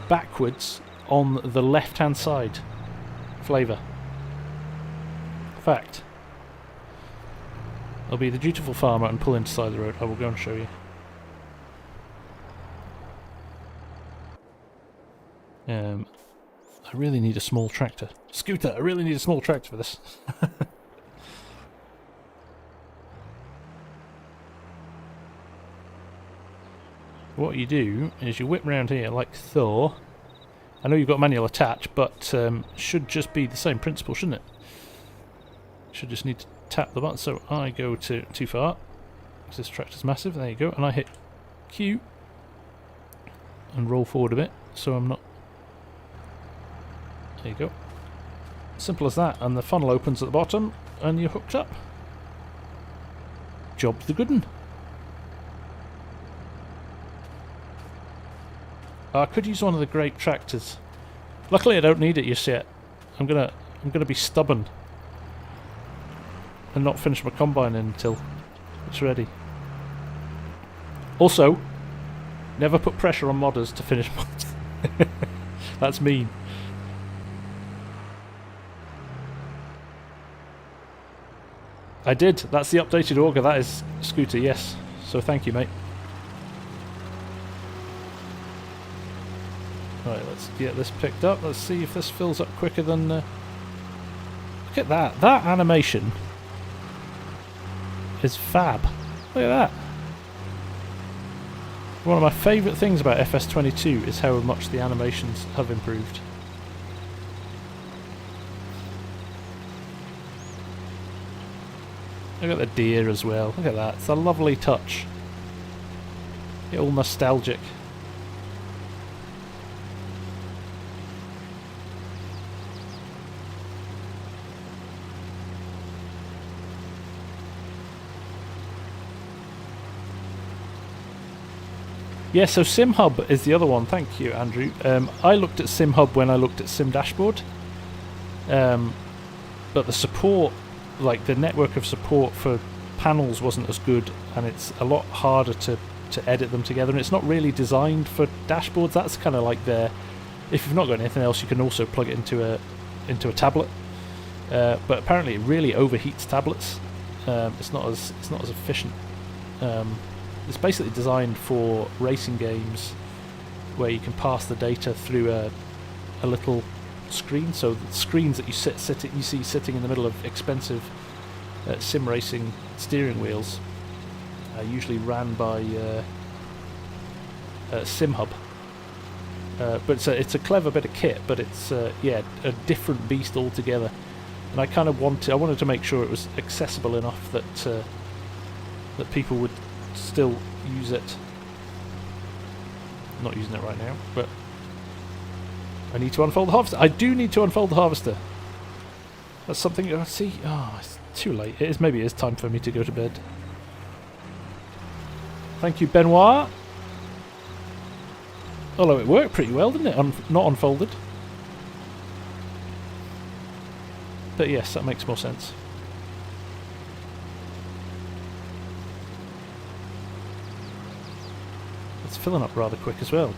backwards on the left-hand side. Flavour. Fact. I'll be the dutiful farmer and pull into the side of the road. I will go and show you. I really need a small tractor. Scooter, I really need a small tractor for this. What you do is you whip round here like Thor. I know you've got manual attach, but should just be the same principle, shouldn't it? Should just need to tap the button. So I go to too far, because this tractor's massive. There you go, and I hit Q and roll forward a bit, so I'm not. There you go. Simple as that, and the funnel opens at the bottom, and you're hooked up. Job's the good 'un. I could use one of the great tractors. Luckily, I don't need it just yet. I'm gonna be stubborn and not finish my combine until it's ready. Also, never put pressure on modders to finish mods. That's mean. I did. That's the updated auger. That is Scooter. Yes. So thank you, mate. Right, let's get this picked up. Let's see if this fills up quicker than... Look at that. That animation is fab. Look at that. One of my favourite things about FS22 is how much the animations have improved. Look at the deer as well. Look at that. It's a lovely touch. Get all nostalgic. Yeah, so SimHub is the other one. Thank you, Andrew. I looked at SimHub when I looked at Sim Dashboard. But the support, like the network of support for panels wasn't as good, and it's a lot harder to edit them together, and it's not really designed for dashboards. That's kind of like their... If you've not got anything else, you can also plug it into a tablet. But apparently it really overheats tablets. It's not as efficient. It's basically designed for racing games where you can pass the data through a little screen. So the screens that you see sitting in the middle of expensive sim racing steering wheels are usually ran by SimHub. But it's a clever bit of kit, but it's yeah, a different beast altogether. And I wanted to make sure it was accessible enough that that people would still use it. I'm not using it right now, but I need to unfold the harvester. I do need to unfold the harvester. That's something I see. Oh, it's too late. Maybe it is time for me to go to bed. Thank you, Benoit. Although it worked pretty well, didn't it? Not unfolded. But yes, that makes more sense. It's filling up rather quick as well.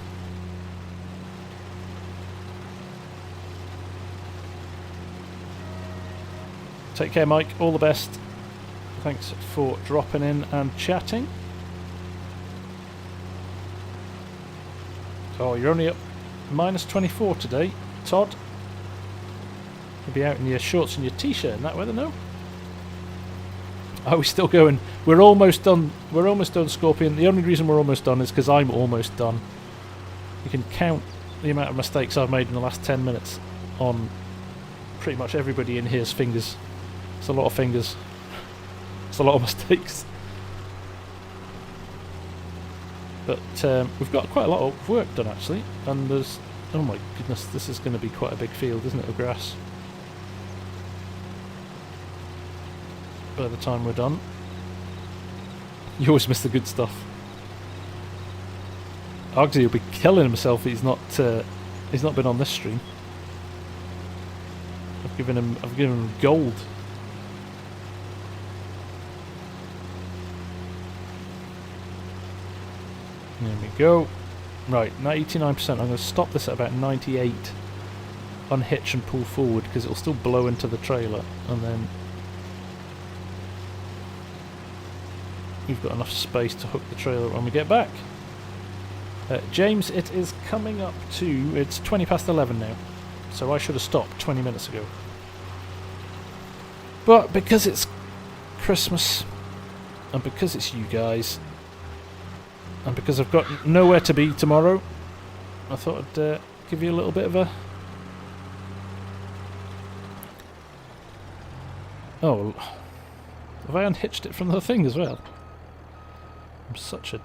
Take care, Mike. All the best. Thanks for dropping in and chatting. Oh, you're only up -24 today, Todd. You'll be out in your shorts and your t-shirt in that weather, no? Are we still going? We're almost done. We're almost done, Scorpion. The only reason we're almost done is because I'm almost done. You can count the amount of mistakes I've made in the last 10 minutes on pretty much everybody in here's fingers. It's a lot of fingers. It's a lot of mistakes. But we've got quite a lot of work done actually, and there's... Oh my goodness, this is going to be quite a big field, isn't it, of grass? By the time we're done. You always miss the good stuff. Argsy will be killing himself if he's not been on this stream. I've given him gold. There we go. Right, 89%. I'm going to stop this at about 98. Unhitch and pull forward because it'll still blow into the trailer, and then we've got enough space to hook the trailer when we get back. James, it is coming up to... It's 20 past 11 now, so I should have stopped 20 minutes ago. But because it's Christmas, and because it's you guys, and because I've got nowhere to be tomorrow, I thought I'd give you a little bit of a... Oh, have I unhitched it from the thing as well? I'm such a...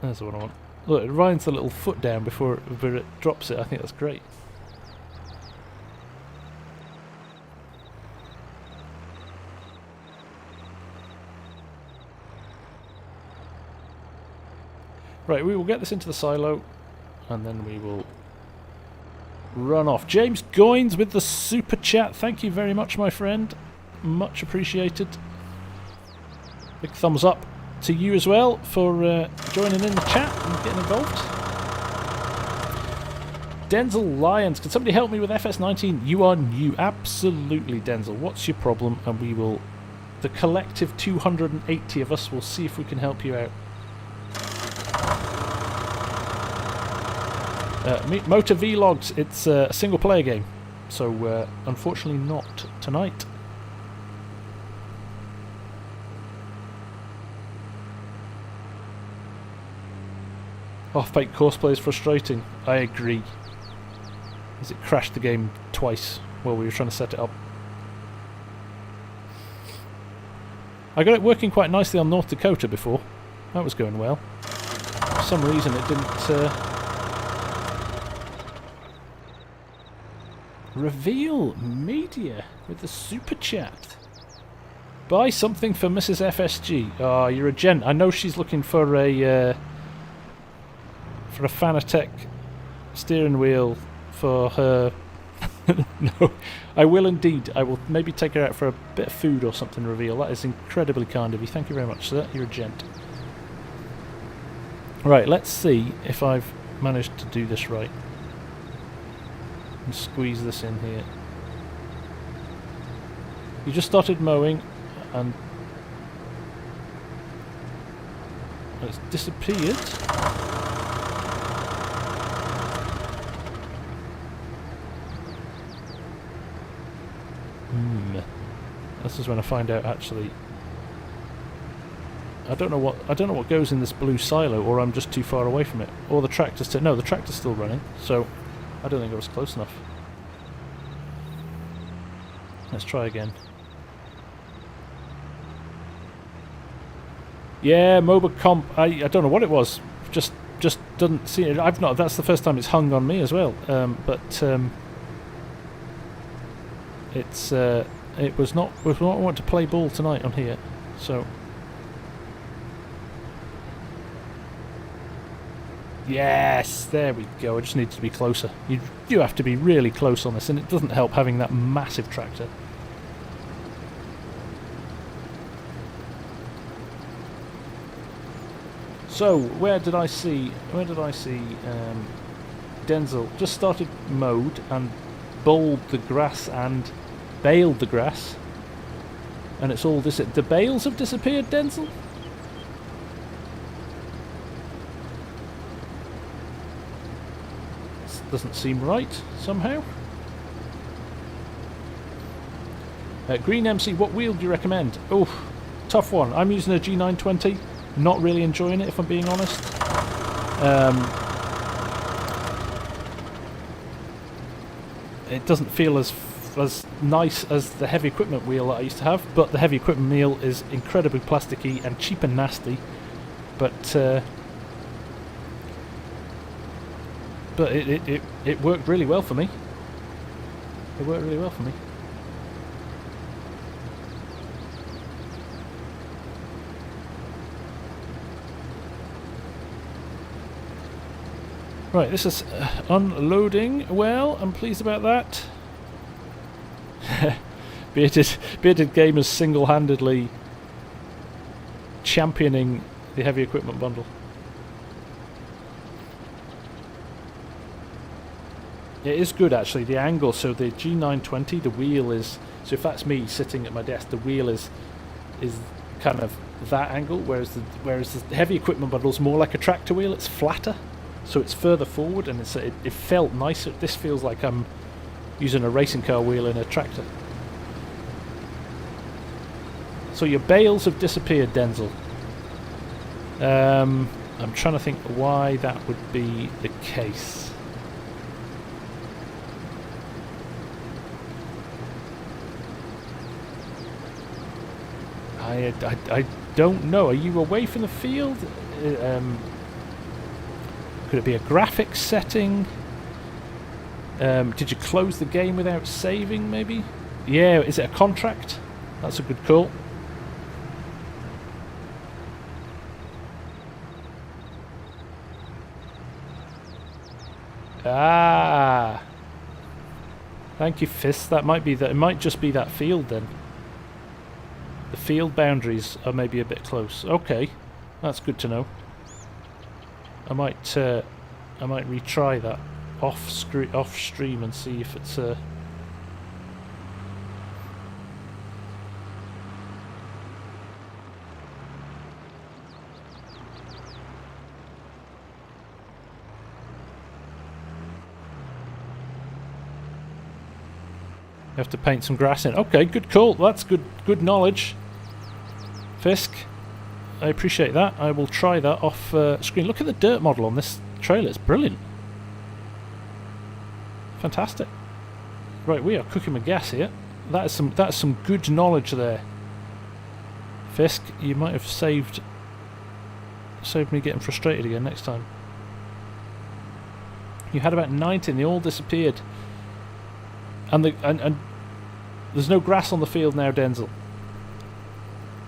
There's the one I want. Look, it winds the little foot down before it drops it. I think that's great. Right, we will get this into the silo, and then we will run off. James Goins with the super chat. Thank you very much, my friend. Much appreciated. Big thumbs up to you as well for joining in the chat and getting involved. Denzel Lyons, can somebody help me with FS19? You are new. Absolutely, Denzel. What's your problem? And we will, the collective 280 of us, will see if we can help you out. Motor Vlogs, it's a single player game, so unfortunately not tonight. Off-bike Courseplay is frustrating. I agree. As it crashed the game twice while we were trying to set it up. I got it working quite nicely on North Dakota before. That was going well. For some reason it didn't... Reveal Media with the super chat. Buy something for Mrs. FSG. Oh, you're a gent. I know she's looking for a Fanatec steering wheel for her. No, I will indeed. I will maybe take her out for a bit of food or something. Reveal. That is incredibly kind of you. Thank you very much, sir. You're a gent. Right, let's see if I've managed to do this right. And squeeze this in here. You just started mowing and it's disappeared. This is when I find out actually I don't know what goes in this blue silo, or I'm just too far away from it. Or the tractor's no, the tractor's still running, so I don't think I was close enough. Let's try again. Yeah, MOBA comp. I don't know what it was. Just doesn't see it. I've not. That's the first time it's hung on me as well. It was not. We want to play ball tonight on here, so. Yes, there we go. I just need to be closer. You have to be really close on this, and it doesn't help having that massive tractor. So where did I see Denzel just started mowed and bowled the grass and baled the grass, and it's all the bales have disappeared, Denzel. Doesn't seem right, somehow. Green MC, what wheel do you recommend? Oh, tough one. I'm using a G920. Not really enjoying it, if I'm being honest. It doesn't feel as nice as the heavy equipment wheel that I used to have, but the heavy equipment wheel is incredibly plasticky and cheap and nasty. But it worked really well for me. It worked really well for me. Right, this is unloading well. I'm pleased about that. Bearded Gamers single-handedly championing the heavy equipment bundle. It is good actually, the angle. So the G920, the wheel is, so if that's me sitting at my desk, the wheel is kind of that angle, whereas the heavy equipment bundle is more like a tractor wheel. It's flatter, so it's further forward, and it felt nicer. This feels like I'm using a racing car wheel in a tractor. So your bales have disappeared, Denzel. I'm trying to think why that would be the case. I don't know. Are you away from the field? Could it be a graphics setting? Did you close the game without saving, maybe? Yeah, is it a contract? That's a good call. Ah! Thank you, Fist. That might be that. It might just be that field then. The field boundaries are maybe a bit close. Okay, that's good to know. I might retry that off stream and see if it's have to paint some grass in. Okay, good call. That's good knowledge. Fisk, I appreciate that. I will try that off screen. Look at the dirt model on this trailer. It's brilliant. Fantastic. Right, we are cooking with gas here. That's some good knowledge there. Fisk, you might have saved me getting frustrated again next time. You had about 90 and they all disappeared. And there's no grass on the field now, Denzel.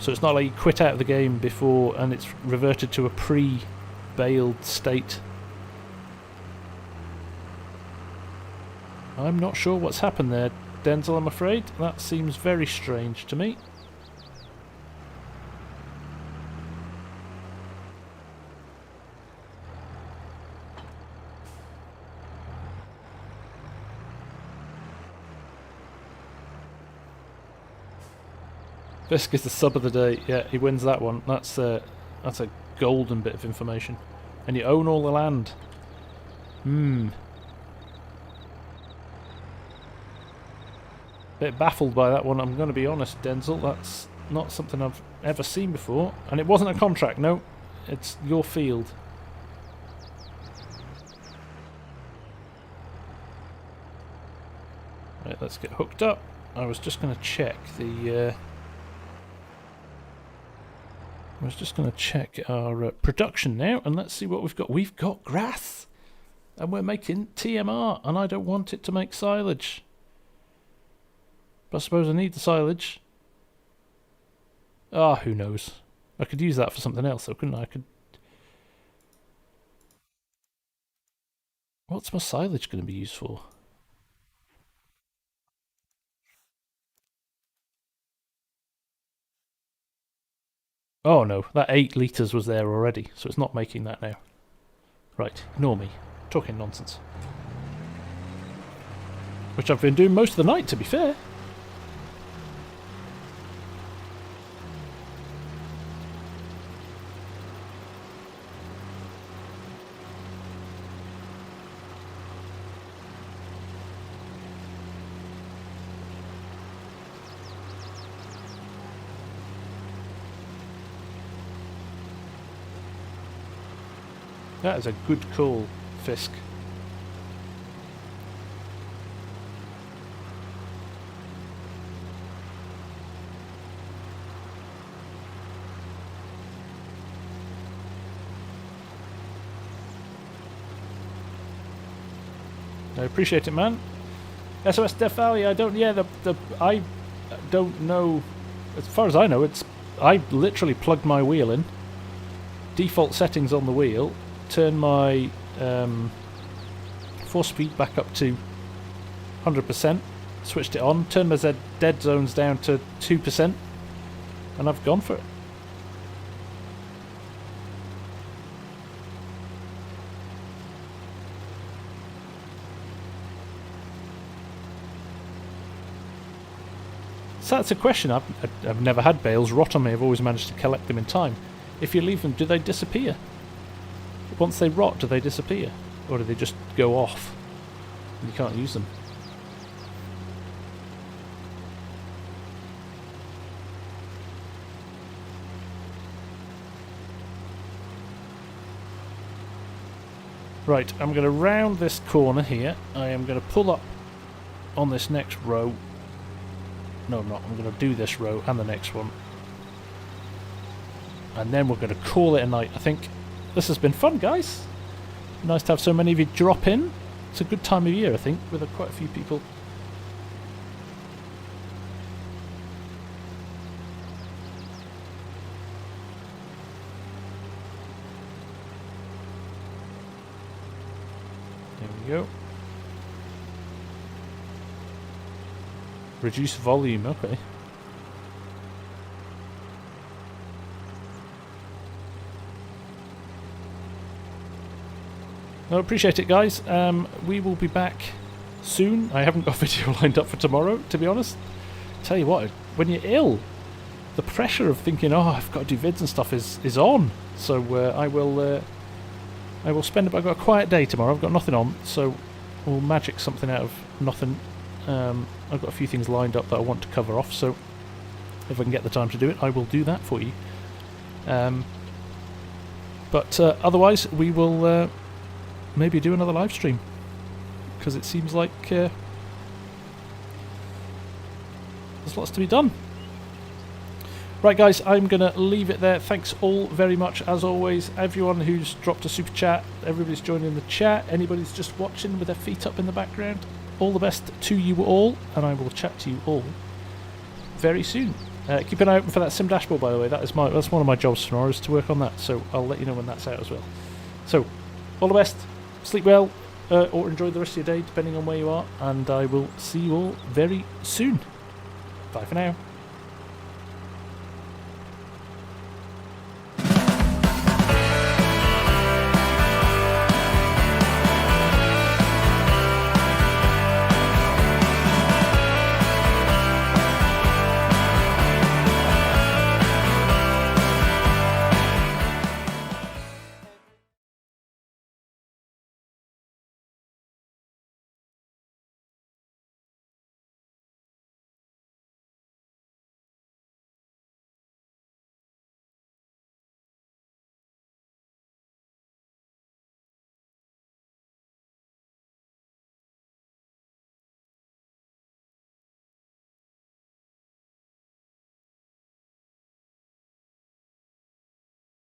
So it's not like you quit out of the game before and it's reverted to a pre-baled state. I'm not sure what's happened there, Denzel, I'm afraid. That seems very strange to me. Fisk is the sub of the day. Yeah, he wins that one. That's a golden bit of information. And you own all the land. Bit baffled by that one, I'm going to be honest, Denzel. That's not something I've ever seen before. And it wasn't a contract, no. It's your field. Right, let's get hooked up. I was just going to check the... I was just going to check our production now, and let's see what we've got. We've got grass, and we're making TMR, and I don't want it to make silage. But I suppose I need the silage. Ah, who knows? I could use that for something else, though, couldn't I? What's my silage going to be used for? Oh no, that 8 litres was there already, so it's not making that now. Right, ignore me. Talking nonsense. Which I've been doing most of the night, to be fair. That is a good call, Fisk. I appreciate it, man. SOS Death Valley, I don't know. As far as I know, I literally plugged my wheel in. Default settings on the wheel. Turn my force speed back up to 100%, switched it on, turned my dead zones down to 2%, and I've gone for it. So that's a question. I've never had bales rot on me. I've always managed to collect them in time. If you leave them, do they disappear? Once they rot, do they disappear? Or do they just go off and you can't use them? Right, I'm going to round this corner here. I am going to pull up on this next row. No, I'm not. I'm going to do this row and the next one. And then we're going to call it a night, I think. This has been fun, guys. Nice to have so many of you drop in. It's a good time of year, I think, with quite a few people. There we go. Reduce volume, okay. I appreciate it, guys. We will be back soon. I haven't got a video lined up for tomorrow, to be honest. Tell you what, when you're ill, the pressure of thinking, oh, I've got to do vids and stuff is on. So I will spend. I've got a quiet day tomorrow. I've got nothing on, so we'll magic something out of nothing. I've got a few things lined up that I want to cover off, so if I can get the time to do it, I will do that for you. But otherwise, we will maybe do another live stream, because it seems like there's lots to be done. Right guys, I'm going to leave it there. Thanks all very much as always. Everyone who's dropped a super chat, everybody's joining the chat, anybody's just watching with their feet up in the background, all the best to you all, and I will chat to you all very soon. Keep an eye open for that sim dashboard, by the way. That's one of my jobs tomorrow, is to work on that, so I'll let you know when that's out as well. So, all the best, sleep well, or enjoy the rest of your day, depending on where you are, and I will see you all very soon. Bye for now.